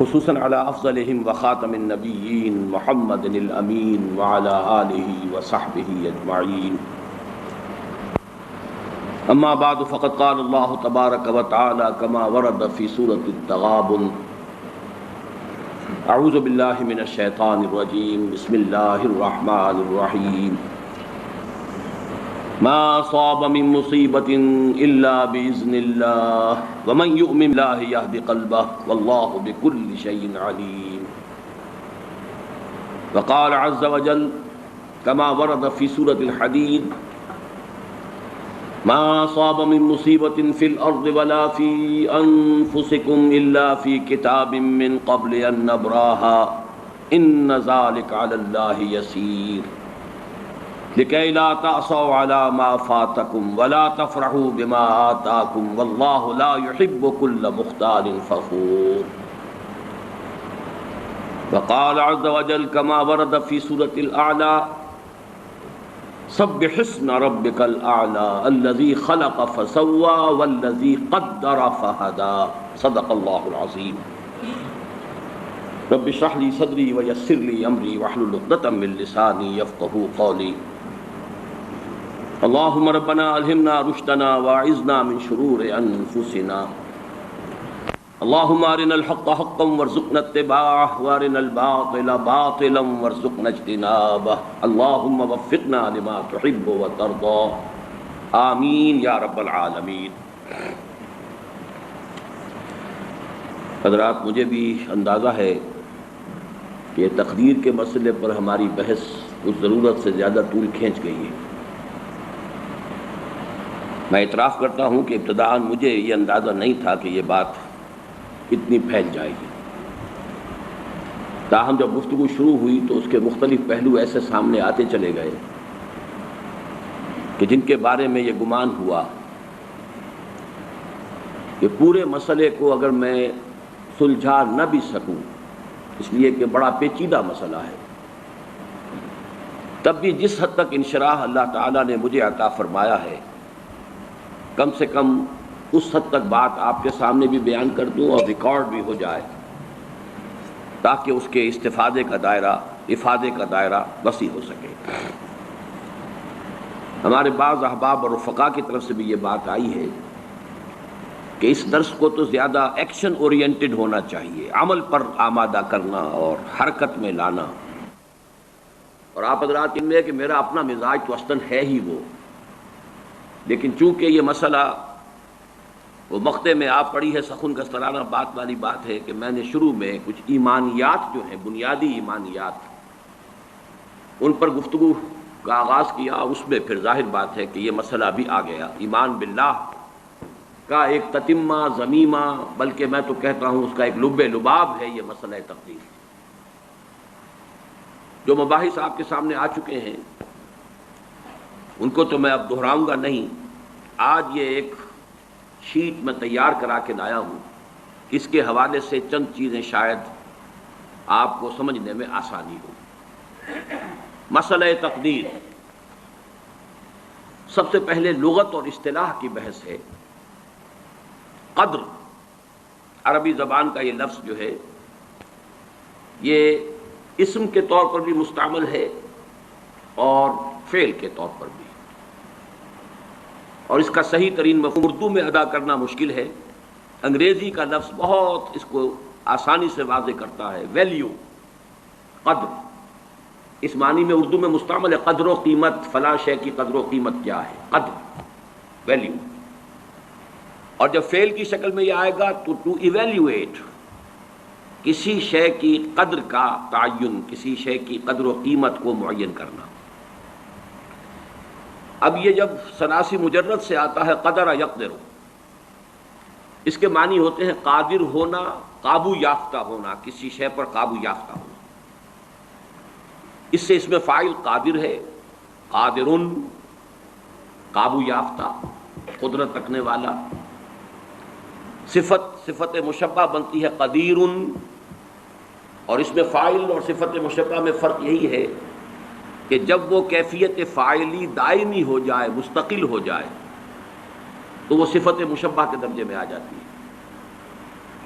خصوصاً علی افضلہم وخاتم النبیین محمد الامین وعلی آلہ وصحبہ اجمعین. اما بعد فقد قال اللہ تبارک وتعالی کما ورد فی سورۃ التغابن. اعوذ باللہ من الشیطان الرجیم. بسم اللہ الرحمن الرحیم. ما اصاب من مصیبت الا باذن اللہ ومن یؤمن باللہ یہد قلبہ واللہ بکل شیء علیم. وقال عز وجل كما ورد في سورة الحديد ما أصاب من مصيبة في الأرض ولا في أنفسكم إلا في كتاب من قبل أن نبراها إن ذلك على الله يسير لكي لا تعصوا على ما فاتكم ولا تفرحوا بما آتاكم والله لا يحب كل مختال فخور. وقال عز وجل كما ورد في سورة الأعلى سبح اسم ربك الأعلى الذي خلق فسوى والذي قدر فهدى صدق الله العظيم. رب اشرح لي صدري ويسر لي أمري واحلل عقدة من لساني يفقهوا قولي. اللهم ربنا ألهمنا رشدنا واعذنا من شرور أنفسنا. اللهم أرنا الحق حقا وارزقنا اتباعه وأرنا الباطل باطلا وارزقنا اجتنابه. اللهم وفقنا لما تحب وترضى. آمین یا رب العالمین. حضرات، مجھے بھی اندازہ ہے کہ تقدیر کے مسئلے پر ہماری بحث اس ضرورت سے زیادہ طول کھینچ گئی ہے. میں اعتراف کرتا ہوں کہ ابتداءً مجھے یہ اندازہ نہیں تھا کہ یہ بات اتنی پھیل جائے گی. تاہم جب گفتگو شروع ہوئی تو اس کے مختلف پہلو ایسے سامنے آتے چلے گئے کہ جن کے بارے میں یہ گمان ہوا کہ پورے مسئلے کو اگر میں سلجھا نہ بھی سکوں، اس لیے کہ بڑا پیچیدہ مسئلہ ہے، تب بھی جس حد تک انشراح اللہ تعالیٰ نے مجھے عطا فرمایا ہے، کم سے کم اس حد تک بات آپ کے سامنے بھی بیان کر دوں اور ریکارڈ بھی ہو جائے تاکہ اس کے استفادے کا دائرہ، افادے کا دائرہ وسیع ہو سکے. ہمارے بعض احباب اور رفقا کی طرف سے بھی یہ بات آئی ہے کہ اس درس کو تو زیادہ ایکشن اورینٹڈ ہونا چاہیے، عمل پر آمادہ کرنا اور حرکت میں لانا. اور آپ حضرات ان میں کہ میرا اپنا مزاج تو اصلاً ہے ہی وہ، لیکن چونکہ یہ مسئلہ وہ مقطع میں آپ پڑی ہے سخن گسترانہ بات والی بات ہے کہ میں نے شروع میں کچھ ایمانیات جو ہیں، بنیادی ایمانیات، ان پر گفتگو کا آغاز کیا. اس میں پھر ظاہر بات ہے کہ یہ مسئلہ بھی آ گیا. ایمان باللہ کا ایک تتمہ ضمیمہ، بلکہ میں تو کہتا ہوں اس کا ایک لب لباب ہے یہ مسئلہ تقدیر. جو مباحث آپ کے سامنے آ چکے ہیں ان کو تو میں اب دہراؤں گا نہیں. آج یہ ایک شیٹ میں تیار کرا کے لایا ہوں، اس کے حوالے سے چند چیزیں شاید آپ کو سمجھنے میں آسانی ہو. مسئلہ تقدیر، سب سے پہلے لغت اور اصطلاح کی بحث ہے. قدر عربی زبان کا یہ لفظ جو ہے یہ اسم کے طور پر بھی مستعمل ہے اور فعل کے طور پر بھی، اور اس کا صحیح ترین مفہوم اردو میں ادا کرنا مشکل ہے. انگریزی کا لفظ بہت اس کو آسانی سے واضح کرتا ہے. ویلیو، قدر، اس معنی میں اردو میں مستعمل ہے. قدر و قیمت، فلاں شے کی قدر و قیمت کیا ہے، قدر، ویلیو. اور جب فعل کی شکل میں یہ آئے گا تو ٹو ایویلیویٹ، کسی شے کی قدر کا تعین، کسی شے کی قدر و قیمت کو معین کرنا. اب یہ جب ثناسی مجرد سے آتا ہے قدر یقدر، اس کے معنی ہوتے ہیں قادر ہونا، قابو یافتہ ہونا، کسی شے پر قابو یافتہ ہونا. اس سے اس میں فاعل قادر ہے، قادرن، قابو یافتہ، قدرت رکھنے والا. صفت مشبہ بنتی ہے قدیرن، اور اس میں فاعل اور صفت مشبہ میں فرق یہی ہے کہ جب وہ کیفیت فاعلی دائمی ہو جائے، مستقل ہو جائے، تو وہ صفت مشبہ کے درجے میں آ جاتی ہے.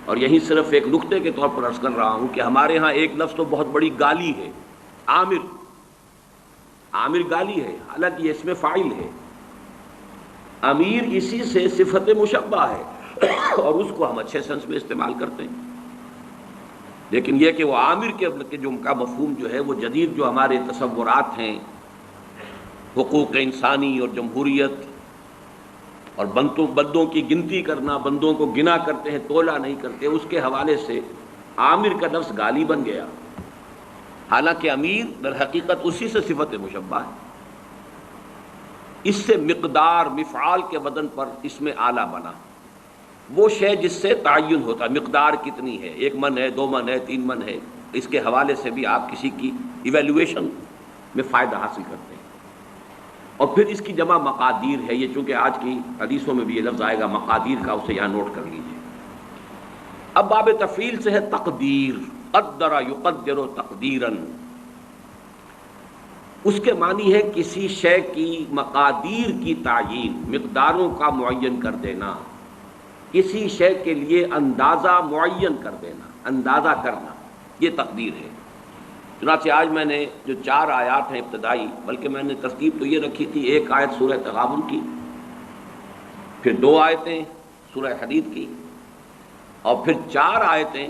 اور یہی صرف ایک نقطے کے طور پر عرض کر رہا ہوں کہ ہمارے ہاں ایک لفظ تو بہت بڑی گالی ہے، عامر۔ عامر گالی ہے، حالانکہ یہ اس میں فاعل ہے۔ امیر اسی سے صفت مشبہ ہے اور اس کو ہم اچھے سنس میں استعمال کرتے ہیں، لیکن یہ کہ وہ عامر کے جو کا مفہوم جو ہے وہ جدید جو ہمارے تصورات ہیں حقوق انسانی اور جمہوریت اور بندوں کی گنتی کرنا، بندوں کو گنا کرتے ہیں، تولا نہیں کرتے، اس کے حوالے سے عامر کا لفظ گالی بن گیا، حالانکہ امیر در حقیقت اسی سے صفت مشبہ ہے۔ اس سے مقدار مفعال کے وزن پر اس میں آلہ بنا، وہ شے جس سے تعین ہوتا، مقدار کتنی ہے، 1 من ہے، 2 من ہے، 3 من ہے، اس کے حوالے سے بھی آپ کسی کی ایویلویشن میں فائدہ حاصل کرتے ہیں۔ اور پھر اس کی جمع مقادیر ہے، یہ چونکہ آج کی حدیثوں میں بھی یہ لفظ آئے گا مقادیر کا، اسے یہاں نوٹ کر لیجیے۔ اب باب تفعیل سے ہے تقدیر، قدر یقدر تقدیراً، اس کے معنی ہے کسی شے کی مقادیر کی تعیین، مقداروں کا معین کر دینا، کسی شے کے لیے اندازہ معین کر دینا، اندازہ کرنا، یہ تقدیر ہے۔ چنانچہ آج میں نے جو 4 آیات ہیں ابتدائی، بلکہ میں نے ترتیب تو یہ رکھی تھی، 1 آیت سورہ تغابن کی، پھر 2 آیتیں سورہ حدید کی، اور پھر 4 آیتیں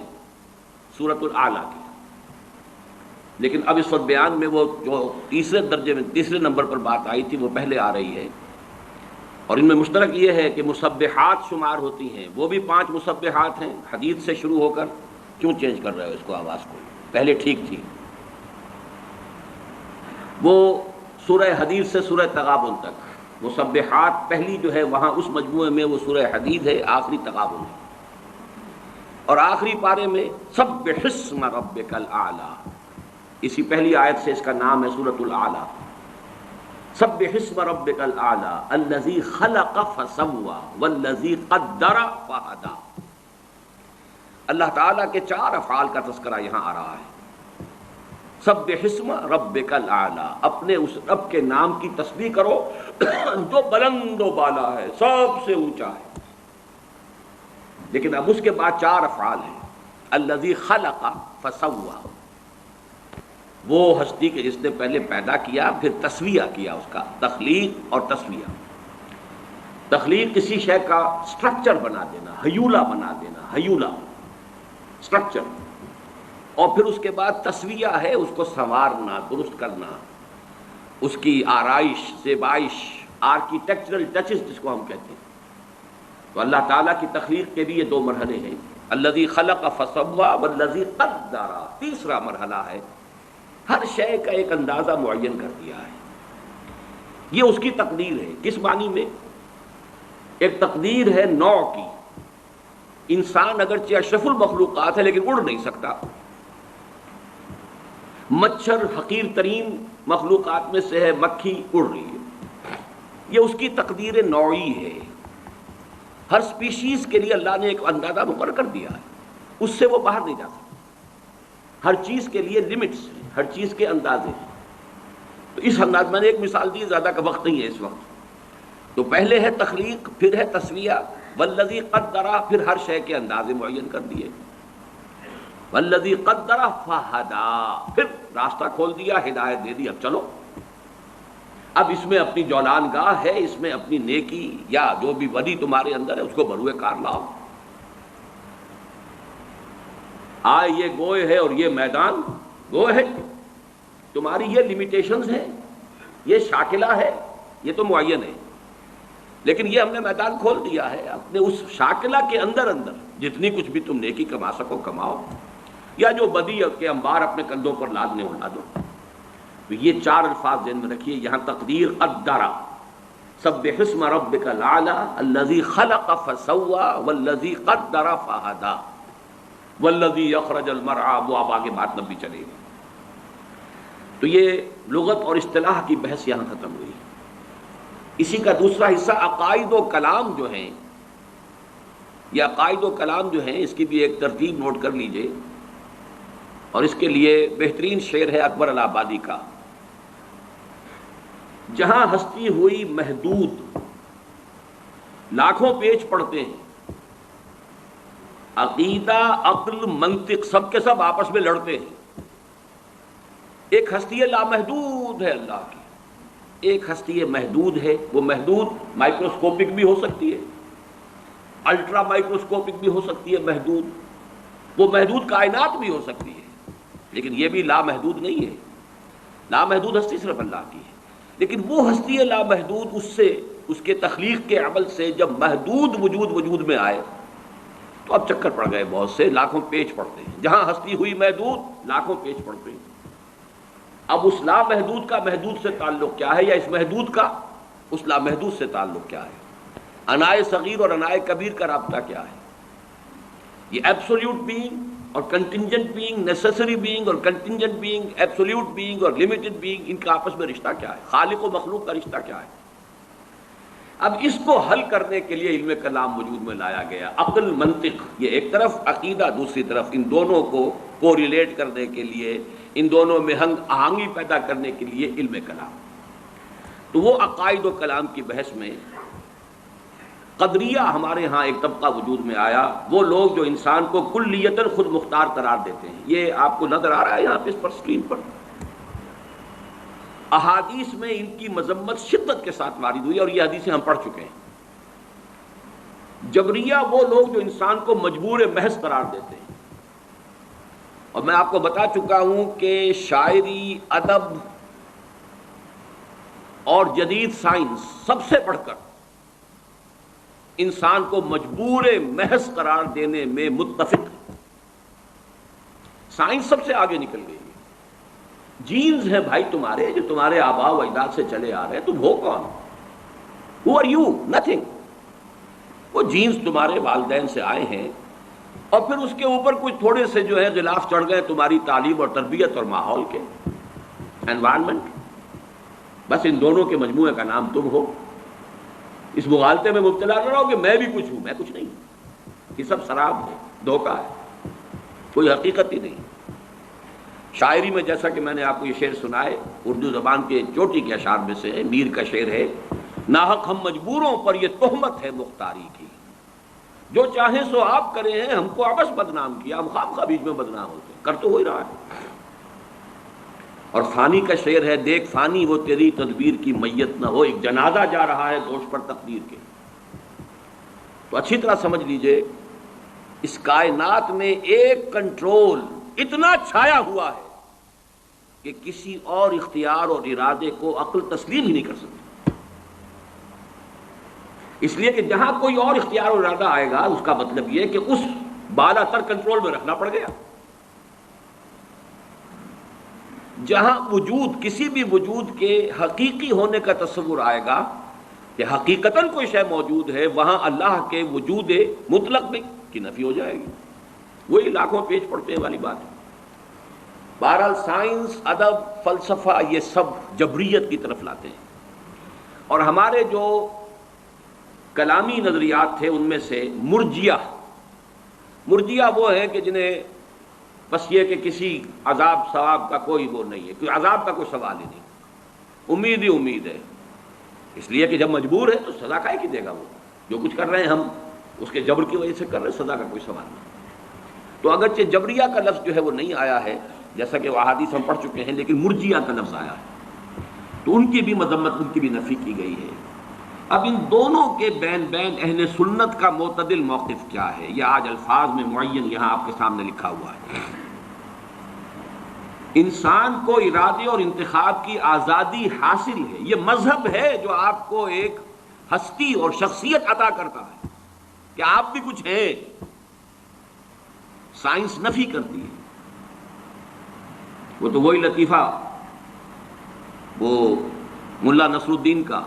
سورۃ الاعلیٰ کی۔ لیکن اب اس وقت بیان میں وہ جو تیسرے نمبر پر بات آئی تھی وہ پہلے آ رہی ہے، اور ان میں مشترک یہ ہے کہ مسبحات شمار ہوتی ہیں، وہ بھی 5 مسبحات ہیں، حدید سے شروع ہو کر، کیوں چینج کر رہے ہو اس کو آواز کو، پہلے ٹھیک تھی، وہ سورہ حدید سے سورہ تغابن تک مسبحات پہلی جو ہے وہاں اس مجموعے میں وہ سورہ حدید ہے، آخری تغابن ہے، اور آخری پارے میں سبح اسم ربک الاعلی، اسی پہلی آیت سے اس کا نام ہے سورۃ الاعلیٰ۔ سبح اسم ربک الاعلی الذی خلق فسوی والذی قدر فہدی۔ اللہ تعالیٰ کے 4 افعال کا تذکرہ یہاں آ رہا ہے۔ سبح اسم ربک الاعلی، اپنے اس رب کے نام کی تسبیح کرو جو بلند و بالا ہے، سب سے اونچا ہے۔ لیکن اب اس کے بعد 4 افعال ہیں۔ الذی خلق فسوی، وہ ہستی کے جس نے پہلے پیدا کیا، پھر تسویہ کیا، اس کا تخلیق اور تسویہ۔ تخلیق کسی شے کا سٹرکچر بنا دینا، ہیولہ بنا دینا، ہیولہ سٹرکچر، اور پھر اس کے بعد تسویہ ہے اس کو سنوارنا، درست کرنا، اس کی آرائش، زیبائش، آرکیٹیکچرل ٹچز جس کو ہم کہتے ہیں۔ تو اللہ تعالیٰ کی تخلیق کے بھی یہ 2 مرحلے ہیں، الذی خلق فسوی والذی قدر، تیسرا مرحلہ ہے ہر شے کا ایک اندازہ معین کر دیا ہے۔ یہ اس کی تقدیر ہے۔ کس معنی میں؟ ایک تقدیر ہے نوع کی، انسان اگرچہ اشرف المخلوقات ہے لیکن اڑ نہیں سکتا، مچھر حقیر ترین مخلوقات میں سے ہے، مکھی اڑ رہی ہے، یہ اس کی تقدیر نوعی ہے۔ ہر سپیشیز کے لیے اللہ نے ایک اندازہ مقرر کر دیا ہے، اس سے وہ باہر نہیں جا سکتا۔ ہر چیز کے لیے لمٹس ہیں، ہر چیز کے اندازے ہیں۔ تو اس انداز میں نے ایک مثال دی، زیادہ کا وقت نہیں ہے اس وقت۔ تو پہلے ہے تخلیق، پھر ہے تسویہ، والذی قدر، پھر ہر شے کے اندازے معین کر دیے، والذی قدر فہدی، پھر راستہ کھول دیا، ہدایت دے دی، اب چلو، اب اس میں اپنی جولان گاہ ہے، اس میں اپنی نیکی یا جو بھی بدی تمہارے اندر ہے اس کو بروئے کار لاؤ۔ آئے یہ گوئے ہے اور یہ میدان گوئے ہے، تمہاری یہ لیمیٹیشنز ہیں، یہ شاکلہ ہے، یہ تو معین ہے، لیکن یہ ہم نے میدان کھول دیا ہے، اپنے اس شاکلہ کے اندر جتنی کچھ بھی تم نیکی کما سکو کماؤ، یا جو بدی کے انبار اپنے کندھوں پر لادنے ہو لا دو۔ تو یہ 4 الفاظ ذہن میں رکھیے، یہاں تقدیر قدر، سبح اسم ربک الاعلی الذی خلق فسوی والذی قدر فہدی والذی اخرج المرعی، وہ اب آگے بات لمبی چلے گی۔ تو یہ لغت اور اصطلاح کی بحث یہاں ختم ہوئی۔ اسی کا دوسرا حصہ عقائد و کلام جو ہیں، یہ عقائد و کلام جو ہیں اس کی بھی ایک ترتیب نوٹ کر لیجئے، اور اس کے لیے بہترین شعر ہے اکبر الآبادی کا، جہاں ہستی ہوئی محدود لاکھوں پیچ پڑتے ہیں، عقیدہ، عقل، منطق سب کے سب آپس میں لڑتے ہیں۔ ایک ہستی لامحدود ہے اللہ کی، ایک ہستی محدود ہے، وہ محدود مائکروسکوپک بھی ہو سکتی ہے، الٹرا مائکروسکوپک بھی ہو سکتی ہے، محدود، وہ محدود کائنات بھی ہو سکتی ہے، لیکن یہ بھی لامحدود نہیں ہے۔ لامحدود ہستی صرف اللہ کی ہے، لیکن وہ ہستی لامحدود اس کے تخلیق کے عمل سے جب محدود وجود میں آئے تو اب چکر پڑ گئے، بہت سے لاکھوں پیچ پڑتے ہیں۔ جہاں ہستی ہوئی محدود، لاکھوں پیچ پڑتے ہیں۔ اب اس لامحدود کا محدود سے تعلق کیا ہے، یا اس محدود کا اس لامحدود سے تعلق کیا ہے؟ انائے صغیر اور انائے کبیر کا رابطہ کیا ہے؟ یہ ایبسولوٹ بینگ اور کنٹینجنٹ بینگ، نیسیسری بینگ اور کنٹینجنٹ بینگ، ایبسولوٹ بینگ اور لمیٹڈ بینگ، ان کا آپس میں رشتہ کیا ہے؟ خالق و مخلوق کا رشتہ کیا ہے؟ اب اس کو حل کرنے کے لیے علم کلام وجود میں لایا گیا۔ عقل، منطق، یہ ایک طرف، عقیدہ دوسری طرف، ان دونوں کو کوریلیٹ کرنے کے لیے، ان دونوں میں ہنگ آہنگی پیدا کرنے کے لیے علم کلام۔ تو وہ عقائد و کلام کی بحث میں قدریہ ہمارے ہاں ایک طبقہ وجود میں آیا، وہ لوگ جو انسان کو کلیتاً خود مختار قرار دیتے ہیں۔ یہ آپ کو نظر آ رہا ہے یہاں پہ اس پر اسکرین پر، احادیث میں ان کی مذمت شدت کے ساتھ وارد ہوئی، اور یہ حدیثیں ہم پڑھ چکے ہیں۔ جبریہ وہ لوگ جو انسان کو مجبور محض قرار دیتے ہیں، اور میں آپ کو بتا چکا ہوں کہ شاعری، ادب اور جدید سائنس سب سے بڑھ کر انسان کو مجبور محض قرار دینے میں متفق ہے۔ سائنس سب سے آگے نکل گئی ہے۔ جینز ہیں بھائی تمہارے، جو تمہارے آباء و اجداد سے چلے آ رہے ہیں، تم ہو کون؟ Who are you? Nothing۔ وہ جینز تمہارے والدین سے آئے ہیں، اور پھر اس کے اوپر کچھ تھوڑے سے جو ہے غلاف چڑھ گئے تمہاری تعلیم اور تربیت اور ماحول کے، انوائرمنٹ، بس ان دونوں کے مجموعے کا نام تم ہو۔ اس مغالطے میں مبتلا نہ رہو کہ میں بھی کچھ ہوں، میں کچھ نہیں ہوں، یہ سب شراب ہے، دھوکہ ہے، کوئی حقیقت ہی نہیں۔ شاعری میں جیسا کہ میں نے آپ کو یہ شعر سنائے، اردو زبان کے چوٹی کے اشعار میں سے میر کا شعر ہے، ناحق ہم مجبوروں پر یہ تہمت ہے مختاری کی، جو چاہیں سو آپ کرے ہیں، ہم کو عبث بدنام کیا، ہم خواہ بیچ میں بدنام ہوتے ہیں، کر تو ہو ہی رہا ہے۔ اور فانی کا شعر ہے، دیکھ فانی وہ تیری تدبیر کی میت نہ ہو، ایک جنازہ جا رہا ہے دوش پر تقدیر کے۔ تو اچھی طرح سمجھ لیجئے، اس کائنات میں ایک کنٹرول اتنا چھایا ہوا ہے کہ کسی اور اختیار اور ارادے کو عقل تسلیم ہی نہیں کر سکتی، اس لیے کہ جہاں کوئی اور اختیار اور ارادہ آئے گا، اس کا مطلب یہ کہ اس بالا تر کنٹرول میں رکھنا پڑ گیا۔ جہاں وجود، کسی بھی وجود کے حقیقی ہونے کا تصور آئے گا کہ حقیقتاً کوئی شے موجود ہے، وہاں اللہ کے وجود مطلق میں کی نفی ہو جائے گی۔ وہی لاکھوں پیج پڑتے والی بات ہے۔ بہرحال سائنس، ادب، فلسفہ، یہ سب جبریت کی طرف لاتے ہیں، اور ہمارے جو کلامی نظریات تھے ان میں سے مرجیہ وہ ہیں کہ جنہیں بس یہ کہ کسی عذاب ثواب کا کوئی وہ نہیں ہے، کیونکہ عذاب کا کوئی سوال ہی نہیں، امید ہی امید ہے، اس لیے کہ جب مجبور ہے تو سزا کائے کی دے گا، وہ جو کچھ کر رہے ہیں ہم اس کے جبر کی وجہ سے کر رہے ہیں، سزا کا کوئی سوال نہیں۔ تو اگرچہ جبریہ کا لفظ جو ہے وہ نہیں آیا ہے، جیسا کہ وہ احادیث ہم پڑھ چکے ہیں، لیکن مرجیہ کا لفظ آیا ہے، تو ان کی بھی مذمت، ان کی بھی نفی کی گئی ہے۔ اب ان دونوں کے بین اہل سنت کا معتدل موقف کیا ہے، یہ آج الفاظ میں معین یہاں آپ کے سامنے لکھا ہوا ہے۔ انسان کو ارادے اور انتخاب کی آزادی حاصل ہے، یہ مذہب ہے جو آپ کو ایک ہستی اور شخصیت عطا کرتا ہے کہ آپ بھی کچھ ہیں۔ سائنس نفی کرتی ہے، وہ تو وہی لطیفہ وہ ملا نصر الدین کا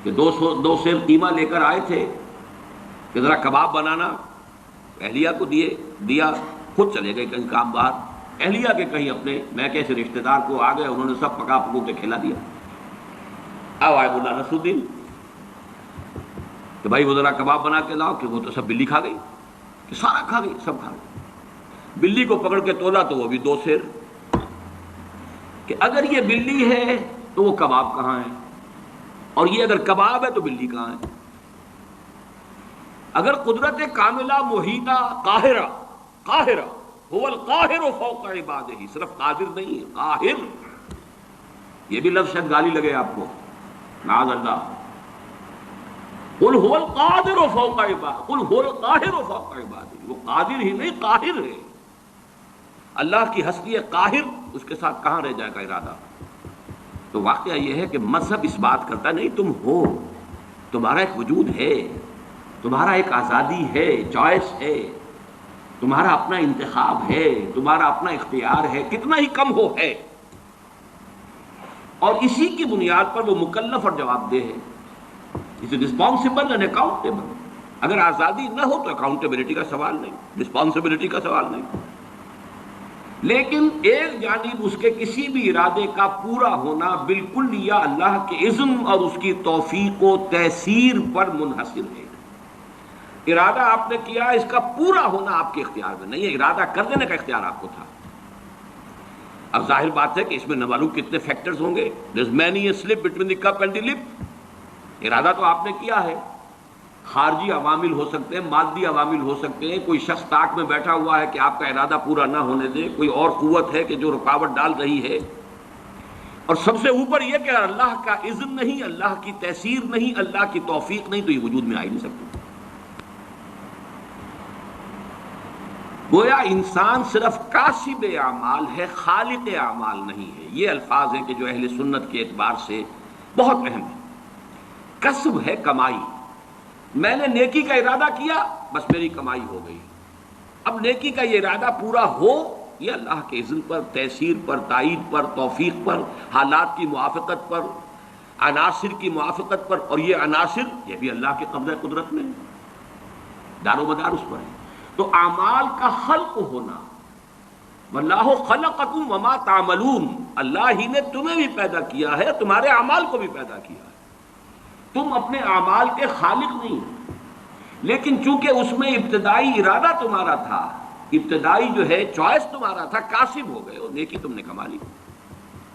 کہ دو سیر قیمہ لے کر آئے تھے کہ ذرا کباب بنانا، اہلیہ کو دیا، خود چلے گئے کہیں کام باہر، اہلیہ کے کہیں اپنے میں کیسے رشتہ دار کو آ گئے، انہوں نے سب پکا پکو کے کھلا دیا۔ اب آئے ملا نصر الدین کہ بھائی وہ ذرا کباب بنا کے لاؤ، کہ وہ تو سب بلی کھا گئی، کہ سارا کھا گئی، سب کھا گئی۔ بلی کو پکڑ کے تولا تو وہ بھی 2 سیر، کہ اگر یہ بلی ہے تو وہ کباب کہاں ہے، اور یہ اگر کباب ہے تو بلی کہاں ہے۔ اگر قدرت کاملہ محیطہ قاہرہ هو القاہر فوق عبادہ، صرف قادر نہیں، قاہر، یہ بھی لفظ شاید گالی لگے آپ کو، معاذ اللہ، قل هو القادر فوق عبادہ، قل هو القاہر فوق عبادہ، وہ قادر ہی نہیں قاہر ہے۔ اللہ کی ہستی قاہر، اس کے ساتھ کہاں رہ جائے گا ارادہ؟ تو واقعہ یہ ہے کہ مذہب اس بات کرتا نہیں تم ہو، تمہارا ایک وجود ہے، تمہارا ایک آزادی ہے، چوائس ہے، تمہارا اپنا انتخاب ہے، تمہارا اپنا اختیار ہے، کتنا ہی کم ہو ہے، اور اسی کی بنیاد پر وہ مکلف اور جواب دہ ہے، از رسپانسبل اینڈ اکاؤنٹیبل۔ اگر آزادی نہ ہو تو اکاؤنٹیبلٹی کا سوال نہیں، رسپانسبلٹی کا سوال نہیں۔ لیکن ایک جانب اس کے کسی بھی ارادے کا پورا ہونا بالکل یا اللہ کے اذن اور اس کی توفیق و تیسیر پر منحصر ہے۔ ارادہ آپ نے کیا، اس کا پورا ہونا آپ کے اختیار میں نہیں ہے، ارادہ کر دینے کا اختیار آپ کو تھا۔ اب ظاہر بات ہے کہ اس میں نہ معلوم کتنے فیکٹرز ہوں گے، there's many a slip between the cup and the lip۔ ارادہ تو آپ نے کیا ہے، خارجی عوامل ہو سکتے ہیں، مادی عوامل ہو سکتے ہیں، کوئی شخص طاق میں بیٹھا ہوا ہے کہ آپ کا ارادہ پورا نہ ہونے دے، کوئی اور قوت ہے کہ جو رکاوٹ ڈال رہی ہے، اور سب سے اوپر یہ کہ اللہ کا اذن نہیں، اللہ کی تیسیر نہیں، اللہ کی توفیق نہیں، تو یہ وجود میں آ ہی نہیں سکتی۔ گویا انسان صرف کاسب اعمال ہے، خالق اعمال نہیں ہے۔ یہ الفاظ ہیں کہ جو اہل سنت کے اعتبار سے بہت اہم ہے۔ کسب ہے کمائی، میں نے نیکی کا ارادہ کیا، بس میری کمائی ہو گئی۔ اب نیکی کا یہ ارادہ پورا ہو، یہ اللہ کے اذن پر، تیسیر پر، تائید پر، توفیق پر، حالات کی موافقت پر، عناصر کی موافقت پر، اور یہ عناصر یہ بھی اللہ کے قبضہ قدرت میں ہے، دار و مدار اس پر ہے۔ تو اعمال کا خلق ہونا، واللہ خلقکم وما تعملون، اللہ ہی نے تمہیں بھی پیدا کیا ہے، تمہارے اعمال کو بھی پیدا کیا ہے، تم اپنے اعمال کے خالق نہیں، لیکن چونکہ اس میں ابتدائی ارادہ تمہارا تھا، ابتدائی جو ہے چوائس تمہارا تھا، کاسب ہو گئے ہو، نیکی تم نے کما لی،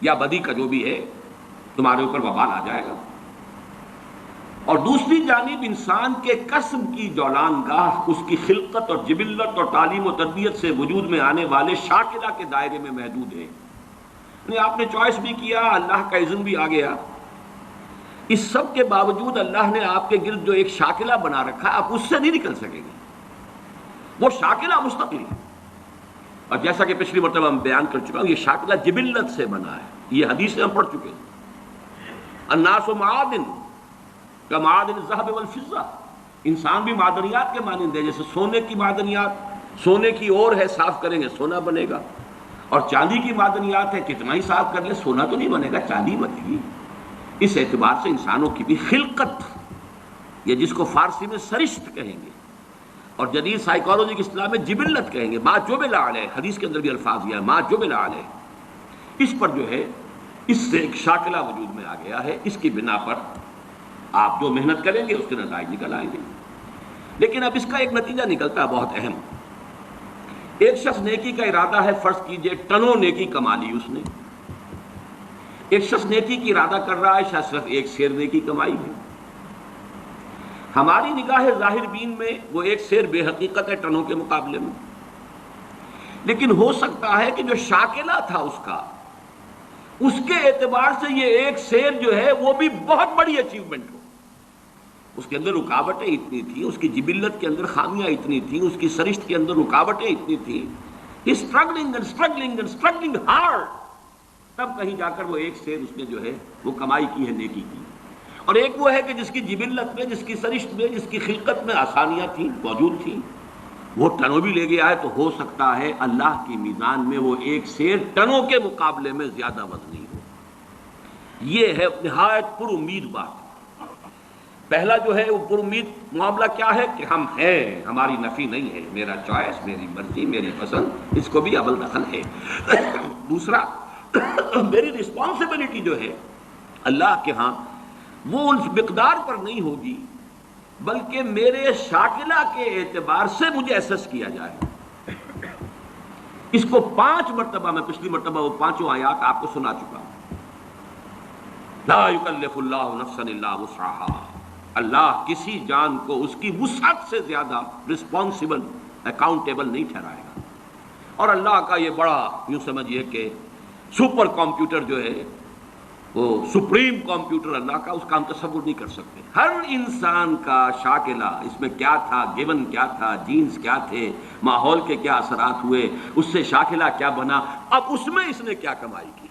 یا بدی کا جو بھی ہے تمہارے اوپر وبال آ جائے گا۔ اور دوسری جانب انسان کے کسب کی جولان گاہ اس کی خلقت اور جبلت اور تعلیم و تربیت سے وجود میں آنے والے شاکلہ کے دائرے میں محدود ہے۔ یعنی آپ نے چوائس بھی کیا، اللہ کا اذن بھی آ گیا، اس سب کے باوجود اللہ نے آپ کے گرد جو ایک شاکلہ بنا رکھا ہے، آپ اس سے نہیں نکل سکیں گے، وہ شاکلہ مستقل ہے۔ اور جیسا کہ پچھلی مرتبہ میں بیان کر چکا ہوں، یہ شاکلہ جبلت سے بنا ہے، یہ حدیث ہم پڑھ چکے ہیں۔ الناس معادن کمعادن الذهب والفضہ، انسان بھی معدنیات کے مانند ہے، جیسے سونے کی معدنیات، سونے کی اور ہے، صاف کریں گے سونا بنے گا، اور چاندی کی معدنیات ہے، کتنا ہی صاف کر لیں سونا تو نہیں بنے گا، چاندی بنے گی۔ اس اعتبار سے انسانوں کی بھی خلقت، یہ جس کو فارسی میں سرشت کہیں گے، اور جدید سائیکالوجی کی اصطلاح میں جبلت کہیں گے، ما جبل علیہ، حدیث کے اندر بھی الفاظ یہ ہے، ما جبل علیہ، اس پر جو ہے اس سے ایک شاکلہ وجود میں آ گیا ہے، اس کی بنا پر آپ جو محنت کریں گے اس کے نتائج نکل آئیں گے۔ لیکن اب اس کا ایک نتیجہ نکلتا ہے بہت اہم۔ ایک شخص نیکی کا ارادہ ہے، فرض کیجئے ٹنوں نیکی کما لی اس نے، ایک شخص نیکی کی ارادہ کر رہا ہے، شاید صرف ایک سیر نیکی کمائی ہے۔ ہماری نگاہ ظاہر بین میں وہ ایک سیر بے حقیقت ہے ٹنوں کے مقابلے میں، لیکن ہو سکتا ہے کہ جو شاکلہ تھا اس کا، اس کے اعتبار سے یہ ایک سیر جو ہے وہ بھی بہت بڑی اچیومنٹ ہو۔ اس کے اندر رکاوٹیں اتنی تھیں، اس کی جبلت کے اندر خامیاں اتنی تھیں، اس کی سرشت کے اندر رکاوٹیں اتنی تھیں، struggling and struggling and struggling hard, تب کہیں جا کر وہ ایک سیر اس نے جو ہے وہ کمائی کی ہے، نیکی کی۔ اور ایک وہ ہے کہ جس کی جبلت میں، جس کی سرشت میں، جس کی خلقت میں آسانیاں تھیں، موجود تھیں، وہ ٹنوں بھی لے گیا ہے، تو ہو سکتا ہے اللہ کی میزان میں وہ ایک سیر ٹنوں کے مقابلے میں زیادہ وزنی ہو۔ یہ ہے نہایت پر امید بات۔ پہلا جو ہے وہ پر امید معاملہ کیا ہے کہ ہم ہیں، ہماری نفی نہیں ہے، میرا چوائس، میری مرضی، میری پسند، اس کو بھی اول دخل ہے۔ دوسرا، میری رسپانسبلٹی جو ہے اللہ کے ہاں وہ اس مقدار پر نہیں ہوگی، بلکہ میرے شاکلہ کے اعتبار سے مجھے اسس کیا جائے۔ اس کو 5 مرتبہ، میں پچھلی مرتبہ وہ 5 آیات آپ کو سنا چکا ہوں۔ لا یکلف اللہ نفسا الا وسعها، اللہ کسی جان کو اس کی وسعت سے زیادہ رسپانسبل، اکاؤنٹیبل نہیں ٹھہرائے گا۔ اور اللہ کا یہ بڑا یوں سمجھیے کہ سپر کمپیوٹر جو ہے، وہ سپریم کمپیوٹر اللہ کا، اس کا ہم تصور نہیں کر سکتے۔ ہر انسان کا شاکلہ، اس میں کیا تھا، گیون کیا تھا، جینز کیا تھے، ماحول کے کیا اثرات ہوئے، اس سے شاکلہ کیا بنا، اب اس میں اس نے کیا کمائی کی۔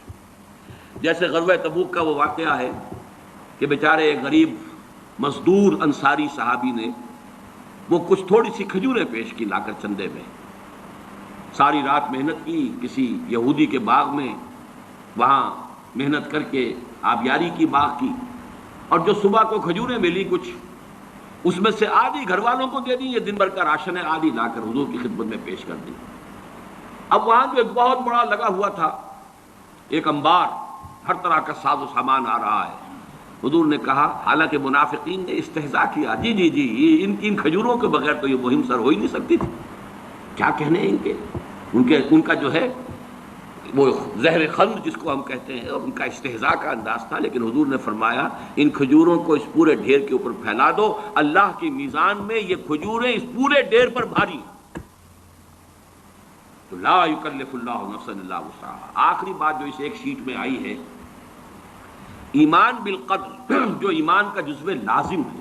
جیسے غزوہ تبوک کا وہ واقعہ ہے کہ بیچارے ایک غریب مزدور انصاری صحابی نے وہ کچھ تھوڑی سی کھجوریں پیش کی لا کر چندے میں، ساری رات محنت کی کسی یہودی کے باغ میں، وہاں محنت کر کے آبیاری کی، باغ کی، اور جو صبح کو کھجوریں ملی کچھ، اس میں سے آدھی گھر والوں کو دے دی، یہ دن بھر کا راشن ہے، آدھی لا کر حضور کی خدمت میں پیش کر دی۔ اب وہاں جو ایک بہت بڑا لگا ہوا تھا ایک انبار، ہر طرح کا ساز و سامان آ رہا ہے۔ حضور نے کہا، حالانکہ منافقین نے استہزاء کیا، جی جی جی ان کھجوروں کے بغیر تو یہ مہم سر ہو ہی نہیں سکتی تھی، کیا کہنے ہیں ان کا جو ہے وہ زہر خند جس کو ہم کہتے ہیں، اور ان کا استہزاء کا انداز تھا۔ لیکن حضور نے فرمایا ان کھجوروں کو اس پورے ڈھیر کے اوپر پھیلا دو، اللہ کی میزان میں یہ کھجوریں اس پورے ڈھیر پر بھاری ہیں۔ تو لا یکلف اللہ نفسا الا وسعہا۔ آخری بات جو اس ایک شیٹ میں آئی ہے، ایمان بالقدر، جو ایمان کا جزو لازم ہے،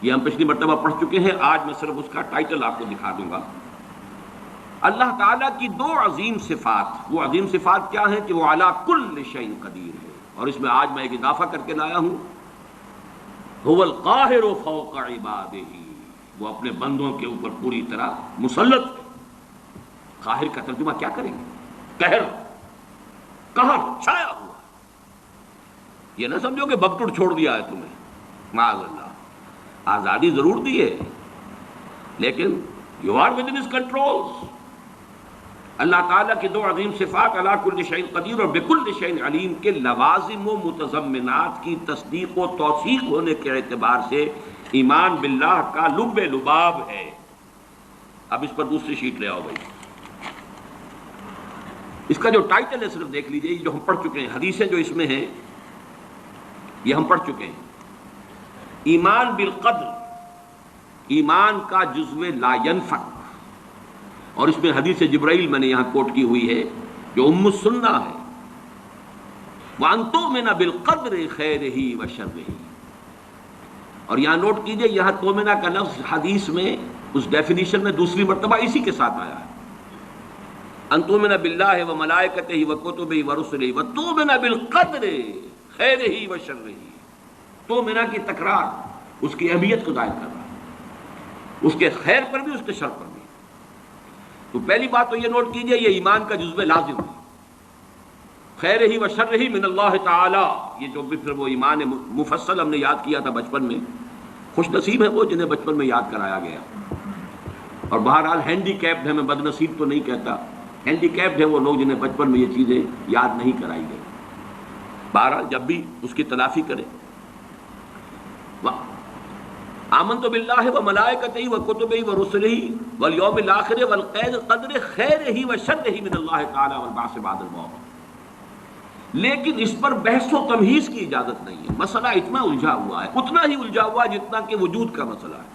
یہ ہم پچھلی مرتبہ پڑھ چکے ہیں، آج میں صرف اس کا ٹائٹل آپ کو دکھا دوں گا۔ اللہ تعالیٰ کی دو عظیم صفات، وہ عظیم صفات کیا ہیں کہ وہ علی کل شیء قدیر ہے، اور اس میں آج میں ایک اضافہ کر کے لایا ہوں، هو القاہر فوق عبادہ، وہ اپنے بندوں کے اوپر پوری طرح مسلط ہے۔ قاہر کا ترجمہ کیا کریں گے؟ قہر چھایا ہوا۔ یہ نہ سمجھو کہ بگٹڑ چھوڑ دیا ہے تمہیں، معاذ اللہ، آزادی ضرور دی ہے، لیکن you are with in his control. اللہ تعالیٰ کی دو عظیم صفات، علی کل شیء قدیر اور بکل شیء علیم، کے لوازم و متضمنات کی تصدیق و توثیق ہونے کے اعتبار سے ایمان باللہ کا لب لباب ہے۔ اب اس پر دوسری شیٹ لے آؤ بھائی۔ اس کا جو ٹائٹل ہے صرف دیکھ لیجئے، جو ہم پڑھ چکے ہیں، حدیثیں جو اس میں ہیں یہ ہم پڑھ چکے ہیں۔ ایمان بالقدر، ایمان کا جزو لا ینفک، اور اس میں حدیث جبرائیل میں نے یہاں کوٹ کی ہوئی ہے جو ام السنہ ہے، وَأَن تُؤْمِنَ بِالْقَدْرِ خَيْرِهِ وَشَرِّهِ، اور یہاں نوٹ کیجئے، یہاں تومنہ کا لفظ حدیث میں اس ڈیفینیشن میں دوسری مرتبہ اسی کے ساتھ آیا ہے، ان تؤمن باللہ وملائکتہ وکتبہ ورسلہ وتؤمن بالقدر خیرہ وشرہ۔ تومنہ کی تکرار اس کی اہمیت کو ظاہر کر رہا ہے، اس کے خیر پر بھی، اس کے شر پر بھی۔ تو پہلی بات تو یہ نوٹ کیجئے، یہ ایمان کا جزو لازم ہے، خیرہ وشرہ من اللہ تعالی۔ یہ جو بھی پھر وہ ایمان مفصل ہم نے یاد کیا تھا بچپن میں، خوش نصیب ہے وہ جنہیں بچپن میں یاد کرایا گیا، اور بہرحال ہینڈی کیپڈ ہے، میں بد نصیب تو نہیں کہتا، ہینڈی کیپڈ ہے وہ لوگ جنہیں بچپن میں یہ چیزیں یاد نہیں کرائی گئی۔ بہرحال جب بھی اس کی تلافی کرے، آمنت باللہ وملائکتہ وکتبہ ورسلہ والیوم الآخر والقدر خیرہ وشرہ من اللہ تعالی والبعث بعد الموت۔ لیکن اس پر بحث و تمہیز کی اجازت نہیں ہے، مسئلہ اتنا الجھا ہوا ہے، اتنا ہی الجھا ہوا ہے جتنا کہ وجود کا مسئلہ ہے،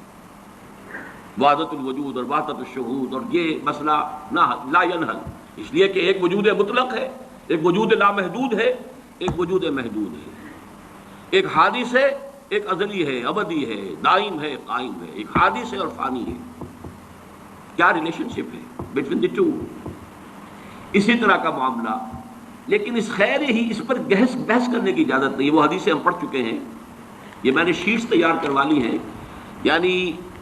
وحدت الوجود اور وحدت الشہود، اور یہ مسئلہ لا ینحل، اس لیے کہ ایک وجود مطلق ہے، ایک وجود لامحدود ہے، ایک وجود محدود ہے، ایک حادث ہے، ایک ازلی ہے، ابدی ہے، دائم ہے، قائم ہے، ایک حادث ہے اور فانی ہے۔ کیا ریلیشن شپ ہے بٹوین دی ٹو؟ اسی طرح کا معاملہ، لیکن اس خیر ہی، اس پر بحث کرنے کی اجازت نہیں۔ وہ حدیثیں ہم پڑھ چکے ہیں، یہ میں نے شیٹس تیار کروا لی ہیں، یعنی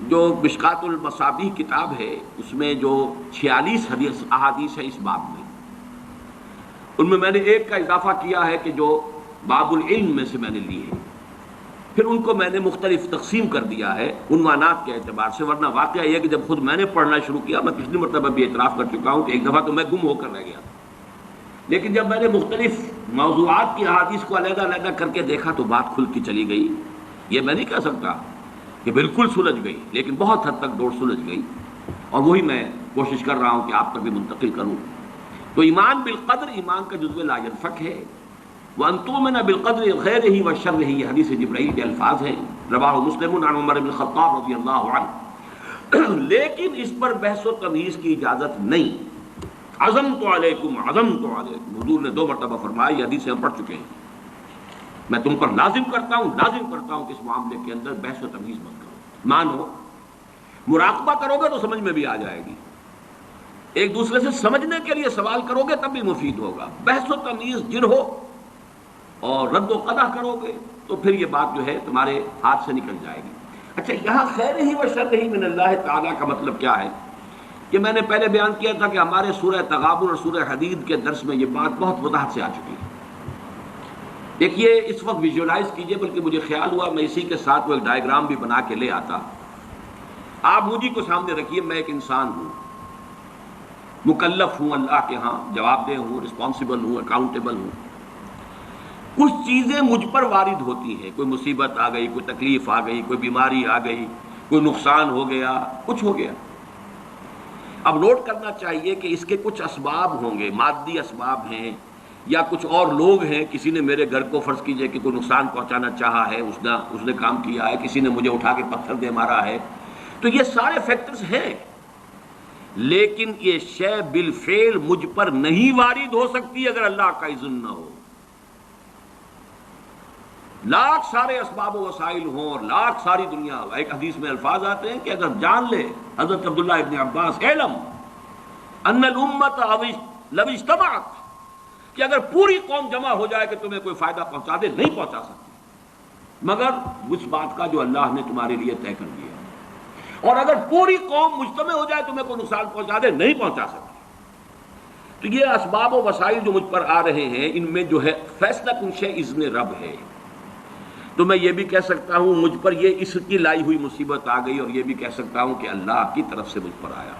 جو مشکات المصابیح کتاب ہے اس میں جو 46 احادیث ہیں اس باب میں، ان میں نے ایک کا اضافہ کیا ہے کہ جو باب العلم میں سے میں نے لی ہے، پھر ان کو میں نے مختلف تقسیم کر دیا ہے عنوانات کے اعتبار سے، ورنہ واقعہ یہ کہ جب خود میں نے پڑھنا شروع کیا، میں پچھلی مرتبہ بھی اعتراف کر چکا ہوں کہ ایک دفعہ تو میں گم ہو کر رہ گیا تھا، لیکن جب میں نے مختلف موضوعات کی احادیث کو علیحدہ علیحدہ کر کے دیکھا تو بات کھل کی چلی گئی۔ یہ میں نہیں کہہ سکتا کہ بالکل سلجھ گئی، لیکن بہت حد تک ڈور سلجھ گئی، اور وہی میں کوشش کر رہا ہوں کہ آپ تک بھی منتقل کروں۔ تو ایمان بالقدر ایمان کا جزو لا ینفک ہے، وَأَن تُؤْمِنَ بِالْقَدْرِ خَيْرِهِ وَشَرِّهِ، یہ حدیث جبرائیل کے الفاظ ہیں، رواہ مسلم عن عمر بن الخطاب رضی اللہ عنہ۔ لیکن اس پر بحث و تمیز کی اجازت نہیں۔ عزمت علیکم، عزمت علیکم، حضور نے 2 مرتبہ فرمایا، یہ حدیثیں ہم پڑھ چکے ہیں، میں تم پر لازم کرتا ہوں کہ اس معاملے کے اندر بحث و تمیز مت کرو، مانو، مراقبہ کرو گے تو سمجھ میں بھی آ جائے گی، ایک دوسرے سے سمجھنے کے لیے سوال کرو گے تب بھی مفید ہوگا، بحث و تمیز جرح اور رد و قدح کرو گے تو پھر یہ بات جو ہے تمہارے ہاتھ سے نکل جائے گی۔ اچھا، یہاں خیر ہی و شر ہی من اللہ تعالیٰ کا مطلب کیا ہے کہ میں نے پہلے بیان کیا تھا کہ ہمارے سورہ تغابن اور سورہ حدید کے درس میں یہ بات بہت وضاحت سے آ چکی ہے۔ دیکھیے اس وقت ویژولائز کیجئے، بلکہ مجھے خیال ہوا میں اسی کے ساتھ وہ ایک ڈائیگرام بھی بنا کے لے آتا۔ آپ مجھے کو سامنے رکھیے، میں ایک انسان ہوں، مکلف ہوں اللہ کے ہاں، جواب دہ ہوں، رسپانسبل ہوں، اکاؤنٹیبل ہوں۔ کچھ چیزیں مجھ پر وارد ہوتی ہیں، کوئی مصیبت آ گئی، کوئی تکلیف آ گئی، کوئی بیماری آ گئی، کوئی نقصان ہو گیا، کچھ ہو گیا۔ اب نوٹ کرنا چاہیے کہ اس کے کچھ اسباب ہوں گے، مادی اسباب ہیں، یا کچھ اور لوگ ہیں، کسی نے میرے گھر کو فرض کیجئے کہ کوئی نقصان پہنچانا چاہا ہے، اس نے کام کیا ہے، کسی نے مجھے اٹھا کے پتھر دے مارا ہے، تو یہ سارے فیکٹرز ہیں، لیکن یہ شے بالفعل مجھ پر نہیں وارد ہو سکتی اگر اللہ کا اذن نہ ہو۔ لاکھ سارے اسباب و وسائل ہوں اور لاکھ ساری دنیا، ایک حدیث میں الفاظ آتے ہیں کہ اگر جان لے حضرت عبداللہ ابن عباس، اعلم ان الامت لو اجتمعت، کہ اگر پوری قوم جمع ہو جائے کہ تمہیں کوئی فائدہ پہنچا دے، نہیں پہنچا سکتی مگر اس بات کا جو اللہ نے تمہارے لیے طے کر دیا، اور اگر پوری قوم مجتمع ہو جائے تمہیں کوئی نقصان پہنچا دے، نہیں پہنچا سکتی۔ تو یہ اسباب و وسائل جو مجھ پر آ رہے ہیں، ان میں جو ہے فیصلہ کن شے اذن رب ہے۔ تو میں یہ بھی کہہ سکتا ہوں مجھ پر یہ اس کی لائی ہوئی مصیبت آ گئی، اور یہ بھی کہہ سکتا ہوں کہ اللہ کی طرف سے مجھ پر آیا،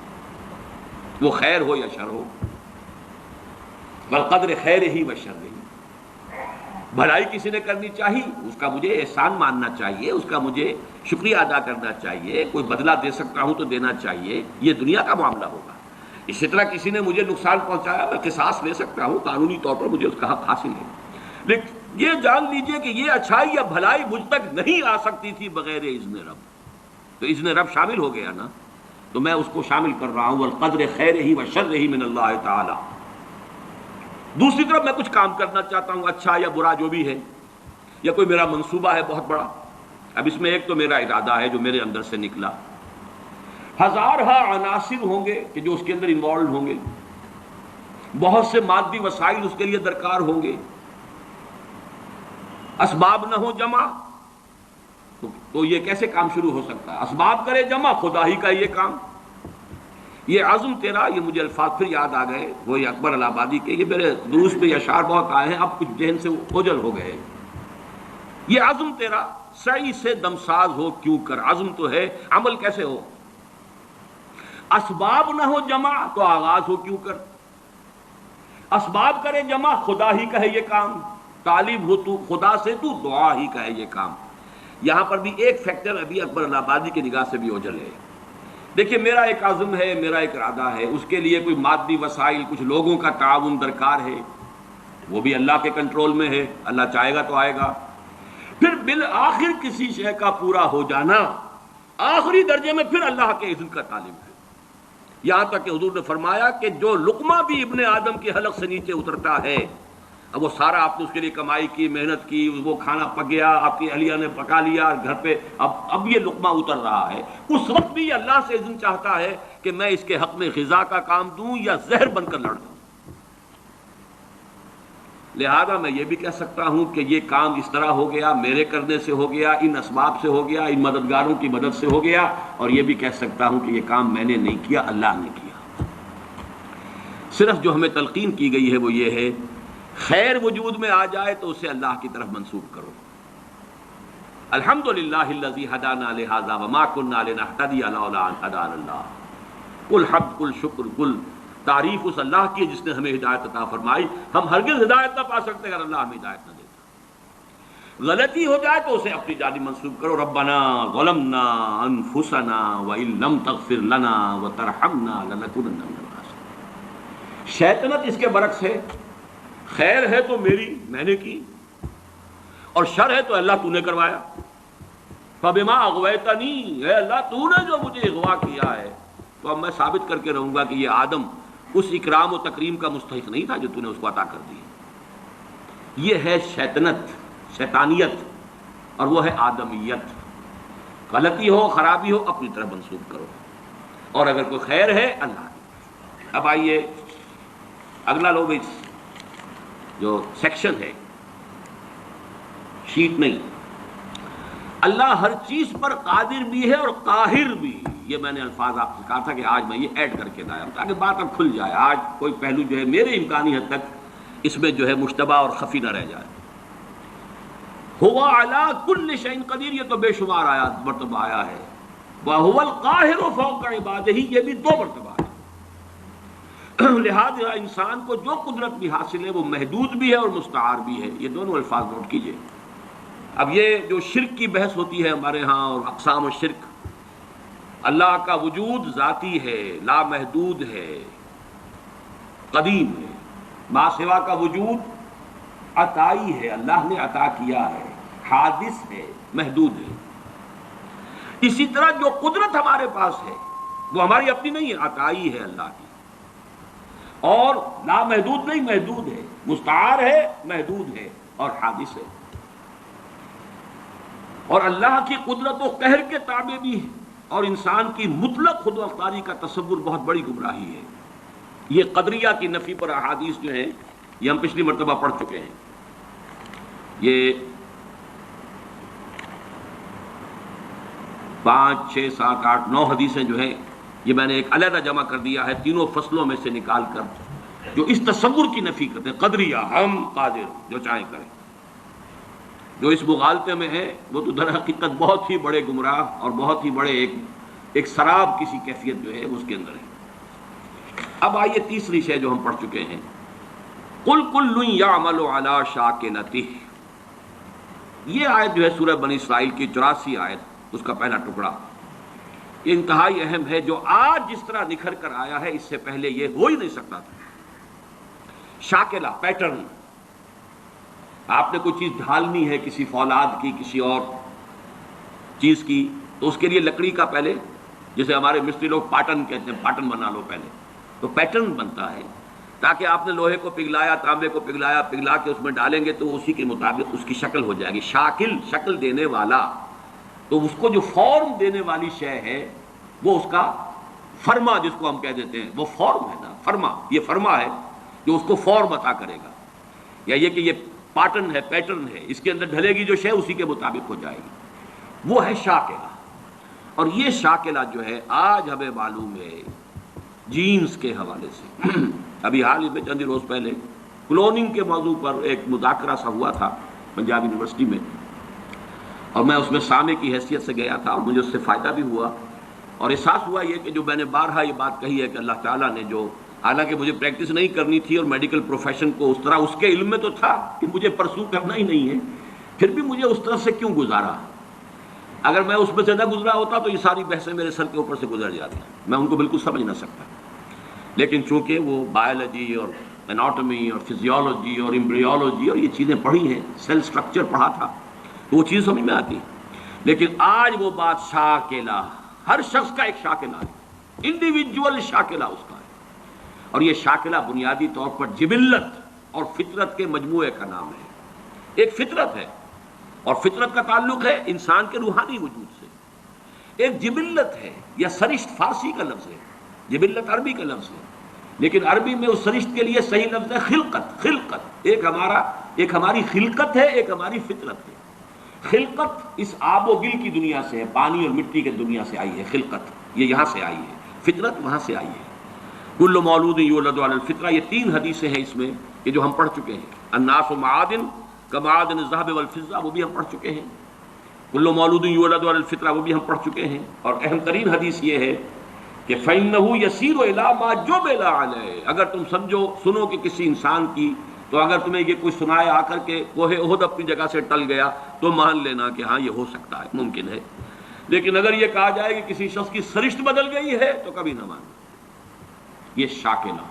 وہ خیر ہو یا شر ہو، والقدر خیر ہی و شر ہی۔ بھلائی کسی نے کرنی چاہیے، اس کا مجھے احسان ماننا چاہیے، اس کا مجھے شکریہ ادا کرنا چاہیے، کوئی بدلہ دے سکتا ہوں تو دینا چاہیے، یہ دنیا کا معاملہ ہوگا۔ اسی طرح کسی نے مجھے نقصان پہنچایا، میں قصاص لے سکتا ہوں، قانونی طور پر مجھے اس کا حق حاصل ہے، لیکن یہ جان لیجئے کہ یہ اچھائی یا بھلائی مجھ تک نہیں آ سکتی تھی بغیر اذن رب۔ تو اذن رب شامل ہو گیا نا، تو میں اس کو شامل کر رہا ہوں، والقدر خیر ہی و شر ہی من اللہ تعالی۔ دوسری طرف میں کچھ کام کرنا چاہتا ہوں، اچھا یا برا جو بھی ہے، یا کوئی میرا منصوبہ ہے بہت بڑا، اب اس میں ایک تو میرا ارادہ ہے جو میرے اندر سے نکلا، ہزارہا عناصر ہوں گے کہ جو اس کے اندر انوالوڈ ہوں گے، بہت سے مادی وسائل اس کے لیے درکار ہوں گے، اسباب نہ ہو جمع تو یہ کیسے کام شروع ہو سکتا ہے؟ اسباب کرے جمع، خدا ہی کا یہ کام۔ یہ عزم تیرا، یہ مجھے الفاظ پھر یاد آ گئے، وہ یہ اکبر الہ آبادی کے، یہ میرے دروس میں یہ اشعار بہت آئے ہیں، اب کچھ ذہن سے اوجل ہو گئے۔ یہ عزم تیرا سعی سے دمساز ہو کیوں کر، عزم تو ہے، عمل کیسے ہو؟ اسباب نہ ہو جمع تو آغاز ہو کیوں کر؟ اسباب کرے جمع، خدا ہی کا ہے یہ کام، طالب ہو تو خدا سے، تو دعا ہی کا ہے یہ کام۔ یہاں پر بھی ایک فیکٹر ابھی اکبر الہ آبادی کی نگاہ سے بھی اوجھل ہے۔ دیکھیے میرا ایک عزم ہے، میرا ایک ارادہ ہے، اس کے لیے کوئی مادی وسائل، کچھ لوگوں کا تعاون درکار ہے، وہ بھی اللہ کے کنٹرول میں ہے، اللہ چاہے گا تو آئے گا۔ پھر بالآخر کسی شے کا پورا ہو جانا آخری درجے میں پھر اللہ کے اذن کا طالب ہے۔ یہاں تک کہ حضور نے فرمایا کہ جو لقمہ بھی ابن آدم کے حلق سے نیچے اترتا ہے، اب وہ سارا آپ نے اس کے لیے کمائی کی، محنت کی، وہ کھانا پک گیا، آپ کی اہلیہ نے پکا لیا گھر پہ، اب یہ لقمہ اتر رہا ہے، اس وقت بھی اللہ سے اذن چاہتا ہے کہ میں اس کے حق میں غذا کا کام دوں یا زہر بن کر لڑ دوں۔ لہذا میں یہ بھی کہہ سکتا ہوں کہ یہ کام اس طرح ہو گیا، میرے کرنے سے ہو گیا، ان اسباب سے ہو گیا، ان مددگاروں کی مدد سے ہو گیا، اور یہ بھی کہہ سکتا ہوں کہ یہ کام میں نے نہیں کیا، اللہ نے کیا۔ صرف جو ہمیں تلقین کی گئی ہے وہ یہ ہے، خیر وجود میں آ جائے تو اسے اللہ کی طرف منسوب کرو۔ الحمدللہ الذی ہدانا لہذا وما کنا لنہتدی لولا ان ہدانا اللہ، کل حمد، کل شکر، کل تعریف اس اللہ کی ہے جس نے ہمیں ہدایت عطا فرمائی۔ ہم ہرگز ہدایت نہ پا سکتے اگر اللہ ہمیں ہدایت نہ دیتا۔ غلطی ہو جائے تو اسے اپنی جانب منسوب کرو، ربنا ظلمنا انفسنا وان لم تغفر لنا وترحمنا لنکونن من الخاسرین۔ شیطنت اس کے برعکس ہے، خیر ہے تو میری، میں نے کی، اور شر ہے تو اللہ تو نے کروایا. فبما اغویتنی، اے اللہ تو نے جو مجھے اغوا کیا ہے، تو اب میں ثابت کر کے رہوں گا کہ یہ آدم اس اکرام و تکریم کا مستحق نہیں تھا جو تو نے اس کو عطا کر دی. یہ ہے شیطانیت، اور وہ ہے آدمیت. غلطی ہو خرابی ہو اپنی طرف منسوب کرو، اور اگر کوئی خیر ہے اللہ کی. اب آئیے اگلا لو بھی، جو سیکشن ہے، شیٹ نہیں. اللہ ہر چیز پر قادر بھی ہے اور قاہر بھی. یہ میں نے الفاظ آپ سے کہا تھا کہ آج میں یہ ایڈ کر کے لایا ہوں تاکہ بات اب کھل جائے. آج کوئی پہلو جو ہے میرے امکانی حد تک اس میں جو ہے مشتبہ اور خفی نہ رہ جائے. ہوا علی کل شیء قدیر، یہ تو بے شمار آیات مرتبہ آیا ہے. وہو القاہر فوق عبادہ، یہ بھی 2 مرتبہ ہے. لہذا انسان کو جو قدرت بھی حاصل ہے وہ محدود بھی ہے اور مستعار بھی ہے. یہ دونوں الفاظ نوٹ کیجئے. اب یہ جو شرک کی بحث ہوتی ہے ہمارے ہاں اور اقسام الشرک، اللہ کا وجود ذاتی ہے، لامحدود ہے، قدیم ہے. ما سوا کا وجود عطائی ہے، اللہ نے عطا کیا ہے، حادث ہے، محدود ہے. اسی طرح جو قدرت ہمارے پاس ہے وہ ہماری اپنی نہیں ہے، عطائی ہے اللہ کی. اور لامحدود نہیں، محدود ہے، مستعار ہے، محدود ہے اور حادث ہے. اور اللہ کی قدرت و قہر کے تابع بھی ہے. اور انسان کی مطلق خود مختاری کا تصور بہت بڑی گمراہی ہے. یہ قدریہ کی نفی پر احادیث جو ہیں یہ ہم پچھلی مرتبہ پڑھ چکے ہیں. یہ 5 6 7 8 9 حدیثیں جو ہیں یہ میں نے ایک علیحدہ جمع کر دیا ہے تینوں فصلوں میں سے نکال کر، جو اس تصور کی نفی کرتے ہیں قدریہ، ہم قادر جو چاہیں کریں. جو اس مغالطے میں ہے وہ تو در حقیقت بہت ہی بڑے گمراہ اور بہت ہی بڑے ایک سراب کسی کیفیت جو ہے اس کے اندر ہے. اب آئیے تیسری شے جو ہم پڑھ چکے ہیں، قل کل یعمل علی شاکلتہ. یہ آیت جو ہے سورہ بنی اسرائیل کی 84 آیت، اس کا پہلا ٹکڑا، یہ انتہائی اہم ہے. جو آج جس طرح نکھر کر آیا ہے اس سے پہلے یہ ہو ہی نہیں سکتا تھا. شاکلہ، پیٹرن. آپ نے کوئی چیز ڈھالنی ہے کسی فولاد کی، کسی اور چیز کی، تو اس کے لیے لکڑی کا پہلے، جسے ہمارے مستری لوگ پاٹن کہتے ہیں، پاٹن بنا لو پہلے، تو پیٹرن بنتا ہے. تاکہ آپ نے لوہے کو پگھلایا، تانبے کو پگھلایا، پگھلا کے اس میں ڈالیں گے تو اسی کے مطابق اس کی شکل ہو جائے گی. شاکل، شکل دینے والا. تو اس کو جو فارم دینے والی شے ہے وہ اس کا فرما، جس کو ہم کہہ دیتے ہیں، وہ فارم ہے نا. فرما، یہ فرما ہے جو اس کو فارم عطا کرے گا. یا یہ کہ یہ پاٹن ہے، پیٹرن ہے، اس کے اندر ڈھلے گی جو شے اسی کے مطابق ہو جائے گی. وہ ہے شاکلہ. اور یہ شاکلہ جو ہے آج ہمیں معلوم ہے جینز کے حوالے سے. ابھی حال ہی میں چند روز پہلے کلوننگ کے موضوع پر ایک مذاکرہ سا ہوا تھا پنجاب یونیورسٹی میں، اور میں اس میں سامع کی حیثیت سے گیا تھا اور مجھے اس سے فائدہ بھی ہوا. اور احساس ہوا یہ کہ جو میں نے بارہا یہ بات کہی ہے کہ اللہ تعالیٰ نے جو، حالانکہ مجھے پریکٹس نہیں کرنی تھی اور میڈیکل پروفیشن کو اس طرح اس کے علم میں تو تھا کہ مجھے پرسو کرنا ہی نہیں ہے، پھر بھی مجھے اس طرح سے کیوں گزارا. اگر میں اس میں سے نہ گزرا ہوتا تو یہ ساری بحثیں میرے سر کے اوپر سے گزر جاتی، میں ان کو بالکل سمجھ نہ سکتا. لیکن چونکہ وہ بایولوجی اور اناٹمی اور فزیولوجی اور ایمبریولوجی اور یہ چیزیں پڑھی ہیں، سیل سٹرکچر پڑھا تھا، تو وہ چیز سمجھ میں آتی. لیکن آج وہ بات شاکلہ، ہر شخص کا ایک شاکلہ ہے، انڈیویجول شاکلہ اس کا ہے. اور یہ شاکلہ بنیادی طور پر جبلت اور فطرت کے مجموعے کا نام ہے. ایک فطرت ہے اور فطرت کا تعلق ہے انسان کے روحانی وجود سے. ایک جبلت ہے یا سرشت، فارسی کا لفظ ہے، جبلت عربی کا لفظ ہے، لیکن عربی میں اس سرشت کے لیے صحیح لفظ ہے خلقت. خلقت ایک ہماری خلقت ہے، ایک ہماری فطرت ہے. خلقت اس آب و گل کی دنیا سے ہے، پانی اور مٹی کے دنیا سے آئی ہے. خلقت یہ یہاں سے آئی ہے، فطرت وہاں سے آئی ہے. کل مولود یولد علی الفطرہ، یہ 3 حدیثیں ہیں اس میں یہ جو ہم پڑھ چکے ہیں. الناس معادن کمعادن الذهب والفضہ، وہ بھی ہم پڑھ چکے ہیں. کل مولود یولد علی الفطرہ، وہ بھی ہم پڑھ چکے ہیں. اور اہم ترین حدیث یہ ہے کہ فإنہ یسیر الی ما جبل علیہ. اگر تم سنو کہ کسی انسان کی، تو اگر تمہیں یہ کوئی سنائے آ کر کے کوہ احد اپنی جگہ سے ٹل گیا تو مان لینا کہ ہاں یہ ہو سکتا ہے، ممکن ہے. لیکن اگر یہ کہا جائے کہ کسی شخص کی سرشت بدل گئی ہے تو کبھی نہ ماننا. یہ شاکلہ.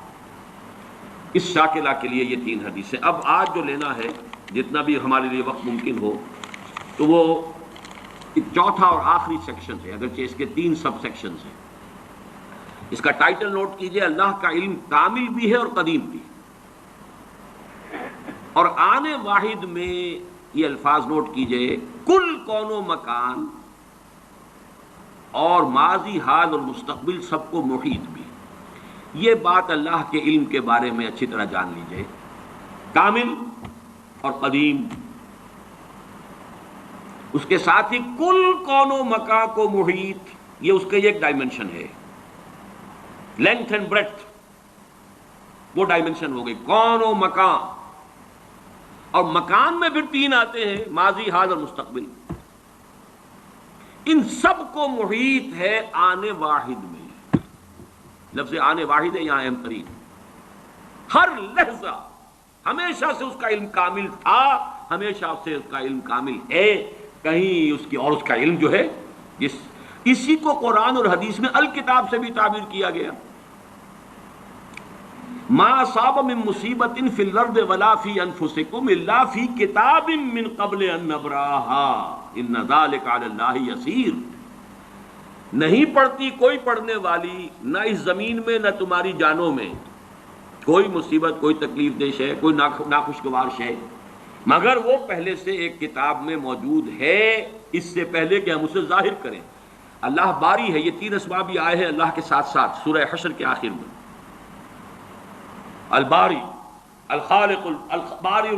اس شاکلہ کے لیے یہ 3 حدیثیں. اب آج جو لینا ہے جتنا بھی ہمارے لیے وقت ممکن ہو تو وہ چوتھا اور آخری سیکشن ہے، اگرچہ اس کے 3 سب سیکشنز ہیں. اس کا ٹائٹل نوٹ کیجئے، اللہ کا علم کامل بھی ہے اور قدیم بھی. اور آنے واحد میں یہ الفاظ نوٹ کیجئے، کل کون و مکان اور ماضی، حال اور مستقبل سب کو محیط بھی. یہ بات اللہ کے علم کے بارے میں اچھی طرح جان لیجئے، کامل اور قدیم. اس کے ساتھ ہی کل کون و مکان کو محیط، یہ اس کا ایک ڈائمنشن ہے، لینتھ اینڈ بریڈتھ وہ ڈائمنشن ہو گئی کون و مکان. اور مکان میں پھر 3 آتے ہیں، ماضی، حال اور مستقبل. ان سب کو محیط ہے آنے واحد میں. لفظ آنے واحد ہے یہاں اہم ترین. ہر لحظہ ہمیشہ سے اس کا علم کامل تھا، ہمیشہ سے اس کا علم کامل ہے. کہیں اس کی اور اس کا علم جو ہے اسی کو قرآن اور حدیث میں الکتاب سے بھی تعبیر کیا گیا. ما اصاب من مصیبت فی الارض ولا فی انفسکم الا فی کتاب من قبل ان نبراها ان ذلک علی اللہ یسیر. نہیں پڑتی کوئی پڑھنے والی نہ اس زمین میں نہ تمہاری جانوں میں کوئی مصیبت، کوئی تکلیف دہ شے، کوئی ناخوشگوار شے، مگر وہ پہلے سے ایک کتاب میں موجود ہے، اس سے پہلے کہ ہم اسے ظاہر کریں. اللہ باری ہے. یہ 3 اسماء بھی آئے ہیں اللہ کے ساتھ ساتھ سورہ حشر کے آخر میں. الباری، الخالق، الباری،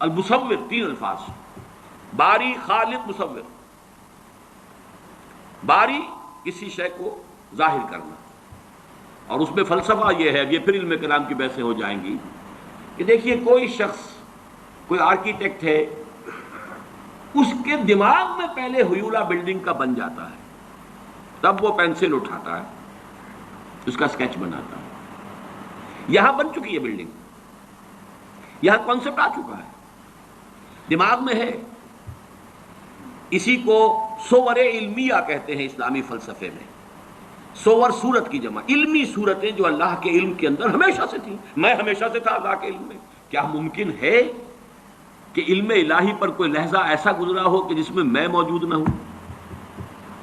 المصور، 3 الفاظ. باری، خالق، مصور. باری کسی شے کو ظاہر کرنا. اور اس میں فلسفہ یہ ہے، یہ پھر علم کلام کی بحثیں ہو جائیں گی کہ دیکھیے کوئی شخص، کوئی آرکیٹیکٹ ہے، اس کے دماغ میں پہلے ہیولہ بلڈنگ کا بن جاتا ہے، تب وہ پینسل اٹھاتا ہے، اس کا سکیچ بناتا ہے. یہاں بن چکی ہے بلڈنگ، یہاں کانسیپٹ آ چکا ہے، دماغ میں ہے. اسی کو صور علمیہ کہتے ہیں اسلامی فلسفے میں. صور صورت کی جمع، علمی صورتیں جو اللہ کے علم کے اندر ہمیشہ سے تھیں. میں ہمیشہ سے تھا اللہ کے علم میں. کیا ممکن ہے کہ علم الہی پر کوئی لحظہ ایسا گزرا ہو کہ جس میں میں موجود نہ ہوں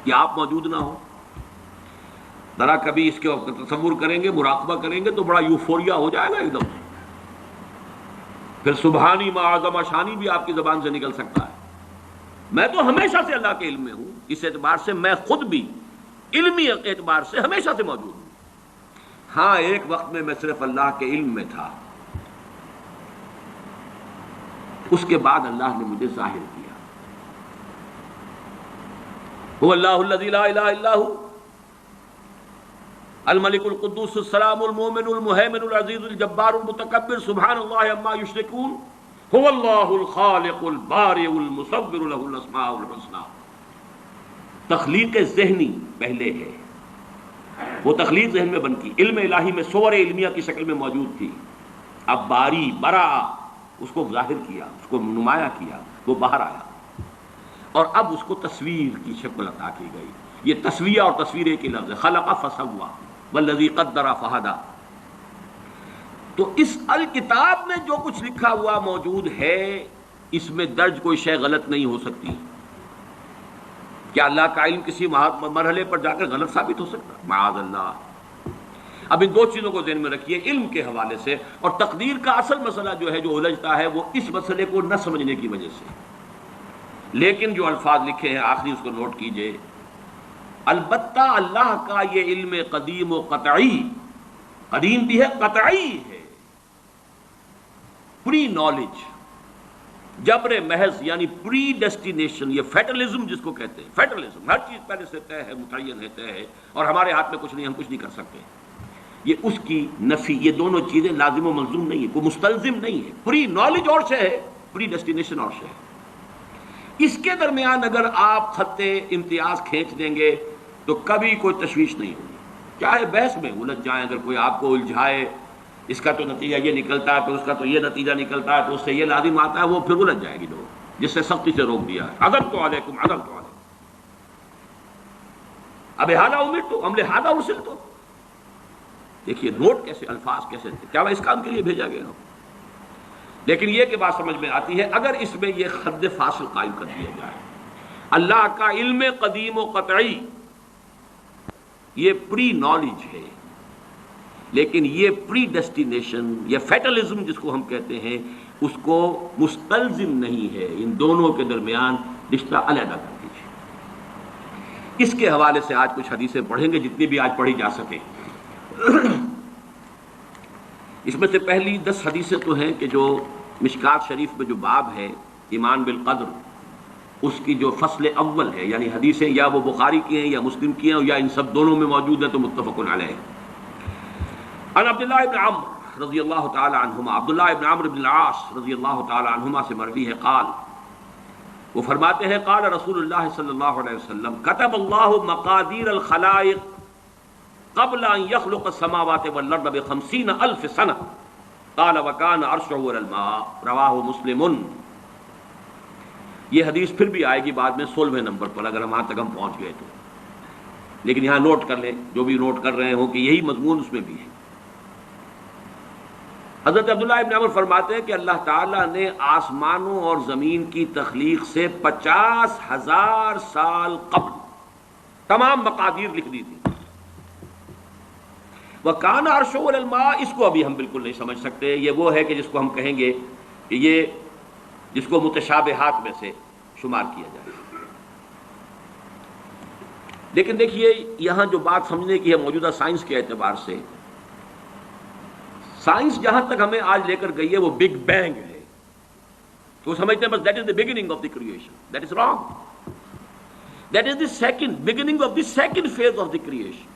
یا آپ موجود نہ ہو؟ ذرا کبھی اس کے تصور کریں گے، مراقبہ کریں گے تو بڑا یوفوریا ہو جائے گا ایک دم. پھر سبحانی ما اعظم شانی بھی آپ کی زبان سے نکل سکتا ہے. میں تو ہمیشہ سے اللہ کے علم میں ہوں. اس اعتبار سے میں خود بھی علمی اعتبار سے ہمیشہ سے موجود ہوں. ہاں ایک وقت میں صرف اللہ کے علم میں تھا، اس کے بعد اللہ نے مجھے ظاہر کیا. هو اللہ الذی لا الہ الا هو الملک القدوس السلام المؤمن المہیمن العزیز الجبار المتکبر سبحان اللہ عما یشرکون هو اللہ الخالق البارئ المصور له الاسماء الحسنى. تخلیق ذہنی پہلے ہے، وہ تخلیق ذہن میں بن کی، علم الہی میں صور علمیہ کی شکل میں موجود تھی. اب باری، برا، اس کو ظاہر کیا، اس کو نمایاں کیا، وہ باہر آیا، اور اب اس کو تصویر کی شکل عطا کی گئی. یہ تصویہ اور تصویر ایک ہی لفظ ہے، خلق فسوى والذی قدر فہدی. تو اس الکتاب میں جو کچھ لکھا ہوا موجود ہے، اس میں درج کوئی شے غلط نہیں ہو سکتی. کیا اللہ کا علم کسی مرحلے پر جا کر غلط ثابت ہو سکتا؟ معاذ اللہ. اب ان 2 چیزوں کو ذہن میں رکھیے علم کے حوالے سے. اور تقدیر کا اصل مسئلہ جو ہے، جو الجھتا ہے، وہ اس مسئلے کو نہ سمجھنے کی وجہ سے. لیکن جو الفاظ لکھے ہیں آخری اس کو نوٹ کیجئے. البتہ اللہ کا یہ علم قدیم و قطعی، قدیم بھی ہے، قطعی ہے. پری نالج، جبر محض، یعنی پری ڈیسٹینیشن. یہ فیٹلزم جس کو کہتے ہیں، فیٹلزم، ہر چیز پہلے سے طے ہے، متعین ہے، طے ہے، اور ہمارے ہاتھ میں کچھ نہیں، ہم کچھ نہیں کر سکتے. یہ اس کی نفی. یہ دونوں چیزیں لازم و ملزوم نہیں ہے، کوئی مستلزم نہیں ہے. پری نالج اور شے ہے، پری ڈیسٹینیشن اور شے ہے. اس کے درمیان اگر آپ خط امتیاز کھینچ دیں گے تو کبھی کوئی تشویش نہیں ہوگی. چاہے بحث میں الجھ جائیں، اگر کوئی آپ کو الجھائے، اس کا تو نتیجہ یہ نکلتا ہے، تو اس کا تو یہ نتیجہ نکلتا ہے، تو اس سے یہ لازم آتا ہے، وہ پھر الجھ جائے گی لوگ، جس سے سختی سے روک دیا ہے. عذبت علیکم، عذبت علیکم، اب لہذا امرت، ام لہذا ارسلت. دیکھیے نوٹ کیسے، الفاظ کیسے تھے، کیا وہ اس کام کے لیے بھیجا گیا ہو؟ لیکن یہ کہ بات سمجھ میں آتی ہے اگر اس میں یہ حد فاصل قائم کر دیا جائے، اللہ کا علم قدیم و قطعی یہ پری نالج ہے، لیکن یہ پری ڈیسٹینیشن یا فیٹلزم جس کو ہم کہتے ہیں اس کو مستلزم نہیں ہے، ان دونوں کے درمیان رشتہ علیحدہ کر دیجیے۔ اس کے حوالے سے آج کچھ حدیثیں پڑھیں گے جتنی بھی آج پڑھی جا سکیں۔ اس میں سے پہلی 10 حدیثیں تو ہیں کہ جو مشکات شریف میں جو باب ہے ایمان بالقدر، اس کی جو فصل اول ہے، یعنی حدیثیں یا وہ بخاری کی ہیں یا مسلم کی ہیں یا ان سب دونوں میں موجود ہے تو متفق علیہ۔ عن عبداللہ ابن عمرو رضی اللہ تعالی عنہما، عبداللہ ابن عمرو بن العاص رضی اللہ تعالی عنہما سے مروی ہے، قال، وہ فرماتے ہیں قال رسول اللہ صلی اللہ علیہ وسلم کتب اللہ مقادیر الخلائق قبل ان يخلق السماوات والارض ب50,000 سنہ قال وكان عرشه على الماء رواہ مسلم۔ یہ حدیث پھر بھی آئے گی بعد میں 16ویں نمبر پر اگر وہاں تک ہم پہنچ گئے تو، لیکن یہاں نوٹ کر لیں جو بھی نوٹ کر رہے ہوں کہ یہی مضمون اس میں بھی ہے۔ حضرت عبداللہ ابن عمر فرماتے ہیں کہ اللہ تعالیٰ نے آسمانوں اور زمین کی تخلیق سے 50,000 سال قبل تمام مقادیر لکھ دی تھی۔ وَكَانَ عَرْشُهُ عَلَى الْمَاءِ، اس کو ابھی ہم بالکل نہیں سمجھ سکتے، یہ وہ ہے کہ جس کو ہم کہیں گے کہ یہ جس کو متشابہات میں سے شمار کیا جائے۔ لیکن دیکھیے یہاں جو بات سمجھنے کی ہے موجودہ سائنس کے اعتبار سے، سائنس جہاں تک ہمیں آج لے کر گئی ہے وہ بگ بینگ ہے، تو سمجھتے ہیں بس that is the beginning of the creation, that is wrong, that is the second beginning of the second phase of the creation.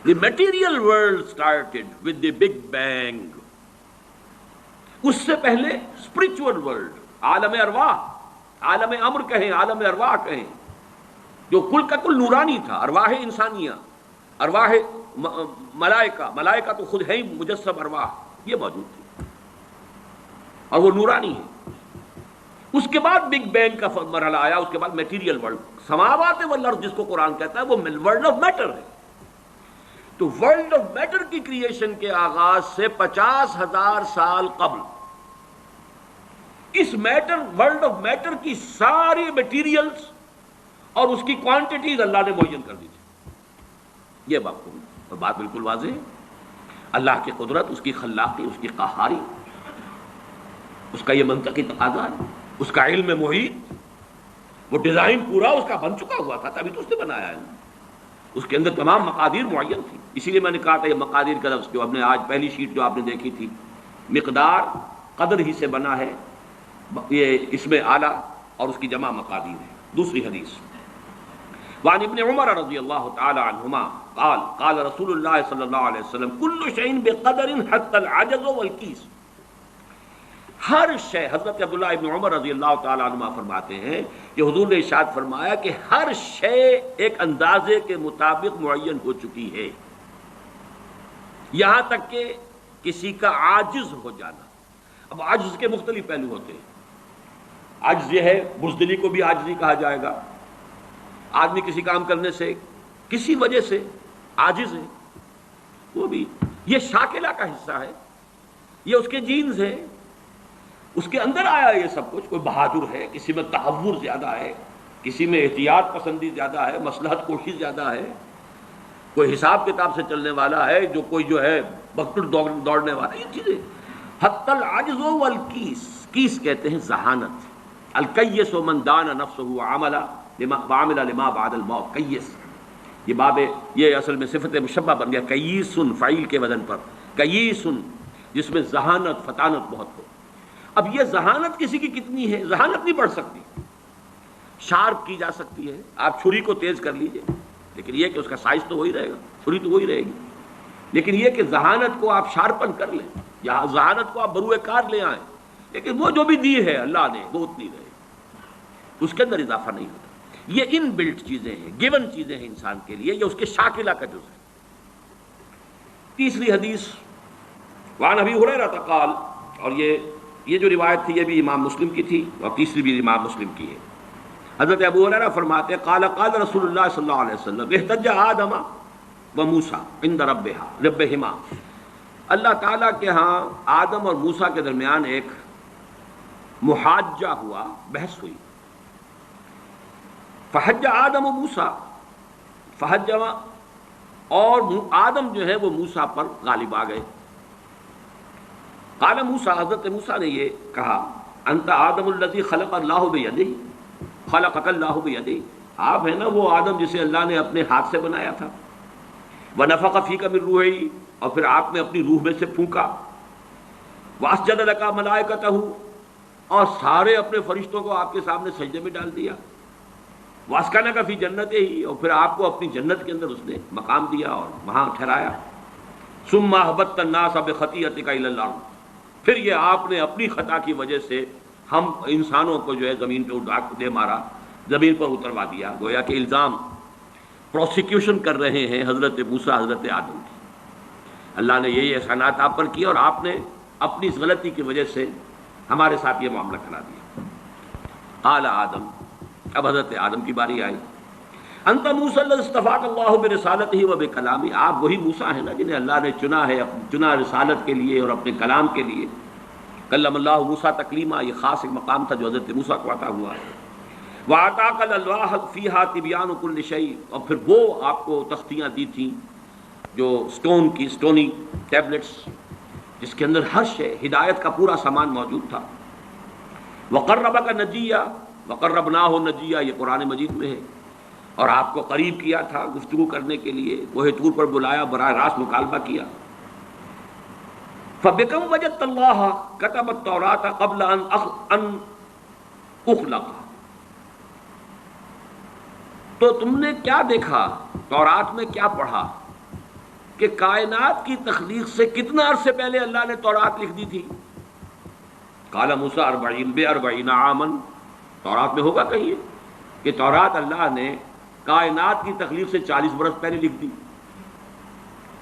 The material world started with the Big Bang. اس سے پہلے spiritual world، عالم ارواح، عالم امر کہیں، عالم ارواح کہیں، جو کل کا کل نورانی تھا، ارواح انسانیہ، ارواح ملائکہ، ملائکہ تو خود ہے ہی مجسم ارواح، یہ موجود تھی اور وہ نورانی ہے۔ اس کے بعد بگ بینگ کا مرحلہ آیا، اس کے بعد میٹیریل ورلڈ، سماوات والارض جس کو قرآن کہتا ہے وہ ورلڈ آف میٹر ہے۔ تو ورلڈ آف میٹر کی کریشن کے آغاز سے 50,000 سال قبل اس میٹر، ورلڈ آف میٹر کی ساری میٹیریلز اور اس کی کوانٹیٹیز اللہ نے معین کر دی تھی۔ یہ بات بالکل واضح ہے، اللہ کی قدرت، اس کی خلاقی، اس کی قہاری، اس کا یہ منطقی تقاضا ہے، اس کا علم محیط، وہ ڈیزائن پورا اس کا بن چکا ہوا تھا تبھی تو اس نے بنایا ہے، اس کے اندر تمام مقادیر معین تھی۔ اسی لیے میں نے کہا تھا یہ مقادیر کا لفظ جو ہم نے آج پہلی شیٹ جو آپ نے دیکھی تھی، مقدار قدر ہی سے بنا ہے، یہ اس میں اعلیٰ اور اس کی جمع مقادیر ہے۔ دوسری حدیث وعن ابن عمر رضی اللہ تعالی عنہما قال قال رسول اللہ صلی اللہ علیہ وسلم کل شیء بقدر حتی العجز والکیس، ہر شے، حضرت عبداللہ ابن عمر رضی اللہ تعالی عنہما فرماتے ہیں کہ حضور نے ارشاد فرمایا کہ ہر شے ایک اندازے کے مطابق معین ہو چکی ہے، یہاں تک کہ کسی کا عاجز ہو جانا۔ اب عاجز کے مختلف پہلو ہوتے ہیں، عاجز یہ ہے، بزدلی کو بھی عاجزی کہا جائے گا، آدمی کسی کام کرنے سے کسی وجہ سے عاجز ہے، وہ بھی یہ شاکلہ کا حصہ ہے، یہ اس کے جینز ہے، اس کے اندر آیا یہ سب کچھ۔ کوئی بہادر ہے، کسی میں تحور زیادہ ہے، کسی میں احتیاط پسندی زیادہ ہے، مصلحت کوشش زیادہ ہے، کوئی حساب کتاب سے چلنے والا ہے، جو کوئی جو ہے بغداد دوڑنے والا، یہ چیزیں۔ حتی العجز والکیس، کیس کہتے ہیں ذہانت، الکیس من دان نفسہ وعمل لما بعد الموت، کیس، یہ باب، یہ اصل میں صفت مشبہ بن گیا، کیسن فعیل کے وزن پر، کیسن جس میں ذہانت، فطانت بہت ہو۔ اب یہ ذہانت کسی کی کتنی ہے؟ ذہانت نہیں بڑھ سکتی، شارپ کی جا سکتی ہے، آپ چھری کو تیز کر لیجئے، لیکن یہ کہ اس کا سائز تو وہی رہے گا، چھری تو وہی رہے گی، لیکن یہ کہ ذہانت کو آپ شارپن کر لیں یا ذہانت کو آپ بروئے کار لے آئیں، لیکن وہ جو بھی دی ہے اللہ نے وہ اتنی رہے، اس کے اندر اضافہ نہیں ہوتا۔ یہ ان بلٹ چیزیں ہیں، گیون چیزیں ہیں انسان کے لیے، یہ اس کے شاکلہ کا جز ہے۔ تیسری حدیث وعن ابی ہریرہ قال، اور یہ جو روایت تھی یہ بھی امام مسلم کی تھی اور تیسری بھی امام مسلم کی ہے۔ حضرت ابو ہریرہ فرماتے ہیں قال قال رسول اللہ صلی اللہ علیہ وسلم احتج آدم و موسیٰ عند ربہما، اللہ تعالیٰ کے ہاں آدم اور موسیٰ کے درمیان ایک محاجہ ہوا، بحث ہوئی. فحج آدم و موسیٰ، فحج، اور آدم جو ہے وہ موسیٰ پر غالب آ گئے. قال موسیٰ، حضرت موسیٰ نے یہ کہا، انت آدم الذی خلق اللہ بیدہ، خلقک اللہ بیدہ، آپ ہیں نا وہ آدم جسے اللہ نے اپنے ہاتھ سے بنایا تھا. ونفخ فیک من روحہ، اور پھر آپ نے اپنی روح میں سے پھونکا. واسجد لک ملائکتہ، اور سارے اپنے فرشتوں کو آپ کے سامنے سجدے میں ڈال دیا. واسکنک فی جنتہ ہی، اور پھر آپ کو اپنی جنت کے اندر اس نے مقام دیا اور وہاں ٹھہرایا. ثم اہبطت الناس بخطیئتک الی الارض، پھر یہ آپ نے اپنی خطا کی وجہ سے ہم انسانوں کو جو ہے زمین پہ اٹھا دے مارا، زمین پر اتروا دیا. گویا کہ الزام پروسیکیوشن کر رہے ہیں حضرت موسیٰ حضرت آدم کی. اللہ نے یہی احسانات آپ پر کیے اور آپ نے اپنی اس غلطی کی وجہ سے ہمارے ساتھ یہ معاملہ کرا دیا. قال آدم، اب حضرت آدم کی باری آئی. انت موسیٰ الذی اصطفاک اللہ برسالتہ و بکلامہ، آپ وہی موسیٰ ہیں نا جنہیں اللہ نے چنا ہے، چنا رسالت کے لیے اور اپنے کلام کے لیے. کلم اللہ موسیٰ تکلیما، یہ خاص ایک مقام تھا جو حضرت موسیٰ کو عطا ہوا ہے. وَآتَاكَ الْأَلْوَاحَ فِيهَا تِبْيَانُ كُلِّ شَيْءٍ، اور پھر وہ آپ کو تختیاں دی تھیں جو سٹون کی، سٹونی ٹیبلٹس، جس کے اندر ہر شے، ہدایت کا پورا سامان موجود تھا. وَقَرَّبَكَ نَجِيًّا وَقَرَّبْنَاهُ نَجِيًّا، یہ قرآن مجید میں ہے. اور آپ کو قریب کیا تھا گفتگو کرنے کے لیے، کوہ طور پر بلایا، براہ راست مکالمہ کیا. فَبِكَمْ وَجَدتَّ اللَّهَ كَتَبَ التَّوْرَاةَ قَبْلَ أَنْ أُخْلَقَ، تو تم نے کیا دیکھا، تورات میں کیا پڑھا کہ کائنات کی تخلیق سے کتنا عرصے پہلے اللہ نے تورات لکھ دی تھی. قال موسیٰ 40 عاما، تورات میں ہوگا کہیں کہ تورات اللہ نے کائنات کی تخلیق سے 40 برس پہلے لکھ دی.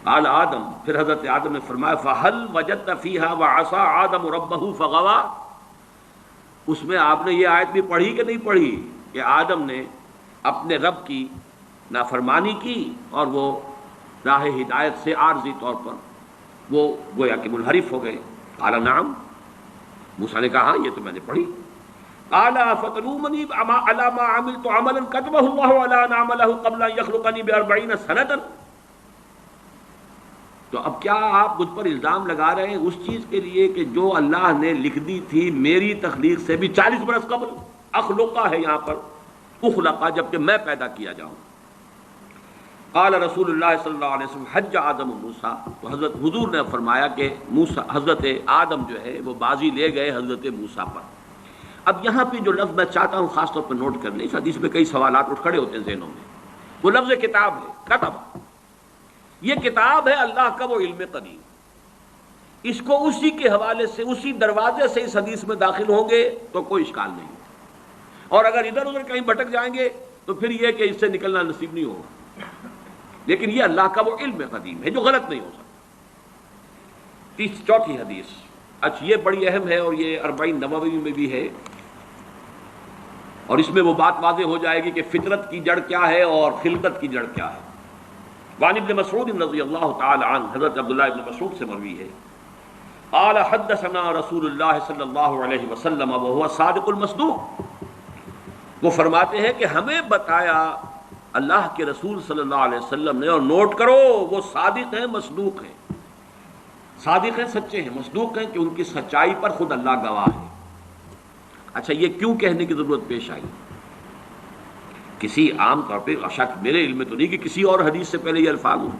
قال آدم، پھر حضرت آدم نے فرمایا فَهَلْ وَجَدْتَ فِيهَا وَعَصَىٰ آدَمُ رَبَّهُ فَغَوَىٰ، اس میں آپ نے یہ آیت بھی پڑھی کہ نہیں پڑھی کہ آدم نے اپنے رب کی نافرمانی کی اور وہ راہ ہدایت سے عارضی طور پر وہ گویا کہ منحرف ہو گئے. قال نعم، موسیٰ نے کہا یہ تو میں نے پڑھی. قال فتلومنی علی ما عملت عملا كتبه الله على ان اعمله قبل ان يخلقني ب40 سنة، تو اب کیا آپ مجھ پر الزام لگا رہے ہیں اس چیز کے لیے کہ جو اللہ نے لکھ دی تھی میری تخلیق سے بھی 40 برس قبل. اخلقہ ہے یہاں پر، اخلقہ جبکہ میں پیدا کیا جاؤں. قال رسول اللہ صلی اللہ علیہ وسلم حج آدم موسیٰ، تو حضرت حضور نے فرمایا کہ موسیٰ، حضرت آدم جو ہے وہ بازی لے گئے حضرت موسیٰ پر. اب یہاں پہ جو لفظ میں چاہتا ہوں خاص طور پر نوٹ کر لیں، اس حدیث میں کئی سوالات اٹھ کھڑے ہوتے ہیں ذہنوں میں. وہ لفظ کتاب ہے، کتب، یہ کتاب ہے اللہ کا وہ علم قدیم. اس کو اسی کے حوالے سے، اسی دروازے سے اس حدیث میں داخل ہوں گے تو کوئی اشکال نہیں، اور اگر ادھر ادھر کہیں بھٹک جائیں گے تو پھر یہ کہ اس سے نکلنا نصیب نہیں ہوگا. لیکن یہ اللہ کا وہ علم قدیم ہے جو غلط نہیں ہو سکتا. چوتھی حدیث، اچھا یہ بڑی اہم ہے اور یہ 40 نووی میں بھی ہے، اور اس میں وہ بات واضح ہو جائے گی کہ فطرت کی جڑ کیا ہے اور خلقت کی جڑ کیا ہے. وعن ابن مسعود رضی اللہ تعالی عنہ، حضرت عبداللہ ابن مسعود سے مروی ہے، قال حدثنا رسول اللہ صلی اللہ علیہ وسلم وهو صادق المصدوق، وہ فرماتے ہیں کہ ہمیں بتایا اللہ کے رسول صلی اللہ علیہ وسلم نے، اور نوٹ کرو وہ صادق ہیں مصدوق ہیں. صادق ہیں سچے ہیں، مصدوق ہیں کہ ان کی سچائی پر خود اللہ گواہ ہے. اچھا یہ کیوں کہنے کی ضرورت پیش آئی؟ کسی عام طور پہ شک میرے علم میں تو نہیں کہ کسی اور حدیث سے پہلے یہ الفاظ ہوں،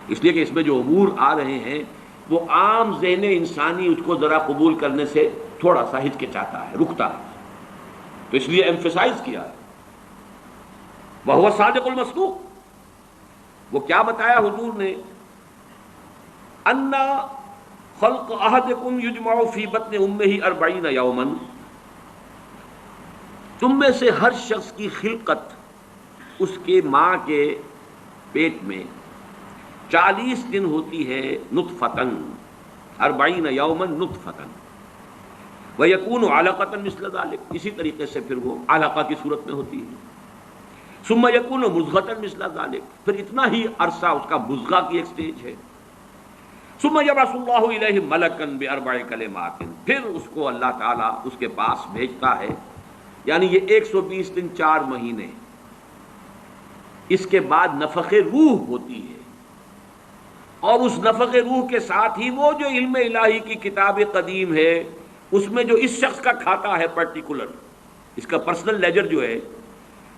اس لیے کہ اس میں جو امور آ رہے ہیں وہ عام ذہن انسانی اس کو ذرا قبول کرنے سے تھوڑا سا ہچکچاتا ہے، رکتا ہے، تو اس لیے ایمفیسائز کیا ہے. وَهُوَ صادق المصدوق، وہ کیا بتایا حضور نے؟ اَنَّ خلق احدکم یجمع فی بطن امہ 40 یوما، تم میں سے ہر شخص کی خلقت اس کے ماں کے پیٹ میں 40 دن ہوتی ہے، نطفتن 40 یوما نطفتن، وَيَكُونُ عَلَقَةً مِثْلَ ذَلِكَ، اسی طریقے سے پھر وہ علقہ کی صورت میں ہوتی ہے. ثم یکون مضغۃ مثل ذلک، پھر اتنا ہی عرصہ اس کا مضغہ کی ایک سٹیج ہے. ثم یبعث اللہ الیہ ملکا باربع کلمات، پھر اس کو اللہ تعالیٰ اس کے پاس بھیجتا ہے، یعنی یہ 120 دن 4 مہینے، اس کے بعد نفخ روح ہوتی ہے، اور اس نفخ روح کے ساتھ ہی وہ جو علم الہی کی کتاب قدیم ہے اس میں جو اس شخص کا کھاتا ہے پرٹیکولر، اس کا پرسنل لیجر جو ہے،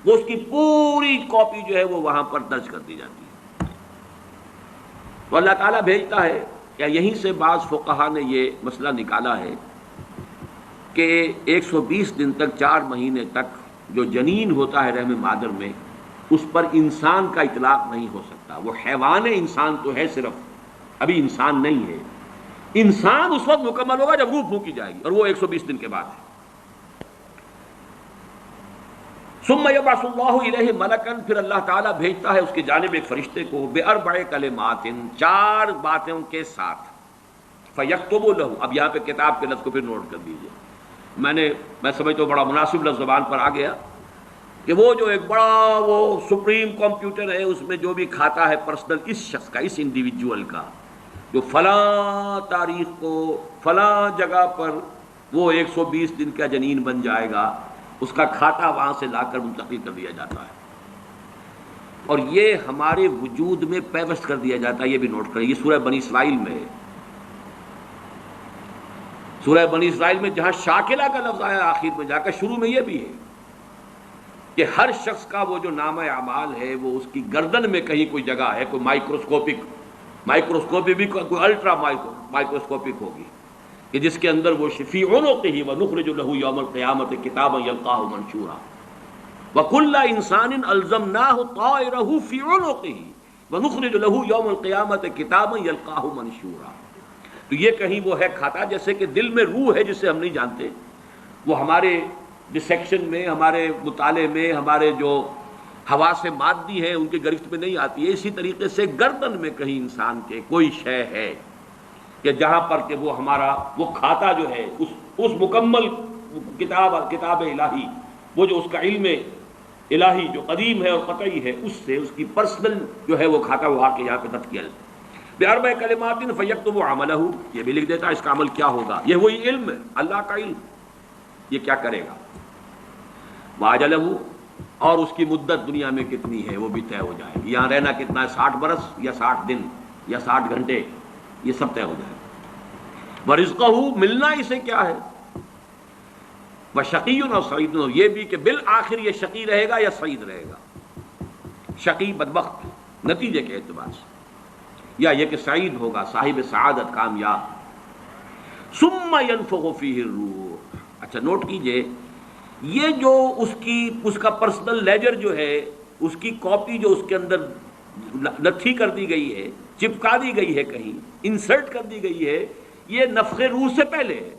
وہ اس کی پوری کاپی جو ہے وہ وہاں پر درج کر دی جاتی ہے. تو اللہ تعالیٰ بھیجتا ہے. یا یہیں سے بعض فقہا نے یہ مسئلہ نکالا ہے کہ 120 دن تک 4 مہینے تک جو جنین ہوتا ہے رحم مادر میں، اس پر انسان کا اطلاق نہیں ہو سکتا. وہ حیوان انسان تو ہے صرف، ابھی انسان نہیں ہے. انسان اس وقت مکمل ہوگا جب روح پھونکی جائے گی، اور وہ 120 دن کے بعد ہے. ثم یبعث اللہ الیہ ملکا، پھر اللہ تعالیٰ بھیجتا ہے اس کی جانب ایک فرشتے کو، باربع کلمات، 4 باتوں کے ساتھ. فیکتب لہ، اب یہاں پہ کتاب کے لفظ کو پھر نوٹ کر دیجئے. میں سمجھتا ہوں بڑا مناسب لفظ زبان پر آ گیا کہ وہ جو ایک بڑا وہ سپریم کمپیوٹر ہے، اس میں جو بھی کھاتا ہے پرسنل اس شخص کا، اس انڈیویجول کا، جو فلاں تاریخ کو فلاں جگہ پر وہ 120 دن کا جنین بن جائے گا، اس کا کھاتا وہاں سے لا کر منتقل کر دیا جاتا ہے، اور یہ ہمارے وجود میں پیوست کر دیا جاتا ہے. یہ بھی نوٹ کریں، یہ سورہ بنی اسرائیل میں ہے. سورہ بنی اسرائیل میں جہاں شاکلہ کا لفظ آیا آخر میں جا کر، شروع میں یہ بھی ہے کہ ہر شخص کا وہ جو نامہ اعمال ہے وہ اس کی گردن میں کہیں کوئی جگہ ہے، کوئی مائکروسکوپی بھی کوئی الٹرا مائکروسکوپک ہوگی، کہ جس کے اندر وہ فی عنقہ ونخرج لہ یوم القیامۃ کتابا یلقاہ منشورا وکل انسان الزمناہ طائرہ فی عنقہ ونخرج لہ یوم القیامۃ کتابا یلقاہ منشورا. تو یہ کہیں وہ ہے کھاتا، جیسے کہ دل میں روح ہے جسے ہم نہیں جانتے، وہ ہمارے ڈسیکشن میں، ہمارے مطالعے میں، ہمارے جو حواس مادی ہیں ان کے گرفت میں نہیں آتی ہے. اسی طریقے سے گردن میں کہیں انسان کے کوئی شے ہے کہ جہاں پر کہ وہ ہمارا وہ کھاتا جو ہے اس مکمل کتاب الہی، وہ جو اس کا علم الہی جو قدیم ہے اور قطعی ہے، اس سے اس کی پرسنل جو ہے وہ کھاتا وہ آ کے یہاں پہ تذکیہ باربع کلمات فیکتب عملہ، یہ بھی لکھ دیتا ہے اس کا عمل کیا ہوگا. یہ وہی علم ہے، اللہ کا علم، یہ کیا کرے گا. واجلہ، اور اس کی مدت دنیا میں کتنی ہے وہ بھی طے ہو جائے گی. یہاں رہنا کتنا ہے، 60 برس یا 60 دن یا 60 گھنٹے، یہ سب طے ہو جائے گا. ورزقہ، ملنا اسے کیا ہے. وشقی اور سعید، یہ بھی کہ بالآخر یہ شقی رہے گا یا سعید رہے گا. شقی بدبخت نتیجے کے اعتبار سے، یا یہ کہ سعید ہوگا، صاحب سعادت، کامیاب. ثم ينفخ فیہ الروح. اچھا نوٹ کیجئے، یہ جو اس کا پرسنل لیجر جو ہے، اس کی کاپی جو اس کے اندر نتھی کر دی گئی ہے، چپکا دی گئی ہے، کہیں انسرٹ کر دی گئی ہے، یہ نفخ روح سے پہلے ہے.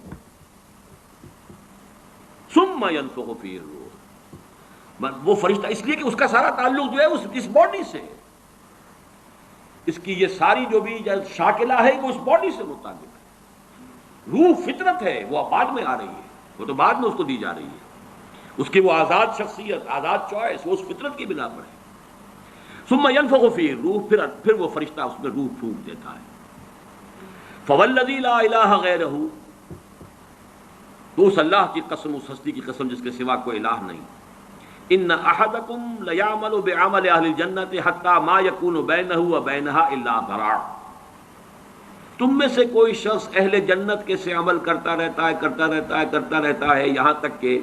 ثم ينفخ فیہ الروح، وہ فرشتہ، اس لیے کہ اس کا سارا تعلق جو ہے اس باڈی سے، اس کی یہ ساری جو بھی شاکلہ ہے وہ اس باڈی سے متعلق ہے. روح فطرت ہے، وہ بعد میں آ رہی ہے، وہ تو بعد میں اس کو دی جا رہی ہے. اس کی وہ آزاد شخصیت، آزاد چوائس، وہ اس فطرت کی بنا پر ہے. ثم ينفخ فیہ الروح، پھر وہ فرشتہ اس میں روح پھونک دیتا ہے. فوالذی لا الہ غیرہ، تو اس اللہ کی قسم، اس ہستی کی قسم جس کے سوا کوئی الہ نہیں. ان احدکم لیعمل بعمل اہل الجنۃ حتی ما یکون بینہ وبینہا الا ذراع. تم میں سے کوئی شخص اہل جنت کے سے عمل کرتا رہتا ہے یہاں تک کہ،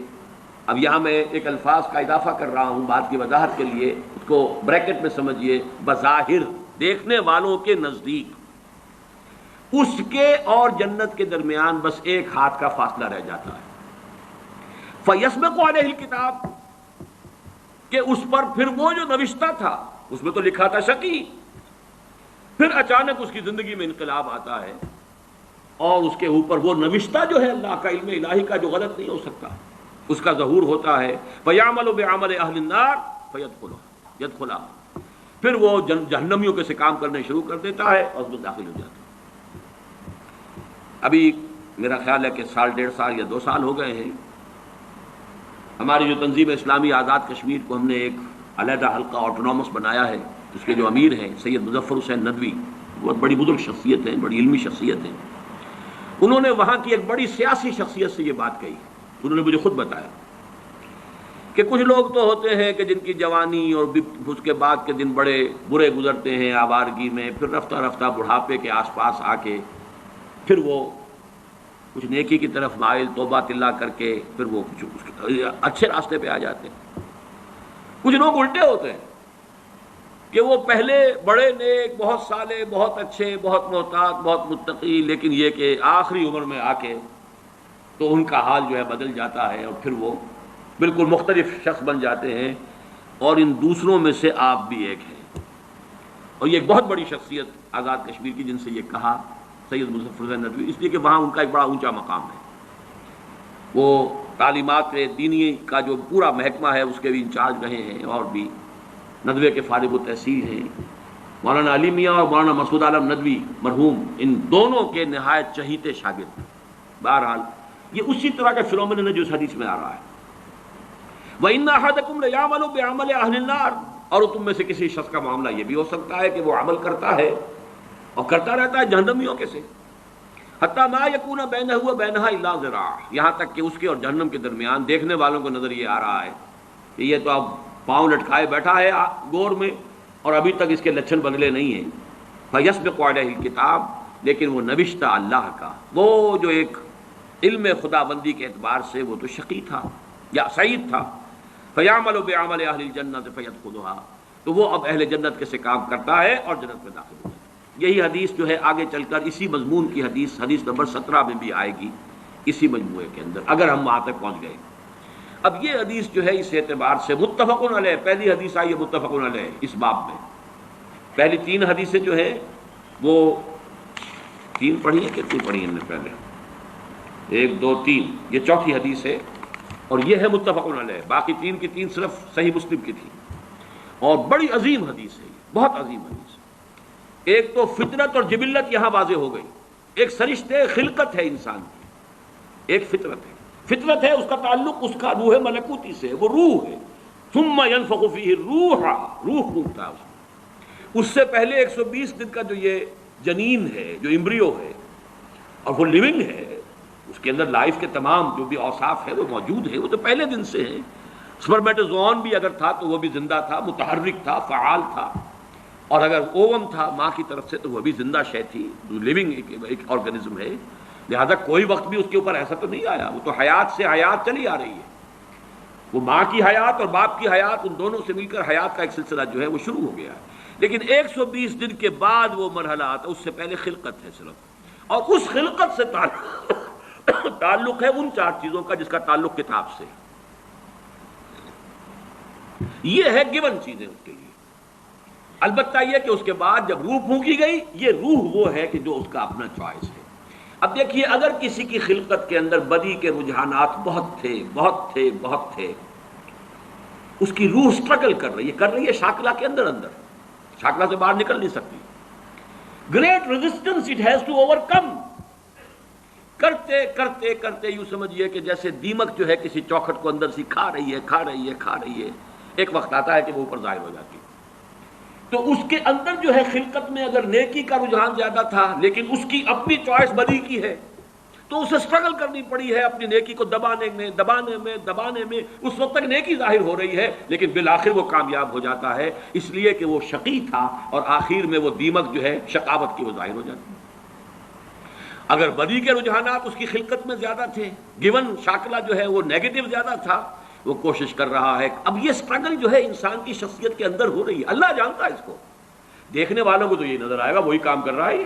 اب یہاں میں ایک الفاظ کا اضافہ کر رہا ہوں بات کی وضاحت کے لیے، اس کو بریکٹ میں سمجھیے، بظاہر دیکھنے والوں کے نزدیک اس کے اور جنت کے درمیان بس ایک ہاتھ کا فاصلہ رہ جاتا ہے. فیسبق علیہ الکتاب، کہ اس پر پھر وہ جو نوشتہ تھا اس میں تو لکھا تھا شقی، پھر اچانک اس کی زندگی میں انقلاب آتا ہے اور اس کے اوپر وہ نوشتہ جو ہے اللہ کا علم الہی کا جو غلط نہیں ہو سکتا، اس کا ظہور ہوتا ہے. فیعمل بعمل اہل النار فیدخلها، پھر وہ جہنمیوں کے سے کام کرنے شروع کر دیتا ہے اور اس میں داخل ہو جاتا ہے. ابھی میرا خیال ہے کہ 1.5 سال یا 2 سال ہو گئے ہیں، ہماری جو تنظیم اسلامی آزاد کشمیر کو ہم نے ایک علیحدہ حلقہ آٹونومس بنایا ہے، اس کے جو امیر ہیں سید مظفر حسین ندوی، بہت بڑی بزرگ شخصیت ہیں، بڑی علمی شخصیت ہیں، انہوں نے وہاں کی ایک بڑی سیاسی شخصیت سے یہ بات کہی. انہوں نے مجھے خود بتایا کہ کچھ لوگ تو ہوتے ہیں کہ جن کی جوانی اور اس کے بعد کے دن بڑے برے گزرتے ہیں آوارگی میں، پھر رفتہ رفتہ بڑھاپے کے آس پاس آ کے پھر وہ کچھ نیکی کی طرف مائل، توبہ طلع کر کے پھر وہ کچھ اچھے راستے پہ آ جاتے ہیں. کچھ لوگ الٹے ہوتے ہیں کہ وہ پہلے بڑے نیک، بہت صالح، بہت اچھے، بہت محتاط، بہت متقی، لیکن یہ کہ آخری عمر میں آ کے تو ان کا حال جو ہے بدل جاتا ہے اور پھر وہ بالکل مختلف شخص بن جاتے ہیں. اور ان دوسروں میں سے آپ بھی ایک ہیں. اور یہ ایک بہت بڑی شخصیت آزاد کشمیر کی، جن سے یہ کہا سید مظفر حسین ندوی، اس لیے کہ وہاں ان کا ایک بڑا اونچا مقام ہے. وہ تعلیمات دینی کا جو پورا محکمہ ہے اس کے بھی انچارج رہے ہیں، اور بھی ندوے کے فارغ التحصیل ہیں. مولانا علی میاں اور مولانا مسعود عالم ندوی مرحوم، ان دونوں کے نہایت چہیتے شاگرد. بہرحال یہ اسی طرح کا فنومینن ہے جو اس حدیث میں آ رہا ہے. وَإِنَّ أَحَدَكُمْ لَيَعْمَلُ بِعَمَلِ أَهْلِ النَّارِ، اور تم میں سے کسی شخص کا معاملہ یہ بھی ہو سکتا ہے کہ وہ عمل کرتا ہے اور کرتا رہتا ہے جہنمیوں کے سے، حتیٰ مَا يَكُونَ بَيْنَهُ وَبَيْنَهَا إِلَّا ذِرَاعٌ، یہاں تک کہ اس کے اور جہنم کے درمیان دیکھنے والوں کو نظر یہ آ رہا ہے کہ یہ تو اب پاؤں لٹکائے بیٹھا ہے گور میں اور ابھی تک اس کے لچھن بدلے نہیں ہیں. فَيَسْبِقُ عَلَيْهِ الْكِتَابُ، لیکن وہ نوشتہ اللہ کا، وہ جو ایک علم خدا بندی کے اعتبار سے وہ تو شقی تھا یا سعید تھا. فَيَعْمَلُ بِعَمَلِ أَهْلِ الْجَنَّةِ فَيَدْخُلُهَا، تو وہ اب اہل جنت کے سے کام کرتا ہے اور جنت میں داخل ہو جاتا ہے. یہی حدیث جو ہے آگے چل کر اسی مضمون کی حدیث نمبر 17 میں بھی آئے گی اسی مجموعے کے اندر، اگر ہم وہاں تک پہنچ گئے. اب یہ حدیث جو ہے اس اعتبار سے متفق علیہ، پہلی حدیث آئی ہے متفق علیہ اس باب میں. پہلی 3 حدیثیں جو ہیں وہ 3 پڑھی ہیں، کتنی پڑھی ہیں ہم نے پہلے؟ 1 2 3، یہ چوتھی حدیث ہے اور یہ ہے متفق علیہ. باقی 3 کی 3 صرف صحیح مسلم کی تھی اور بڑی عظیم حدیث ہے، بہت عظیم حدیث. ایک تو فطرت اور جبلت یہاں واضح ہو گئی. ایک سرشتے خلقت ہے انسان کی، ایک فطرت ہے. فطرت ہے، اس کا تعلق اس کا روح ملکوتی سے، وہ روح ہے. ثم ينفخ فيه الروح، روح پھونکتا ہے اس میں. اس سے پہلے 120 دن کا جو یہ جنین ہے، جو امبریو ہے اور وہ لیونگ ہے، اس کے اندر لائف کے تمام جو بھی اوصاف ہے وہ موجود ہے. وہ تو پہلے دن سے ہیں. سپرمیٹوزوان بھی اگر تھا تو وہ بھی زندہ تھا، متحرک تھا، فعال تھا. اور اگر اووم تھا ماں کی طرف سے تو وہ بھی زندہ شے تھی، لیونگ ایک آرگنزم ہے. لہذا کوئی وقت بھی اس کے اوپر ایسا تو نہیں آیا، وہ تو حیات سے حیات چلی آ رہی ہے. وہ ماں کی حیات اور باپ کی حیات، ان دونوں سے مل کر حیات کا ایک سلسلہ جو ہے وہ شروع ہو گیا ہے. لیکن 120 دن کے بعد وہ مرحلہ آتا، اس سے پہلے خلقت ہے صرف. اور اس خلقت سے تعلق ہے ان 4 چیزوں کا جس کا تعلق کتاب سے. یہ ہے گیون چیزیں اس کے لیے. البتہ یہ کہ اس کے بعد جب روح پھونکی گئی، یہ روح وہ ہے کہ جو اس کا اپنا چوائس ہے. اب دیکھیے، اگر کسی کی خلقت کے اندر بدی کے رجحانات بہت تھے، اس کی روح سٹرگل کر رہی ہے شاکلہ کے اندر شاکلہ سے باہر نکل نہیں سکتی. Great resistance it has to overcome. کرتے یوں سمجھیے کہ جیسے دیمک جو ہے کسی چوکھٹ کو اندر سے کھا رہی ہے. ایک وقت آتا ہے کہ وہ اوپر ظاہر ہو جاتی ہے. تو اس کے اندر جو ہے خلقت میں اگر نیکی کا رجحان زیادہ تھا، لیکن اس کی اپنی چوائس بدی کی ہے، تو اسے سٹرگل کرنی پڑی ہے اپنی نیکی کو دبانے میں. اس وقت تک نیکی ظاہر ہو رہی ہے، لیکن بالآخر وہ کامیاب ہو جاتا ہے، اس لیے کہ وہ شقی تھا اور آخر میں وہ دیمک جو ہے شقاوت کی وہ ظاہر ہو جاتی ہے. اگر بدی کے رجحانات اس کی خلقت میں زیادہ تھے، گیون شاکلہ جو ہے وہ نیگیٹو زیادہ تھا، وہ کوشش کر رہا ہے. اب یہ سٹرگل جو ہے انسان کی شخصیت کے اندر ہو رہی ہے. اللہ جانتا ہے اس کو. دیکھنے والوں کو تو یہ نظر آئے گا وہی کام کر رہا ہے،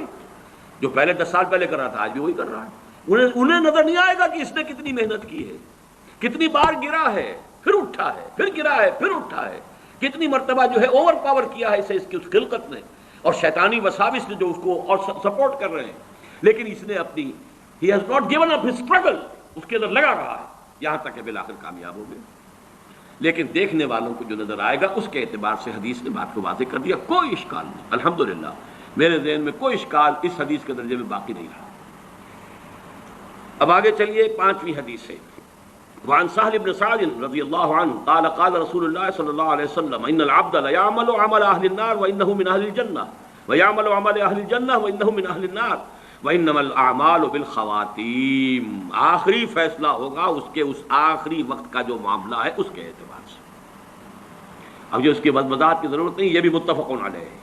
جو پہلے 10 سال پہلے کر رہا تھا آج بھی وہی کر رہا ہے. انہیں نظر نہیں آئے گا کہ اس نے کتنی محنت کی ہے، کتنی بار گرا ہے پھر اٹھا ہے، پھر گرا ہے پھر اٹھا ہے، کتنی مرتبہ جو ہے اوور پاور کیا ہے اسے اس کی اس خلقت نے، اور شیطانی وساوس نے جو اس کو اور سپورٹ کر رہے ہیں. لیکن اس نے اپنی he has not given up his struggle، اس کے اندر لگا رہا ہے یہاں تک کہ بالآخر کامیاب ہو گئے. لیکن دیکھنے والوں کو جو نظر آئے گا اس کے اعتبار سے حدیث نے بات کو واضح کر دیا. کوئی اشکال نہیں، الحمدللہ میرے ذہن میں کوئی اشکال اس حدیث کے درجے میں باقی نہیں رہا. اب آگے چلیے 5ویں حدیث ہے. وعن سهل بن سعد رضی اللہ عنہ قال قال رسول اللہ صلی اللہ علیہ وسلم ان العبد لیعمل عمل اہل النار وانه من اہل الجنہ ویعمل عمل اہل الجنہ وانه من اہل النار وانما الاعمال بالخواتیم. آخری فیصلہ ہوگا اس کے اس آخری وقت کا جو معاملہ ہے اس کے اعتبار سے. اب جو اس کی وضاحت کی ضرورت نہیں، یہ بھی متفق علیہ ہے.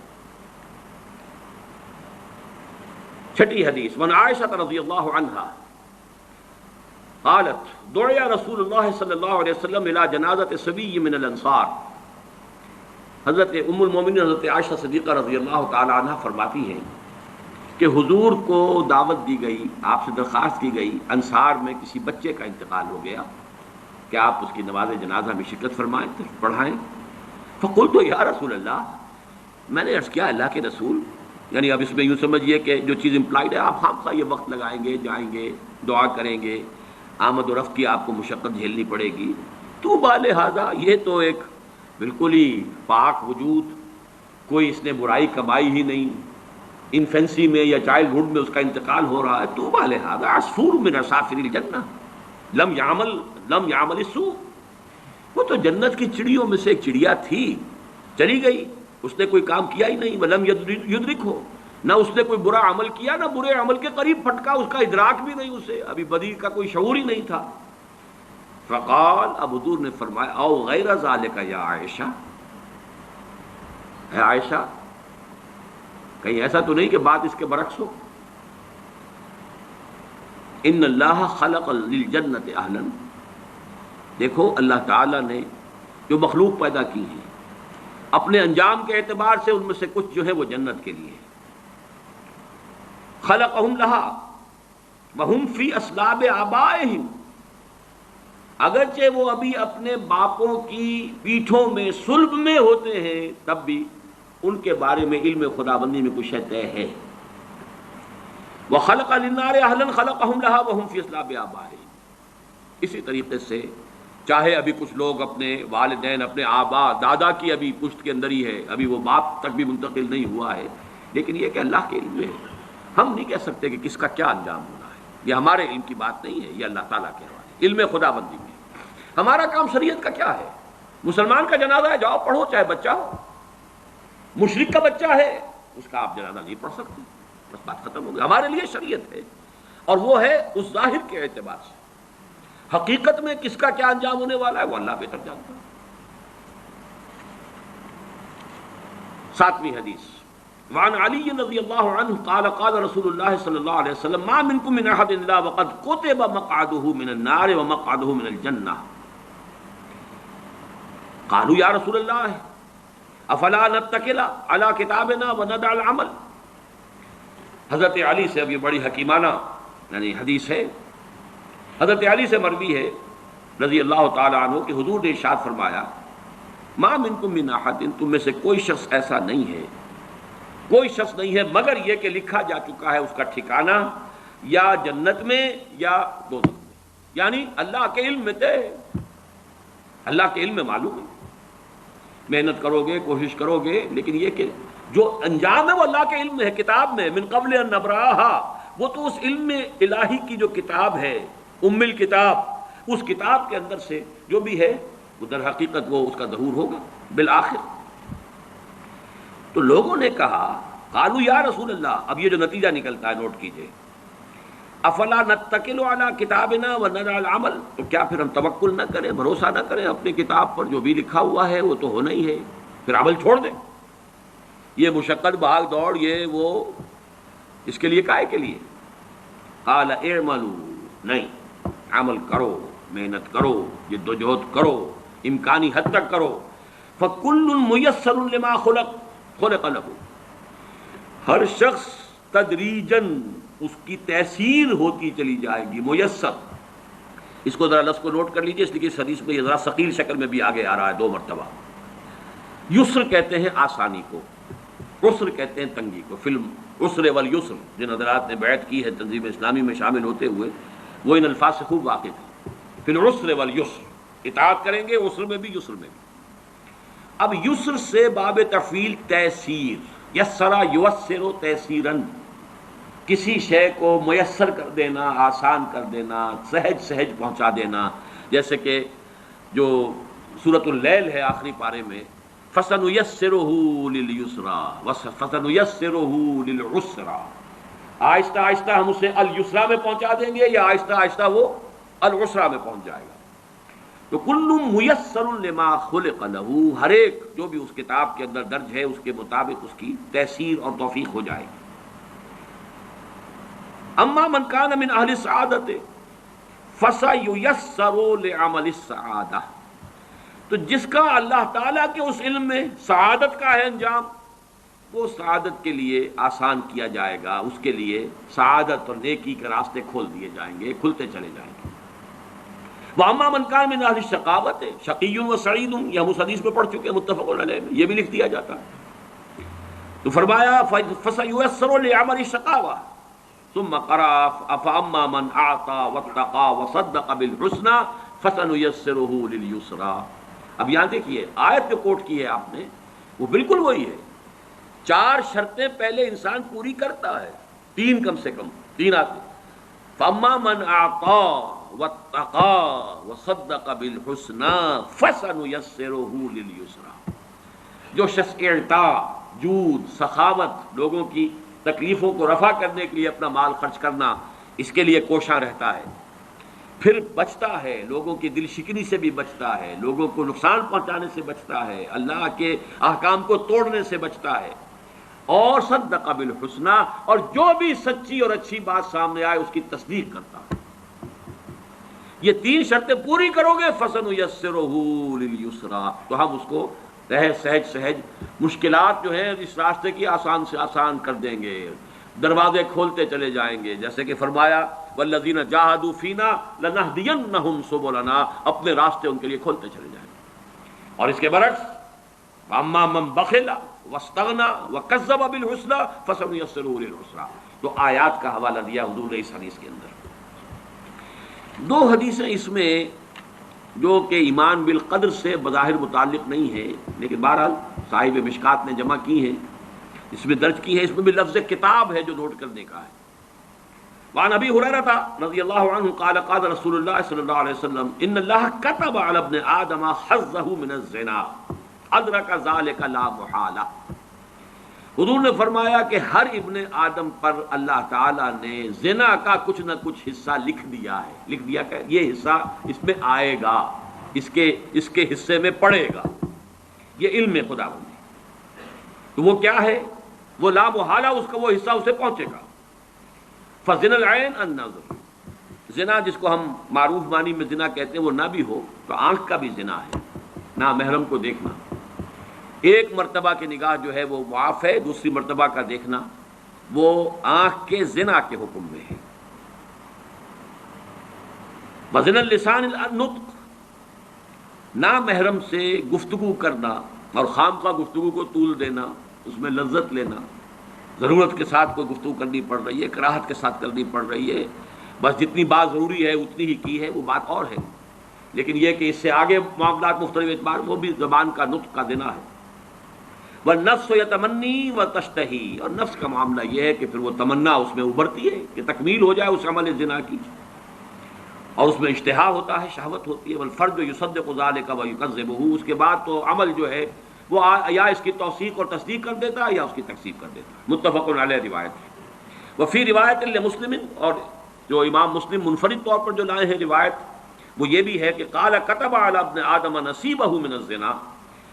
چھٹی حدیث وعن عائشہ رضی اللہ عنہا قالت دعی رسول اللہ صلی اللہ علیہ وسلم الى جنازۃ صبی من الانصار. حضرت ام المومنین حضرت عائشہ صدیقہ رضی اللہ تعالی عنہ فرماتی ہیں کہ حضور کو دعوت دی گئی، آپ سے درخواست کی گئی، انصار میں کسی بچے کا انتقال ہو گیا کہ آپ اس کی نماز جنازہ میں شرکت فرمائیں، پڑھائیں. فقلت یا رسول اللہ، میں نے عرض کیا اللہ کے رسول، یعنی اب اس میں یوں سمجھیے کہ جو چیز امپلائڈ ہے آپ خامخواہ یہ وقت لگائیں گے، جائیں گے، دعا کریں گے، آمد و رفت کی آپ کو مشقت جھیلنی پڑے گی. تو بالہذا یہ تو ایک بالکل ہی پاک وجود، کوئی اس نے برائی کمائی ہی نہیں، انفینسی میں یا چائلڈ ہوڈ میں اس کا انتقال ہو رہا ہے. تو بالہذا عصفور من عصافر الجنہ لم یعمل السوء. وہ تو جنت کی چڑیوں میں سے ایک چڑیا تھی، چلی گئی، اس نے کوئی کام کیا ہی نہیں. ولم یدرکہ، نہ اس نے کوئی برا عمل کیا، نہ برے عمل کے قریب پھٹکا، اس کا ادراک بھی نہیں، اسے ابھی بدی کا کوئی شعور ہی نہیں تھا. فقال، اب حضور نے فرمایا او غیر ذالک یا عائشہ، اے عائشہ کہیں ایسا تو نہیں کہ بات اس کے برعکس ہو. ان اللہ خلق للجنت اہلا، دیکھو اللہ تعالیٰ نے جو مخلوق پیدا کی ہے اپنے انجام کے اعتبار سے ان میں سے کچھ جو ہے وہ جنت کے لیے. خلقہم لہا وہم فی اسلاب آبائہم، اگرچہ وہ ابھی اپنے باپوں کی پیٹھوں میں صلب میں ہوتے ہیں تب بھی ان کے بارے میں علم خداوندی میں کچھ طے ہے. وخلق للنار اہلا خلقہم لہا وہم فی اسلاب آبائہم. اسی طریقے سے چاہے ابھی کچھ لوگ اپنے والدین، اپنے آبا دادا کی ابھی پشت کے اندر ہی ہے، ابھی وہ باپ تک بھی منتقل نہیں ہوا ہے، لیکن یہ کہ اللہ کے علم میں ہم نہیں کہہ سکتے کہ کس کا کیا انجام ہونا ہے. یہ ہمارے علم کی بات نہیں ہے، یہ اللہ تعالیٰ کے حوالے، علم خدا بندی میں. ہمارا کام شریعت کا کیا ہے؟ مسلمان کا جنازہ ہے، جاؤ پڑھو، چاہے بچہ ہو. مشرک کا بچہ ہے، اس کا آپ جنازہ نہیں پڑھ سکتے، بس بات ختم ہو گئی. ہمارے لیے شریعت ہے، اور وہ ہے اس ظاہر کے اعتبار سے. حقیقت میں کس کا کیا انجام ہونے والا ہے وہ اللہ بہتر جانتا ہے. ساتویں حدیث وعن علی رضی اللہ عنہ قال قال رسول اللہ صلی اللہ علیہ وسلم ما منکم من احد الا وقد کتب مقعده من النار ومقعده من الجنہ. قالوا یا رسول اللہ افلا نتکل علی کتابنا وندع العمل. حضرت علی سے اب یہ بڑی حکیمانہ یعنی حدیث ہے. حضرت علی سے مروی ہے رضی اللہ تعالی عنہ کہ حضور نے ارشاد فرمایا ما منکم من احد، تم میں سے کوئی شخص ایسا نہیں ہے، کوئی شخص نہیں ہے مگر یہ کہ لکھا جا چکا ہے اس کا ٹھکانہ یا جنت میں یا دوزخ میں. یعنی اللہ کے علم میں طے، اللہ کے علم میں معلوم ہے. محنت کرو گے، کوشش کرو گے، لیکن یہ کہ جو انجام ہے وہ اللہ کے علم میں ہے، کتاب میں. من قبل ان نبراہا، وہ تو اس علم الہی کی جو کتاب ہے، ام الکتاب، اس کتاب کے اندر سے جو بھی ہے وہ در حقیقت وہ اس کا ظہور ہوگا بالآخر. تو لوگوں نے کہا قالوا یا رسول اللہ، اب یہ جو نتیجہ نکلتا ہے نوٹ کیجئے، افلا نتکل علی کتابنا وندع العمل، تو کیا پھر ہم توکل نہ کریں، بھروسہ نہ کریں اپنی کتاب پر، جو بھی لکھا ہوا ہے وہ تو ہونا ہی ہے، پھر عمل چھوڑ دیں. یہ مشقت بھاگ دوڑ یہ وہ اس کے لیے کائے کے لیے؟ قال اعملوا، نہیں، عمل کرو، محنت کرو، جد و جہد کرو، امکانی حد تک کرو. فکل میسر لما خلق له، ہر شخص تدریجاً اس کی تیسیر ہوتی چلی جائے گی. میسر، اس کو ذرا لفظ کو نوٹ کر لیجیے، اس لیے اس حدیث میں یہ ذرا ثقیل شکل میں بھی آگے آ رہا ہے 2 مرتبہ. یسر کہتے ہیں آسانی کو، عسر کہتے ہیں تنگی کو. فلم عسر والیسر، جن حضرات نے بیعت کی ہے تنظیم اسلامی میں شامل ہوتے ہوئے وہ ان الفاظ سے خوب واقف ہیں. فی العسر والیسر، اطاعت کریں گے عسر میں بھی یسر میں بھی. اب یسر سے باب تفعیل تیسیر، یسرا یسر تیسیراً، کسی شے کو میسر کر دینا، آسان کر دینا، سہج سہج پہنچا دینا. جیسے کہ جو سورۃ اللیل ہے آخری پارے میں فَسَنُيَسِّرُهُ لِلْيُسْرَى وَسَنُيَسِّرُهُ لِلْعُسْرَى، آہستہ آہستہ ہم اسے اليسرا میں پہنچا دیں گے یا آہستہ آہستہ وہ العسرا میں پہنچ جائے گا۔ تو کل میسر لما خلق لہ، ہر ایک جو بھی اس کتاب کے اندر درج ہے اس کے مطابق اس کی تیسیر اور توفیق ہو جائے گی۔ اما من کان من اہل السعادۃ فسیسر لعمل السعادہ، تو جس کا اللہ تعالیٰ کے اس علم میں سعادت کا ہے انجام، وہ سعادت کے لیے آسان کیا جائے گا، اس کے لیے سعادت اور نیکی کے راستے کھول دیے جائیں گے، کھلتے چلے جائیں گے۔ وَأَمَّا مَنْ كَانَ مِنْ أَهْلِ الشَّقَاوَةِ شَقِيٌّ وَسَعِيدٌ، یہ ہم اس حدیث میں پڑھ چکے ہیں متفق علیہ میں، یہ بھی لکھ دیا جاتا ہے۔ تو فرمایا فَسَيُيَسَّرُ لِعَمَلِ الشَّقَاوَةِ ثُمَّ قَرَأَ فَأَمَّا مَنْ أَعْطَى وَاتَّقَى وَصَدَّقَ بِالْحُسْنَى فَسَنُيَسِّرُهُ لِلْيُسْرَى۔ اب یہاں دیکھیے آیت جو کوٹ کی ہے آپ نے وہ بالکل وہی ہے، 4 شرطیں پہلے انسان پوری کرتا ہے، 3 کم سے کم 3 آتے۔ فَأَمَّا مَنْ أَعْطَى وَاتَّقَى وَصَدَّقَ بِالْحُسْنَى فَسَنُيَسِّرُهُ لِلْيُسْرَى، جو شخص اعطاء، جود، سخاوت، لوگوں کی تکلیفوں کو رفع کرنے کے لیے اپنا مال خرچ کرنا، اس کے لیے کوشاں رہتا ہے، پھر بچتا ہے، لوگوں کی دل شکنی سے بھی بچتا ہے، لوگوں کو نقصان پہنچانے سے بچتا ہے، اللہ کے احکام کو توڑنے سے بچتا ہے، اور صدق بالحسنى، اور جو بھی سچی اور اچھی بات سامنے آئے اس کی تصدیق کرتا ہے۔ یہ 3 شرطیں پوری کرو گے فَسَنُيَسِّرُهُ لِلْيُسْرَى، تو ہم اس کو سہج مشکلات جو ہیں اس راستے کی آسان سے آسان کر دیں گے، دروازے کھولتے چلے جائیں گے، جیسے کہ فرمایا وَالَّذِينَ جَاهَدُوا فِينَا لَنَهْدِيَنَّهُمْ سُبُلَنَا، اپنے راستے ان کے لیے کھولتے چلے جائیں گے۔ اور اس کے برعکس وَأَمَّا مَن بَخِلَ وَاسْتَغْنَى وَكَذَّبَ بِالْحُسْنَى فَسَنُيَسِّرُهُ لِلْعُسْرَى، تو آیات کا حوالہ دیا حضور نے اس حدیث کے اندر۔ 2 حدیثیں اس میں جو کہ ایمان بالقدر سے بظاہر متعلق نہیں ہے، لیکن بہرحال صاحب مشکات نے جمع کی ہیں، اس میں درج کی ہے، اس میں بھی لفظ کتاب ہے جو نوٹ کرنے کا ہے۔ وعن ابی ہریرہ رضی اللہ عنہ قال قال رسول اللہ صلی اللہ علیہ وسلم ان اللہ كتب على ابن آدم حظه من الزنا ادرک ذلك لا محالہ۔ حضور نے فرمایا کہ ہر ابن آدم پر اللہ تعالیٰ نے زنا کا کچھ نہ کچھ حصہ لکھ دیا ہے، لکھ دیا کہ یہ حصہ اس میں آئے گا، اس کے حصے میں پڑے گا، یہ علم خداوند ہے۔ تو وہ کیا ہے؟ وہ لا محالہ اس کا وہ حصہ اسے پہنچے گا۔ فزنا العین النظر، زنا جس کو ہم معروف معنی میں زنا کہتے ہیں وہ نہ بھی ہو تو آنکھ کا بھی زنا ہے، نہ محرم کو دیکھنا۔ ایک مرتبہ کی نگاہ جو ہے وہ معاف ہے، دوسری مرتبہ کا دیکھنا وہ آنکھ کے زنا کے حکم میں ہے۔ وزنا اللسان النطق، نہ محرم سے گفتگو کرنا اور خامخواہ گفتگو کو طول دینا، اس میں لذت لینا، ضرورت کے ساتھ کوئی گفتگو کرنی پڑ رہی ہے، کراہت کے ساتھ کرنی پڑ رہی ہے، بس جتنی بات ضروری ہے اتنی ہی کی ہے، وہ بات اور ہے، لیکن یہ کہ اس سے آگے معاملات مختلف اعتبار وہ بھی زبان کا نطق کا دینا ہے۔ والنفس یتمنی وتشتہی، اور نفس کا معاملہ یہ ہے کہ پھر وہ تمنا اس میں ابھرتی ہے کہ تکمیل ہو جائے اس عمل زنا کی، اور اس میں اشتہا ہوتا ہے، شہوت ہوتی ہے۔ والفرد یصدق ذلک ویکذبہ، اس کے بعد تو عمل جو ہے وہ یا اس کی توثیق اور تصدیق کر دیتا ہے یا اس کی تکذیب کر دیتا ہے۔ متفق علیہ روایت ہے۔ وفی روایت لمسلم، اور جو امام مسلم منفرد طور پر جو لائے ہیں روایت وہ یہ بھی ہے کہ قال كتب على ابن آدم نصیبہ من الزنا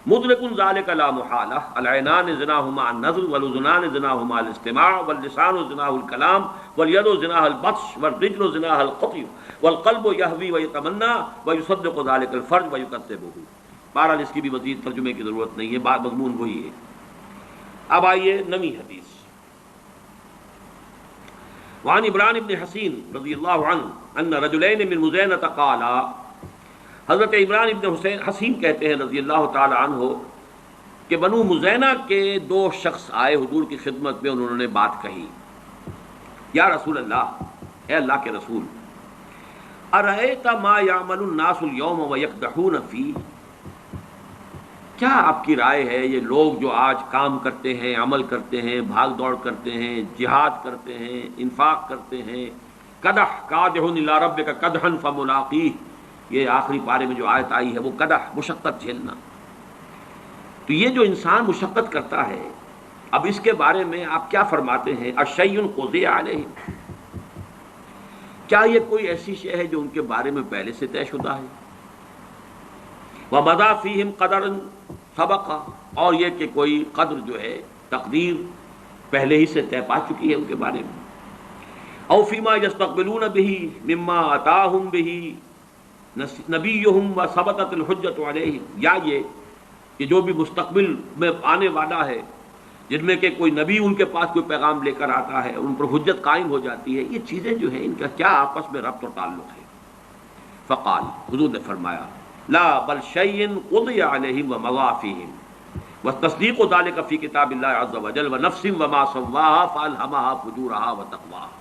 مدرک ذلك لا محالہ، العینان زناہما النظر والاذنان زناہما الاستماع واللسان زناہ الکلام والید زناہ البطش والرجل زناہ القطع والقلب یہوی ویتمنی ویصدق ذلك الفرج ویکذبہ۔ بہرحال اس کی بھی مزید ترجمے کی ضرورت نہیں ہے، بات مضمون وہی ہے۔ اب آئیے نویں حدیث۔ وعن عمران بن حسین رضی اللہ عنہ ان رجلین من مزینۃ قالا، حضرت عمران بن حسین کہتے ہیں رضی اللہ تعالی عنہ کہ بنو مزینہ کے 2 شخص آئے حضور کی خدمت میں، انہوں نے بات کہی، یا رسول اللہ، اے اللہ کے رسول، ارأیت ما یعمل الناس اليوم ویقدحون فیہ، کیا آپ کی رائے ہے یہ لوگ جو آج کام کرتے ہیں، عمل کرتے ہیں، بھاگ دوڑ کرتے ہیں، جہاد کرتے ہیں، انفاق کرتے ہیں، قدح قادح الی ربک قدحا فملاقیہ، یہ آخری پارے میں جو آیت آئی ہے وہ قدح، مشقت جھیلنا. تو یہ جو انسان مشقت کرتا ہے، اب اس کے بارے میں آپ کیا فرماتے ہیں؟ اشیء قضی علیہ، کیا یہ کوئی ایسی شے ہے جو ان کے بارے میں پہلے سے طے شدہ ہے؟ وَمَضَىٰ فِيهِمْ قَدَرٌ سَبَقَ، اور یہ کہ کوئی قدر جو ہے، تقدیر پہلے ہی سے طے پا چکی ہے ان کے بارے میں. او فیما یستقبلون به مما آتاہم به نبیہم وثبتت الحجۃ علیہم، یا یہ کہ جو بھی مستقبل میں آنے والا ہے، جن میں کہ کوئی نبی ان کے پاس کوئی پیغام لے کر آتا ہے، ان پر حجت قائم ہو جاتی ہے، یہ چیزیں جو ہیں ان کا کیا آپس میں ربط و تعلق ہے؟ فقال، حضور نے فرمایا، لا بل شیء قضی علیہم ومضی فیہم وتصدیق ذلک فی کتاب اللہ عز وجل ونفس وما سواہا فالہمہا فجورہا وتقواہا.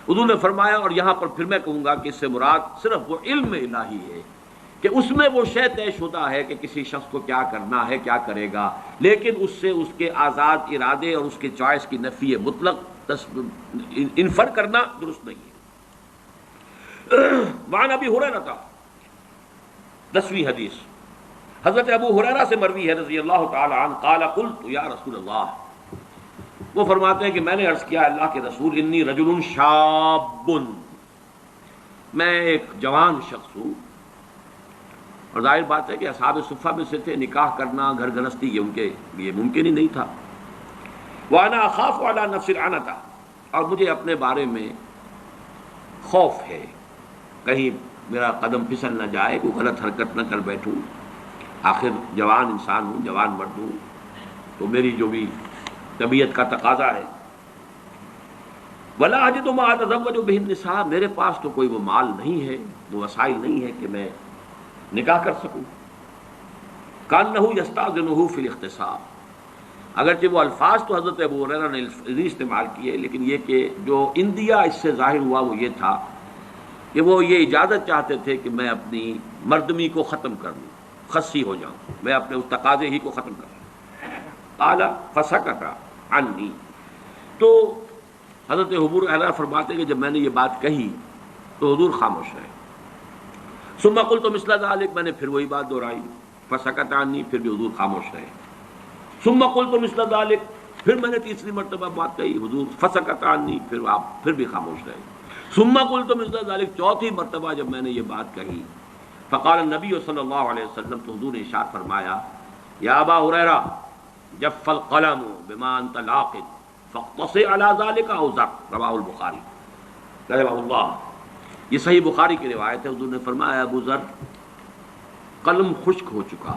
حضور نے فرمایا، اور یہاں پر پھر میں کہوں گا کہ اس سے مراد صرف وہ علم الہی ہے کہ اس میں وہ شے طے شدہ ہے کہ کسی شخص کو کیا کرنا ہے، کیا کرے گا، لیکن اس سے اس کے آزاد ارادے اور اس کے چوائس کی نفی مطلق انفر کرنا درست نہیں ہے. وعن ابی ہریرہ، 10ویں حدیث، حضرت ابو ہریرہ سے مروی ہے رضی اللہ تعالی عنہ، قال قلت یا رسول اللہ، وہ فرماتے ہیں کہ میں نے عرض کیا اللہ کے رسول، انی رجل شاب، میں ایک جوان شخص ہوں. اور ظاہر بات ہے کہ اصحاب صفہ میں سے تھے، نکاح کرنا، گھر گرہستی یہ ان کے لیے ممکن ہی نہیں تھا. وَأَنَا أَخَافُ عَلَىٰ نَفْسِ الْعَنَةَ، اور مجھے اپنے بارے میں خوف ہے، کہیں میرا قدم پھسل نہ جائے، کوئی غلط حرکت نہ کر بیٹھوں، آخر جوان انسان ہوں، جوان مرد ہوں، تو میری جو بھی طبیعت کا تقاضا ہے. وَلَا أَجِدُ مَا أَتَزَوَّجُ بِهِ النِّسَاءَ، میرے پاس تو کوئی وہ مال نہیں ہے، وہ وسائل نہیں ہے کہ میں نکاح کر سکوں. کأنہ یستأذنہ فی الاختصاب، اگرچہ وہ الفاظ تو حضرت ابو ہریرہ نے نہیں استعمال کیے، لیکن یہ کہ جو اندیا اس سے ظاہر ہوا وہ یہ تھا کہ وہ یہ اجازت چاہتے تھے کہ میں اپنی مردمی کو ختم کر لوں، خصی ہو جاؤں، میں اپنے اس تقاضے ہی کو ختم کر لوں. قال فسکت عنی، تو حضرت ابو ہریرہ فرماتے کہ جب میں نے یہ بات کہی تو حضور خاموش رہے. ثم قلت مثل ذلك، میں نے پھر وہی بات دہرائی، فسکت عنی، پھر بھی حضور خاموش رہے. ثم قلت مثل ذلك، پھر میں نے تیسری مرتبہ بات کہی، حضور فسکت عنی، پھر آپ پھر بھی خاموش رہے. ثم قلت مثل ذلك، چوتھی مرتبہ جب میں نے یہ بات کہی، فقال النبی صلی اللہ علیہ وسلم، تو حضور نے ارشاد فرمایا، یا ابا ہریرہ جف القلم بما انت لاقٍ فاقتص على ذلك او زق، رواہ البخاری رحمہ اللہ. یہ صحیح بخاری کی روایت ہے. حضور نے فرمایا، ابو ذر، قلم خشک ہو چکا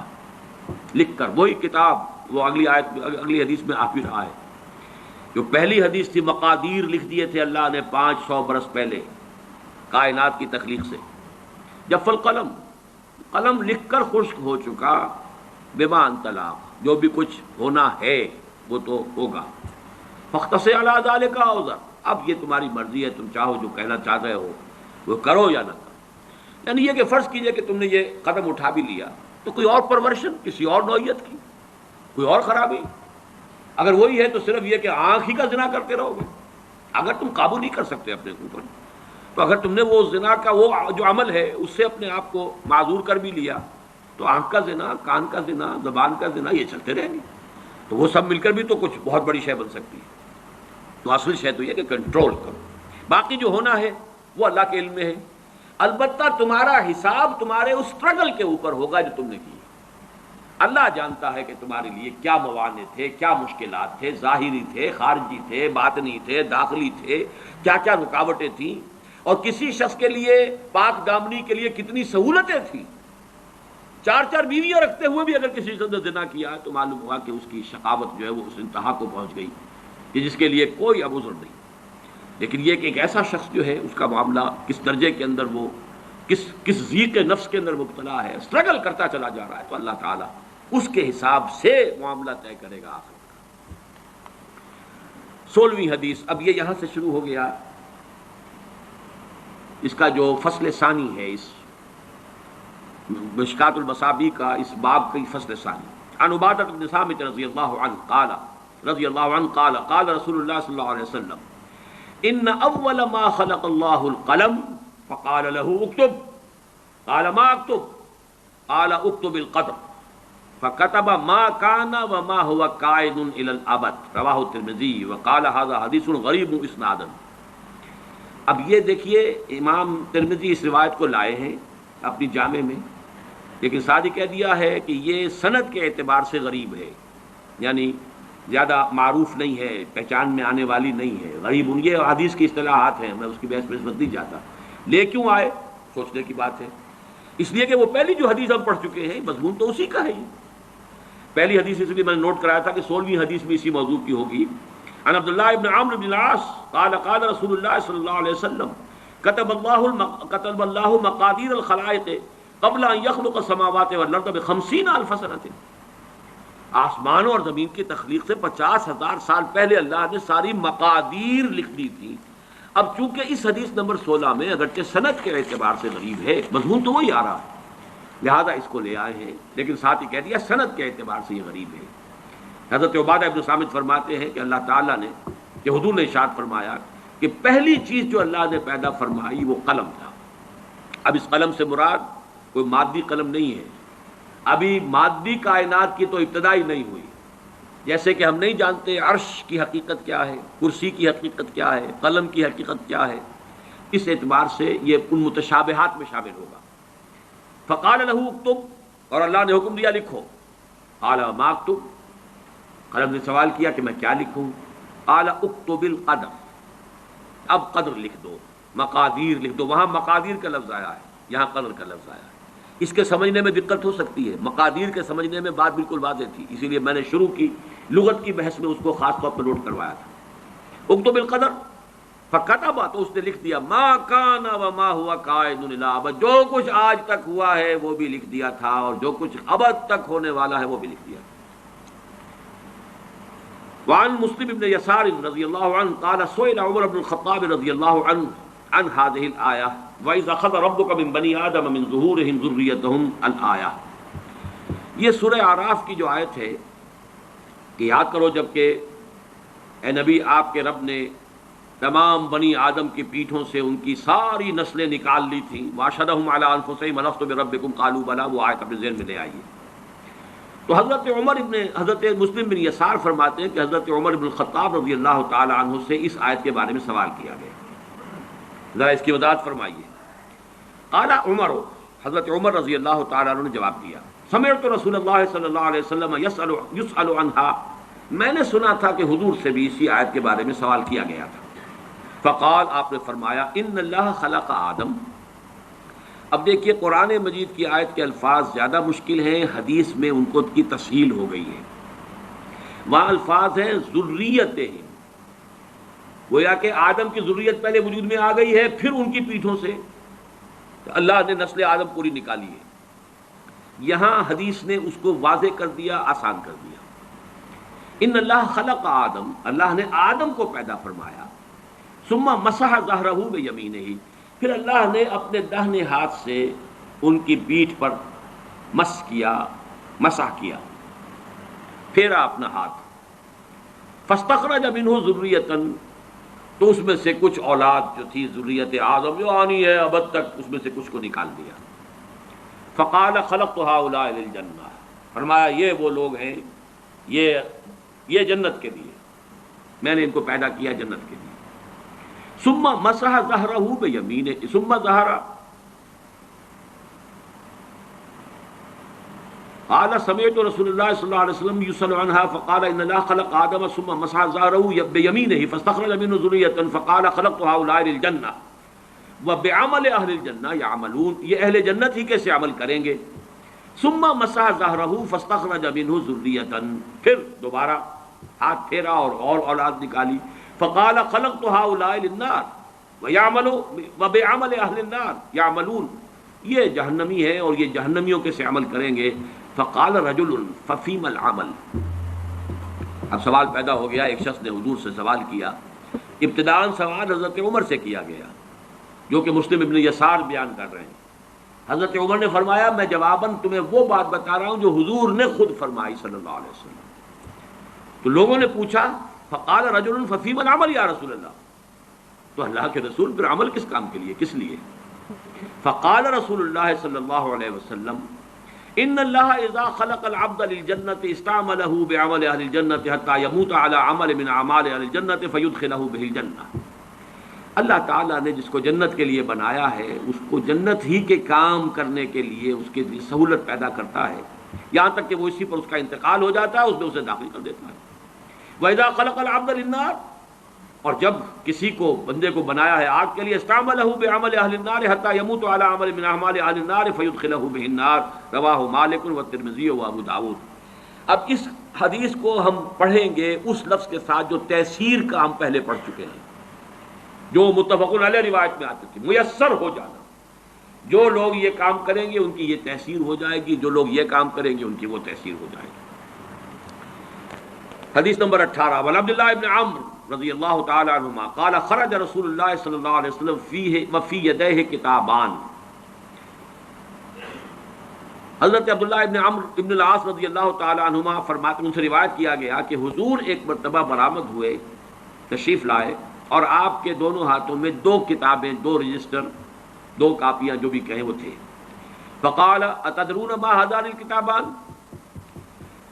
لکھ کر، وہی کتاب وہ اگلی حدیث میں آ بھی رہا ہے، جو پہلی حدیث تھی مقادیر لکھ دیے تھے اللہ نے 500 برس پہلے کائنات کی تخلیق سے. جف القلم، قلم لکھ کر خشک ہو چکا، بما انت لاق، جو بھی کچھ ہونا ہے وہ تو ہوگا. فاختص علی ذلک او زق، اب یہ تمہاری مرضی ہے، تم چاہو جو کہنا چاہ رہے ہو وہ کرو یا نہ کرو. یعنی یہ کہ فرض کیجئے کہ تم نے یہ قدم اٹھا بھی لیا تو کوئی اور پرورشن کسی اور نوعیت کی، کوئی اور خرابی، اگر وہی ہے تو صرف یہ کہ آنکھ ہی کا زنا کرتے رہو گے. اگر تم قابو نہیں کر سکتے اپنے اوپر، تو اگر تم نے وہ زنا کا وہ جو عمل ہے اس سے اپنے آپ کو معذور کر بھی لیا، تو آنکھ کا زنا، کان کا زنا، زبان کا زنا، یہ چلتے رہیں گے. تو وہ سب مل کر بھی تو کچھ بہت بڑی شے بن سکتی ہے. تو اصل شے تو یہ کہ کنٹرول کرو، باقی جو ہونا ہے وہ اللہ کے علم میں ہے. البتہ تمہارا حساب تمہارے اس اسٹرگل کے اوپر ہوگا جو تم نے کی. اللہ جانتا ہے کہ تمہارے لیے کیا موانع تھے، کیا مشکلات تھے، ظاہری تھے، خارجی تھے، باطنی تھے، داخلی تھے، کیا کیا رکاوٹیں تھیں، اور کسی شخص کے لیے پاک دامنی کے لیے کتنی سہولتیں تھیں. 4 بیویاں رکھتے ہوئے بھی اگر کسی شخص نے زنا کیا تو معلوم ہوا کہ اس کی شقاوت جو ہے وہ اس انتہا کو پہنچ گئی کہ جس کے لیے کوئی اب عذر نہیں. لیکن یہ کہ ایک ایسا شخص جو ہے اس کا معاملہ کس درجے کے اندر وہ کس ضیق نفس کے اندر مبتلا ہے، اسٹرگل کرتا چلا جا رہا ہے، تو اللہ تعالیٰ اس کے حساب سے معاملہ طے کرے گا آخر کا. 16ویں حدیث، اب یہ یہاں سے شروع ہو گیا اس کا جو فصل ثانی ہے، اس مشکات المصابیح کا اس باب کی فصل ثانی. عن عبادہ بن صامت رضی اللہ عنہ قال قال رسول اللہ صلی اللہ علیہ وسلم ان اول ما خلق اللہ القلم فقال له اکتب قال ما اکتب قال اکتب القدر فكتب ما كان وما هو كائن الى الابد رواہ الترمذی وقال هذا حدیث غریب اسنادا۔ اب یہ دیکھیے امام ترمذی اس روایت کو لائے ہیں اپنی جامع میں، لیکن ساتھ ہی کہہ دیا ہے کہ یہ سند کے اعتبار سے غریب ہے، یعنی زیادہ معروف نہیں ہے، پہچان میں آنے والی نہیں ہے، غریب یہ حدیث کی اصطلاحات ہیں، میں اس کی بحث میں اس وقت نہیں جاتا۔ لے کیوں آئے سوچنے کی بات ہے، اس لیے کہ وہ پہلی جو حدیث ہم پڑھ چکے ہیں مضمون تو اسی کا ہے۔ پہلی حدیث اس لیے میں نے نوٹ کرایا تھا کہ 16ویں حدیث بھی اسی موضوع کی ہوگی۔ عن عبداللہ ابن عمرو بن العاص قال قال رسول اللہ صلی اللہ علیہ وسلم كتب اللہ مقادیر الخلائق قبل ان يخلق السماوات والارض ب50,000 سنة۔ آسمانوں اور زمین کی تخلیق سے 50,000 سال پہلے اللہ نے ساری مقادیر لکھ دی تھی۔ اب چونکہ اس حدیث نمبر 16 میں اگرچہ سند کے اعتبار سے غریب ہے، مضمون تو وہی آ رہا ہے، لہذا اس کو لے آئے ہیں، لیکن ساتھ ہی کہہ دیا سند کے اعتبار سے یہ غریب ہے۔ حضرت عبادہ ابن صامت فرماتے ہیں کہ اللہ تعالیٰ نے، کہ حضور نے ارشاد فرمایا کہ پہلی چیز جو اللہ نے پیدا فرمائی وہ قلم تھا۔ اب اس قلم سے مراد کوئی مادی قلم نہیں ہے، ابھی مادی کائنات کی تو ابتدا ہی نہیں ہوئی، جیسے کہ ہم نہیں جانتے عرش کی حقیقت کیا ہے، کرسی کی حقیقت کیا ہے، قلم کی حقیقت کیا ہے، اس اعتبار سے یہ ان متشابہات میں شامل ہوگا۔ فقال له اکتب، اور اللہ نے حکم دیا لکھو۔ قال ما اکتب، قلم نے سوال کیا کہ میں کیا لکھوں؟ قال اکتب القدر، اب قدر لکھ دو، مقادیر لکھ دو۔ وہاں مقادیر کا لفظ آیا ہے، یہاں قدر کا لفظ آیا ہے۔ اس کے سمجھنے میں دقت ہو سکتی ہے، مقادیر کے سمجھنے میں بات بالکل واضح تھی، اسی لیے میں نے شروع کی لغت کی بحث میں اس کو خاص طور پر نوٹ کروایا تھا۔ اکتب القدر فکتب، تو اس نے لکھ دیا ما کان وما هو کائن الی الابد، جو کچھ آج تک ہوا ہے وہ بھی لکھ دیا تھا، اور جو کچھ ابد تک ہونے والا ہے وہ بھی لکھ دیا۔ وعن مسلم بن یسار رضی اللہ عنہ قال سئل عمر بن الخطاب رضی اللہ عنہ عن هذه الآیہ وَإِذْ أَخَذَ رَبُّكَ مِنْ بَنِي آدَمَ مِنْ ظُهُورِهِمْ ذُرِّيَّتَهُمْ الآیہ، یہ سورہ اعراف کی جو آیت ہے کہ یاد کرو جب کہ اے نبی آپ کے رب نے تمام بنی آدم کی پیٹھوں سے ان کی ساری نسلیں نکال لی تھیں، وَأَشْهَدَهُمْ عَلَىٰ أَنفُسِهِمْ أَلَسْتُ بِرَبِّكُمْ قَالُوا بَلَىٰ، وہ آیت اپنے ذہن میں لے آئیے۔ تو حضرت مسلم بن یسار فرماتے ہیں کہ حضرت عمر بن الخطاب رضی اللہ تعالی عنہ سے اس آیت کے بارے میں سوال کیا گیا، ذرا اس کی وضاحت فرمائیے۔ قال عمر، حضرت عمر رضی اللہ تعالی عنہ نے جواب دیا، سمعت رسول اللہ صلی اللہ علیہ وسلم یسأل عنها، میں نے سنا تھا کہ حضور سے بھی اسی آیت کے بارے میں سوال کیا گیا تھا۔ فقال، آپ نے فرمایا، ان اللہ خلق آدم۔ اب دیکھیے قرآن مجید کی آیت کے الفاظ زیادہ مشکل ہیں، حدیث میں ان کو کی تسہیل ہو گئی ہے۔ وہاں الفاظ ہیں ذریتہم، گویا کہ آدم کی ذریت پہلے وجود میں آ گئی ہے، پھر ان کی پیٹھوں سے اللہ نے نسل آدم پوری نکالی ہے۔ یہاں حدیث نے اس کو واضح کر دیا، آسان کر دیا۔ ان اللہ خلق آدم، اللہ نے آدم کو پیدا فرمایا، ثم مسح ظہرہ بیمینہ، پھر اللہ نے اپنے داہنے ہاتھ سے ان کی پیٹھ پر مسح کیا، پھیرا اپنا ہاتھ۔ فاستخرج منہ ذریۃ، تو اس میں سے کچھ اولاد جو تھی ذریت آدم جو آنی ہے ابد تک، اس میں سے کچھ کو نکال دیا۔ فقال خلقت هؤلاء للجنہ، فرمایا یہ وہ لوگ ہیں، یہ جنت کے لیے، میں نے ان کو پیدا کیا جنت کے لیے۔ ثم مسح ظہرہ بیمینہ، ثم ظہر، قال سمعت رسول اللہ صلی اللہ علیہ وسلم یسأل عنها فقال ان اللہ خلق آدم ثم مسح ظہرہ بیمینہ فاستخرج منہ ذریۃ فقال خلقت هؤلاء للجنہ وبعمل اہل الجنہ یعملون، یہ اہل جنت ہی کیسے عمل کریں گے۔ ثم مسح ظہرہ فاستخرج منہ ذریۃ، پھر دوبارہ ہاتھ پھیرا اور اولاد نکالی۔ فقال خلقت هؤلاء للنار وبعمل اہل النار یعملون، یہ جہنمی ہے اور یہ جہنمیوں کے سے عمل کریں گے۔ فقال رجل ففیم العمل، اب سوال پیدا ہو گیا، ایک شخص نے حضور سے سوال کیا، ابتداءً سوال حضرت عمر سے کیا گیا جو کہ مسلم ابن یسار بیان کر رہے ہیں۔ حضرت عمر نے فرمایا میں جواباً تمہیں وہ بات بتا رہا ہوں جو حضور نے خود فرمائی صلی اللہ علیہ وسلم۔ تو لوگوں نے پوچھا فقال رجل ففیم العمل یا رسول اللہ، تو اللہ کے رسول پھر عمل کس کام کے لیے، کس لیے؟ فقال رسول اللہ صلی اللہ علیہ وسلم ان اللہ اذا خلق العبد للجنۃ استعمله بعمل اہل الجنۃ حتى يموت على عمل من اعمال اہل الجنۃ فيدخله به الجنہ، اللہ تعالیٰ نے جس کو جنت کے لیے بنایا ہے اس کو جنت ہی کے کام کرنے کے لیے اس کے لیے سہولت پیدا کرتا ہے، یہاں تک کہ وہ اسی پر اس کا انتقال ہو جاتا ہے، اس میں اسے داخل کر دیتا ہے۔ وَإِذَا خَلَقَ الْعَبْدَ لِلنَّارِ، اور جب کسی کو بندے کو بنایا ہے آگ کے لیے، استعملہ بعمل اہل النار حتی یموت علی عمل من اعمال اہل النار فیدخلہ بہ النار، رواہ مالک والترمذی وابو داؤد۔ اب اس حدیث کو ہم پڑھیں گے اس لفظ کے ساتھ جو تیسیر کا ہم پہلے پڑھ چکے ہیں، جو متفق علیہ روایت میں آتی تھی، میسر ہو جانا، جو لوگ یہ کام کریں گے ان کی یہ تیسیر ہو جائے گی، جو لوگ یہ کام کریں گے ان کی وہ تیسیر ہو جائے گی۔ حدیث نمبر 18، وعن عبداللہ ابن عمرو رضی اللہ تعالی عنہما قال خرج رسول اللہ صلی اللہ علیہ وسلم فیہ وفی یدیہ کتابان۔ حضرت عبداللہ ابن عمرو ابن العاص رضی اللہ تعالی عنہما فرماتے ہیں، ان سے روایت کیا گیا کہ حضور ایک مرتبہ برآمد ہوئے، تشریف لائے، اور آپ کے دونوں ہاتھوں میں دو کتابیں، دو رجسٹر، دو کاپیاں جو بھی کہیں وہ تھے۔ فقال اتدرون ما هذان الکتابان،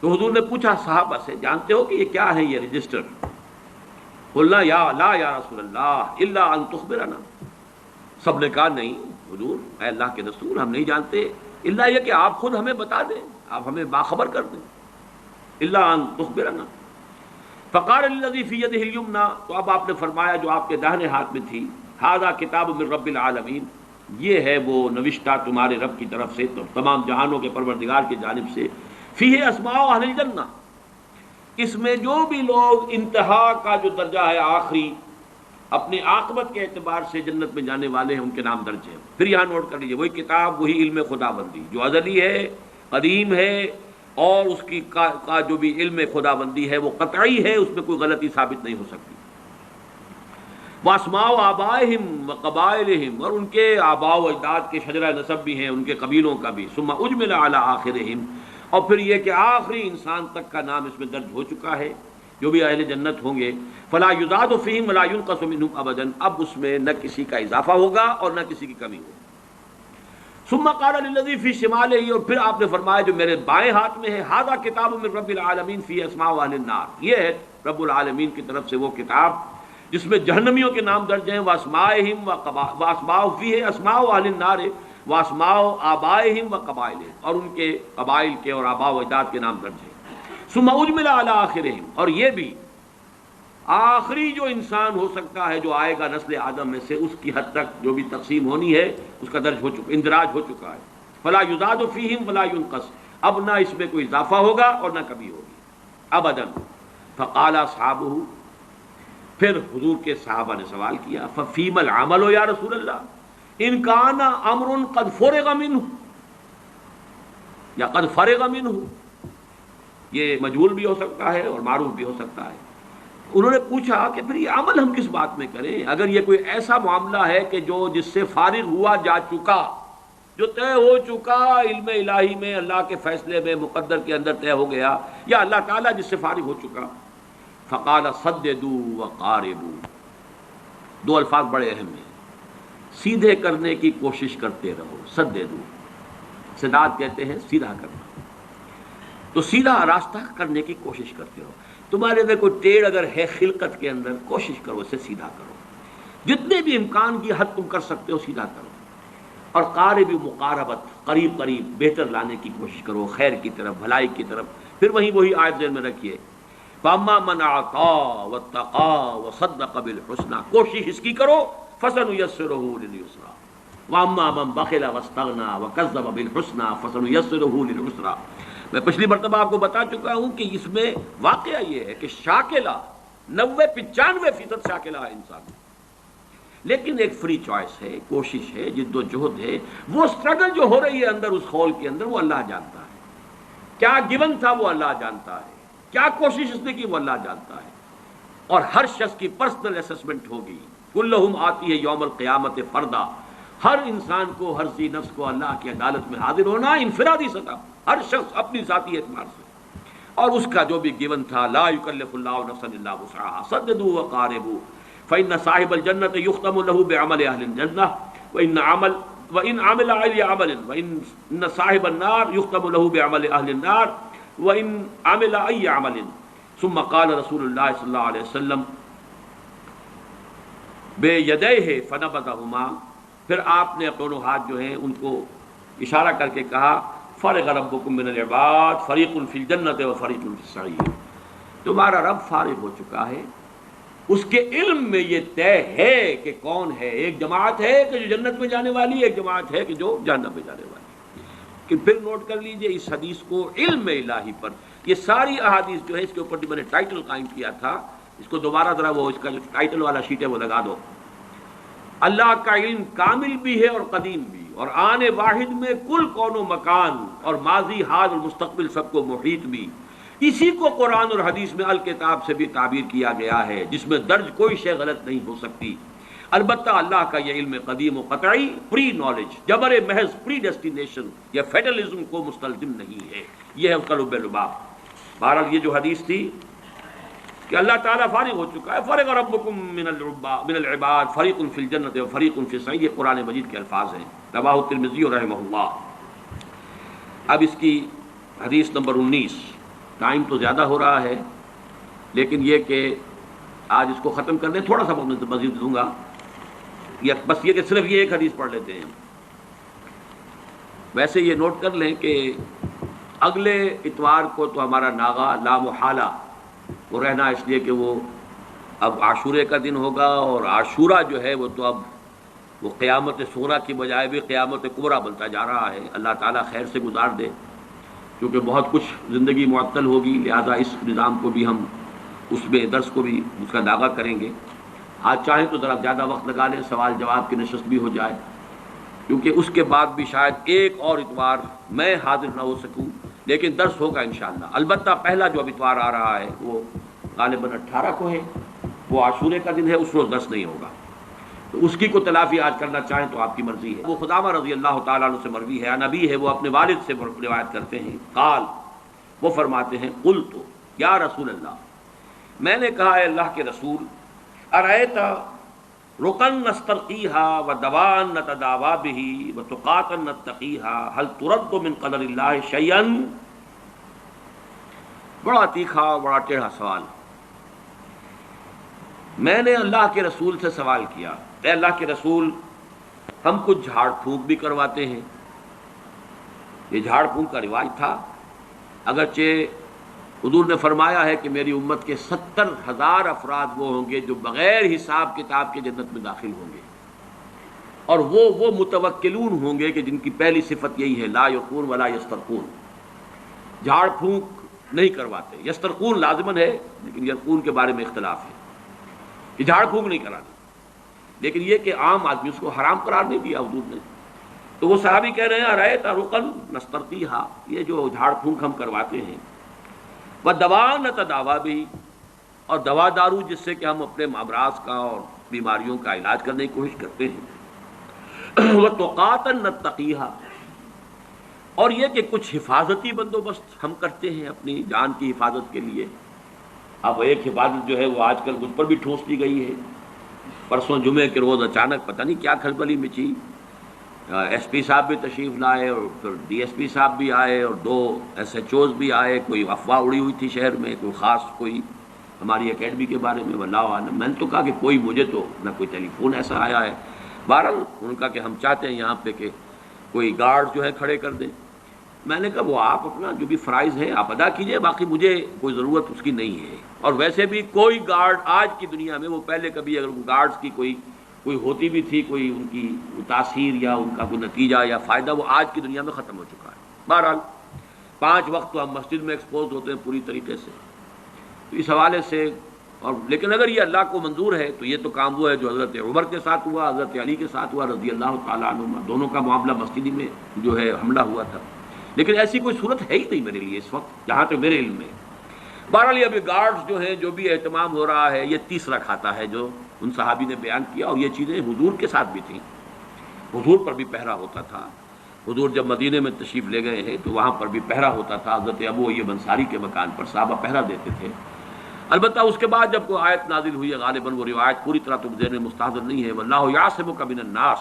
تو حضور نے پوچھا صحابہ سے، جانتے ہو کہ یہ کیا ہے یہ رجسٹر؟ قلنا لا یا رسول اللہ الا ان تخبرنا، سب نے کہا نہیں حضور، اے اللہ کے رسول ہم نہیں جانتے الا یہ کہ آپ خود ہمیں بتا دیں، آپ ہمیں باخبر کر دیں، الا ان تخبرنا۔ فقال الذی فی یدہ الیمنی، تو اب آپ نے فرمایا جو آپ کے داہنے ہاتھ میں تھی، ھذا کتاب من رب العالمین، یہ ہے وہ نوشتہ تمہارے رب کی طرف سے، تمام جہانوں کے پروردگار کی جانب سے، فیہ اسماء اہل الجنہ، اس میں جو بھی لوگ انتہا کا جو درجہ ہے آخری اپنی عاقبت کے اعتبار سے جنت میں جانے والے ہیں ان کے نام درج ہیں۔ پھر یہاں نوٹ کر لیجیے، وہی کتاب، وہی علم خدا بندی جو ازلی ہے، قدیم ہے، اور اس کی کا جو بھی علم خدا بندی ہے وہ قطعی ہے، اس میں کوئی غلطی ثابت نہیں ہو سکتی۔ واسماء آبائہم وقبائلہم، اور ان کے آباء و اجداد کے شجرہ نسب بھی ہیں، ان کے قبیلوں کا بھی، ثم اجمل علی آخرہم، اور پھر یہ کہ آخری انسان تک کا نام اس میں درج ہو چکا ہے، جو بھی اہل جنت ہوں گے، فلا یزاد فیہم ولا ینقص منہم ابدا، اب اس میں نہ کسی کا اضافہ ہوگا اور نہ کسی کی کمی ہوگی۔ ثم قال للذی فی شمالہ، اور پھر آپ نے فرمایا جو میرے بائیں ہاتھ میں ہے، ھذا کتاب من رب العالمین فی اسماء اہل النار، یہ ہے رب العالمین کی طرف سے وہ کتاب جس میں جہنمیوں کے نام درج ہیں، واسماءہم واسماء فیہ اسماء اہل النار واسماء آبائہم وقبائلہم، اور ان کے قبائل کے اور آباء و اجداد کے نام درج ہیں۔ ثم اجمل علی آخرہم، اور یہ بھی آخری جو انسان ہو سکتا ہے جو آئے گا نسل آدم میں سے، اس کی حد تک جو بھی تقسیم ہونی ہے اس کا درج ہو چکا، اندراج ہو چکا ہے۔ فلا یزاد فیہم ولا ینقص، اب نہ اس میں کوئی اضافہ ہوگا اور نہ کمی ہوگی ابدا۔ فقال اصحابہ، پھر حضور کے صحابہ نے سوال کیا، ففیم العمل یا رسول اللہ ان کان امر قد فرغ منہ، یا قد فرغ منہ، یہ مجہول بھی ہو سکتا ہے اور معروف بھی ہو سکتا ہے۔ انہوں نے پوچھا کہ پھر یہ عمل ہم کس بات میں کریں، اگر یہ کوئی ایسا معاملہ ہے کہ جو جس سے فارغ ہوا جا چکا، جو طے ہو چکا علم الہی میں، اللہ کے فیصلے میں، مقدر کے اندر طے ہو گیا، یا اللہ تعالیٰ جس سے فارغ ہو چکا۔ فقال صددوا وقاربوا، دو الفاظ بڑے اہم ہیں، سیدھے کرنے کی کوشش کرتے رہو، سددوا، سداد کہتے ہیں سیدھا کرنا، تو سیدھا راستہ کرنے کی کوشش کرتے رہو۔ تمہارے اندر کوئی ٹیڑھ اگر ہے خلقت کے اندر، کوشش کرو اسے سیدھا کرو، جتنے بھی امکان کی حد تم کر سکتے ہو سیدھا کرو، اور قارب مقاربت، قریب قریب بہتر لانے کی کوشش کرو، خیر کی طرف، بھلائی کی طرف۔ پھر وہی آیت ذہن میں رکھیے، فاما من اعطى واتقى وصدق بالحسنى، کوشش اس کی کرو، فسنيسره لليسرى، واما من بخل واستغنى وكذب بالحسنى فسنيسره للعسرى۔ میں پچھلی مرتبہ آپ کو بتا چکا ہوں کہ اس میں واقعہ یہ ہے کہ شاکلہ 90-95% شاکلہ ہے انسان، لیکن ایک فری چوائس ہے، کوشش ہے، جد و جہد ہے، وہ سٹرگل جو ہو رہی ہے اندر اس خول کے اندر، وہ اللہ جانتا ہے، کیا گیون تھا وہ اللہ جانتا ہے، کیا کوشش اس نے کی وہ اللہ جانتا ہے، اور ہر شخص کی پرسنل اسسمنٹ ہوگی۔ کلہم آتی ہے یوم القیامت فردا، ہر انسان کو، ہر ذی نفس کو اللہ کی عدالت میں حاضر ہونا انفرادی سطح، ہر شخص اپنی ذاتی اعتبار سے، اور اس کا جو بھی گیون تھا، لا یکلف اللہ نفسا الا وسعها، سددوا وقاربوا فإن صاحب الجنة يختم له بعمل أهل الجنة وإن عمل وَإِنْ عَمِلَ أَيِّ عَمَلٍ وَإِنَّ صَاحِبَ النَّارِ يُخْتَمُ لَهُ بِعَمَلِ أَهْلِ النَّارِ وَإِنْ عَمِلَ أَيِّ عَمَلٍ ثُمَّ قَالَ رسول اللہ صلی اللہ علیہ وسلم بِيَدَيْهِ فَنَبَذَهُمَا، پھر آپ نے دونوں ہاتھ جو ہیں ان کو اشارہ کر کے کہا فَرِغَ رَبُّكُم مِّنَ الْعِبَادِ فَرِيقٌ فِي الْجَنَّةِ وَفَرِيقٌ فِي السَّعِيرِ، تمہارا رب فارغ ہو چکا ہے، اس کے علم میں یہ طے ہے کہ کون ہے، ایک جماعت ہے کہ جو جنت میں جانے والی ہے، ایک جماعت ہے کہ جو جہنم میں جانے والی ہے۔ کہ پھر نوٹ کر لیجئے اس حدیث کو علم الہی پر، یہ ساری احادیث جو ہے اس کے اوپر میں نے ٹائٹل قائم کیا تھا، اس کو دوبارہ ذرا وہ اس کا جو ٹائٹل والا شیٹ ہے وہ لگا دو۔ اللہ کا علم کامل بھی ہے اور قدیم بھی، اور آنے واحد میں کل کون و مکان اور ماضی حال اور مستقبل سب کو محیط بھی، اسی کو قرآن اور حدیث میں الکتاب سے بھی تعبیر کیا گیا ہے، جس میں درج کوئی شے غلط نہیں ہو سکتی۔ البتہ اللہ کا یہ علم قدیم و قطعی پری نالج، جبر محض پری ڈیسٹینیشن یا فیٹلزم کو مستلزم نہیں ہے، یہ ہے اس کا لب لباب۔ بہرحال یہ جو حدیث تھی کہ اللہ تعالیٰ فارغ ہو چکا ہے، فرغ ربکم من العباد فریق فی الجنۃ و فریق فی السعیر، یہ قرآن مجید کے الفاظ ہیں، رواہ الترمذی رحمہ اللہ۔ اب اس کی حدیث نمبر 19، ٹائم تو زیادہ ہو رہا ہے لیکن یہ کہ آج اس کو ختم کر دیں، تھوڑا سا مزید دوں گا، یا بس یہ کہ صرف یہ ایک حدیث پڑھ لیتے ہیں۔ ویسے یہ نوٹ کر لیں کہ اگلے اتوار کو تو ہمارا ناغا لا محالہ وہ رہنا، اس لیے کہ وہ اب عاشورے کا دن ہوگا، اور عاشورہ جو ہے وہ تو اب وہ قیامت صغریٰ کی بجائے بھی قیامت کبریٰ بنتا جا رہا ہے۔ اللہ تعالیٰ خیر سے گزار دے، کیونکہ بہت کچھ زندگی معطل ہوگی، لہذا اس نظام کو بھی ہم اس میں درس کو بھی اس کا داغا کریں گے۔ آج چاہیں تو ذرا زیادہ وقت لگا لیں، سوال جواب کی نشست بھی ہو جائے، کیونکہ اس کے بعد بھی شاید ایک اور اتوار میں حاضر نہ ہو سکوں، لیکن درس ہوگا انشاءاللہ۔ البتہ پہلا جو اب اتوار آ رہا ہے وہ غالباً 18 کو ہے، وہ عاشورے کا دن ہے، اس روز درس نہیں ہوگا، تو اس کی کو تلافی آج کرنا چاہیں تو آپ کی مرضی ہے۔ وہ خدامہ رضی اللہ تعالیٰ عنہ سے مروی ہے، نبی ہے، وہ اپنے والد سے روایت کرتے ہیں، قال، وہ فرماتے ہیں، قلت یا رسول اللہ، میں نے کہا ہے اللہ کے رسول، ارأیت رقن نسترقیہا ودوان نتداوا بہ وتقاتا نتقیہا هل ترد من قدر اللہ شیئا؟ بڑا تیکھا، بڑا ٹیڑھا سوال۔ میں نے اللہ کے رسول سے سوال کیا، اے اللہ کے رسول، ہم کچھ جھاڑ پھونک بھی کرواتے ہیں، یہ جھاڑ پھونک کا رواج تھا، اگرچہ حضور نے فرمایا ہے کہ میری امت کے 70,000 افراد وہ ہوں گے جو بغیر حساب کتاب کے جنت میں داخل ہوں گے، اور وہ متوکلون ہوں گے کہ جن کی پہلی صفت یہی ہے، لا یقون ولا یسترقون، جھاڑ پھونک نہیں کرواتے۔ یسترقون لازمن ہے لیکن یقون کے بارے میں اختلاف ہے کہ جھاڑ پھونک نہیں کراتے، لیکن یہ کہ عام آدمی اس کو حرام قرار نہیں دیا حضور نے۔ تو وہ صحابی کہہ رہے ہیں ارأیت رقن نسترقیہا، یہ جو جھاڑ پھونک ہم کرواتے ہیں، وَدَوَا نَتَدَاوَا بِهِ، اور دوا دارو جس سے کہ ہم اپنے امراض کا اور بیماریوں کا علاج کرنے کی کوشش کرتے ہیں، وَتُقَاتًا نَتَّقِيهَا، اور یہ کہ کچھ حفاظتی بندوبست ہم کرتے ہیں اپنی جان کی حفاظت کے لیے۔ اب ایک حفاظت جو ہے وہ آج کل مجھ پر بھی ٹھونس دی گئی ہے، پرسوں جمعے کے روز اچانک پتہ نہیں کیا کھلبلی مچی، ایس پی صاحب بھی تشریف لائے اور پھر ڈی ایس پی صاحب بھی آئے اور 2 SHOs بھی آئے، کوئی افواہ اڑی ہوئی تھی شہر میں، کوئی خاص کوئی ہماری اکیڈمی کے بارے میں، واللہ عالم۔ میں نے تو کہا کہ کوئی مجھے تو نہ کوئی ٹیلی فون ایسا آیا ہے، بہرحال ان کا کہ ہم چاہتے ہیں یہاں پہ کہ کوئی گارڈ جو ہے کھڑے کر دیں۔ میں نے کہا وہ آپ اپنا جو بھی فرائض ہے آپ ادا کیجئے، باقی مجھے کوئی ضرورت اس کی نہیں ہے، اور ویسے بھی کوئی گارڈ آج کی دنیا میں، وہ پہلے کبھی اگر گارڈز کی کوئی ہوتی بھی تھی، کوئی ان کی تاثیر یا ان کا کوئی نتیجہ یا فائدہ، وہ آج کی دنیا میں ختم ہو چکا ہے۔ بہرحال 5 وقت تو ہم مسجد میں ایکسپوز ہوتے ہیں پوری طریقے سے، تو اس حوالے سے، اور لیکن اگر یہ اللہ کو منظور ہے تو یہ تو کام وہ ہے جو حضرت عمر کے ساتھ ہوا، حضرت علی کے ساتھ ہوا رضی اللہ تعالیٰ عنہما، دونوں کا معاملہ مسجد میں جو ہے حملہ ہوا تھا، لیکن ایسی کوئی صورت ہے ہی نہیں میرے لیے اس وقت جہاں تک میرے علم میں۔ بہرحال یہ ابھی گارڈز جو ہیں، جو بھی اہتمام ہو رہا ہے، یہ تیسرا کھاتا ہے جو ان صحابی نے بیان کیا، اور یہ چیزیں حضور کے ساتھ بھی تھیں، حضور پر بھی پہرا ہوتا تھا۔ حضور جب مدینے میں تشریف لے گئے ہیں تو وہاں پر بھی پہرا ہوتا تھا، حضرت ابو ایوب انصاری کے مکان پر صحابہ پہرا دیتے تھے۔ البتہ اس کے بعد جب کوئی آیت نازل ہوئی ہے، غالباً وہ روایت پوری طرح تو ذہن میں مستحضر نہیں ہے، واللہ یعصمک من الناس،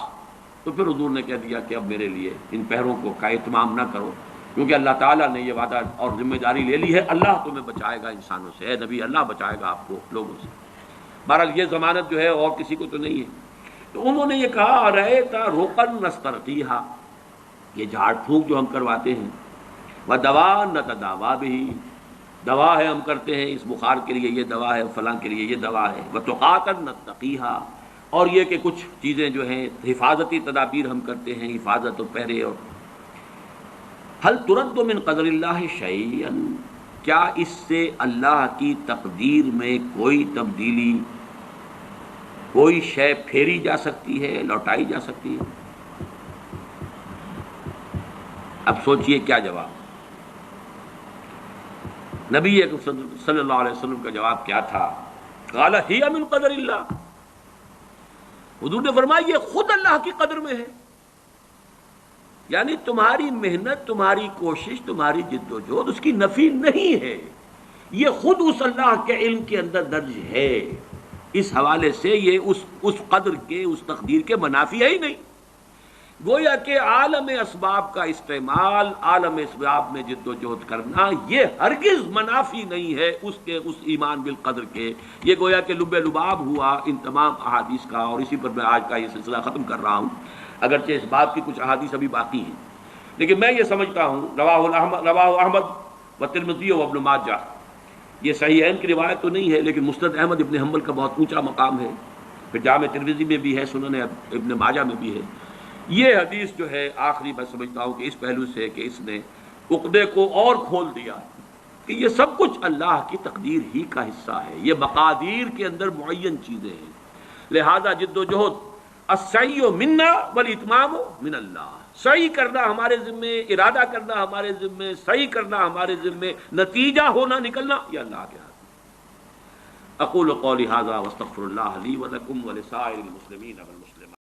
تو پھر حضور نے کہہ دیا کہ اب میرے لیے ان پہروں کو کا اہتمام نہ کرو، کیونکہ اللہ تعالیٰ نے یہ وعدہ اور ذمہ داری لے لی ہے، اللہ تمہیں بچائے گا انسانوں سے، اے نبی اللہ بچائے گا آپ کو لوگوں سے۔ بہرحال یہ ضمانت جو ہے اور کسی کو تو نہیں ہے۔ تو انہوں نے یہ کہا رأیتا رقن نسترقیہا، یہ جھاڑ پھونک جو ہم کرواتے ہیں، وَدَوَا نَتَدَاوَا بِهِ، دوا ہے ہم کرتے ہیں، اس بخار کے لیے یہ دوا ہے، فلاں کے لیے یہ دوا ہے، وَتُقَاتًا نَتَّقِيهَا، اور یہ کہ کچھ چیزیں جو ہیں حفاظتی تدابیر ہم کرتے ہیں، حفاظت و پہرے۔ اور هل ترد من قدر اللہ شیئا، کیا اس سے اللہ کی تقدیر میں کوئی تبدیلی، کوئی شے پھیری جا سکتی ہے، لوٹائی جا سکتی ہے؟ اب سوچئے کیا جواب نبی صلی اللہ علیہ وسلم کا جواب کیا تھا؟ قال ہی من قدر اللہ، حضور نے فرمایا یہ خود اللہ کی قدر میں ہے، یعنی تمہاری محنت، تمہاری کوشش، تمہاری جد و جہد اس کی نفی نہیں ہے، یہ خود اس اللہ کے علم کے اندر درج ہے۔ اس حوالے سے یہ اس قدر کے، اس تقدیر کے منافی ہے ہی نہیں۔ گویا کہ عالم اسباب کا استعمال، عالم اسباب میں جد و جہد کرنا، یہ ہرگز منافی نہیں ہے اس کے، اس ایمان بالقدر کے۔ یہ گویا کہ لب لباب ہوا ان تمام احادیث کا، اور اسی پر میں آج کا یہ سلسلہ ختم کر رہا ہوں، اگرچہ اس بات کی کچھ احادیث ابھی باقی ہیں، لیکن میں یہ سمجھتا ہوں رواہ احمد و ترمذی و ابن ماجہ، یہ صحیحین کی روایت تو نہیں ہے لیکن مسند احمد ابن حنبل کا بہت اونچا مقام ہے، پھر جامع ترمذی میں بھی ہے، سنن ابن ماجہ میں بھی ہے۔ یہ حدیث جو ہے آخری میں سمجھتا ہوں کہ اس پہلو سے کہ اس نے عقدے کو اور کھول دیا کہ یہ سب کچھ اللہ کی تقدیر ہی کا حصہ ہے، یہ مقادیر کے اندر معین چیزیں ہیں، لہذا جد و جہد السعی منا والاتمام من اللہ، سعی کرنا ہمارے ذمے، ارادہ کرنا ہمارے ذمے، سعی کرنا ہمارے ذمے، نتیجہ ہونا نکلنا یہ اللہ کے ہاتھ۔ اقول قولی ھذا واستغفر اللہ لی ولکم ولسائر المسلمین والمسلمات۔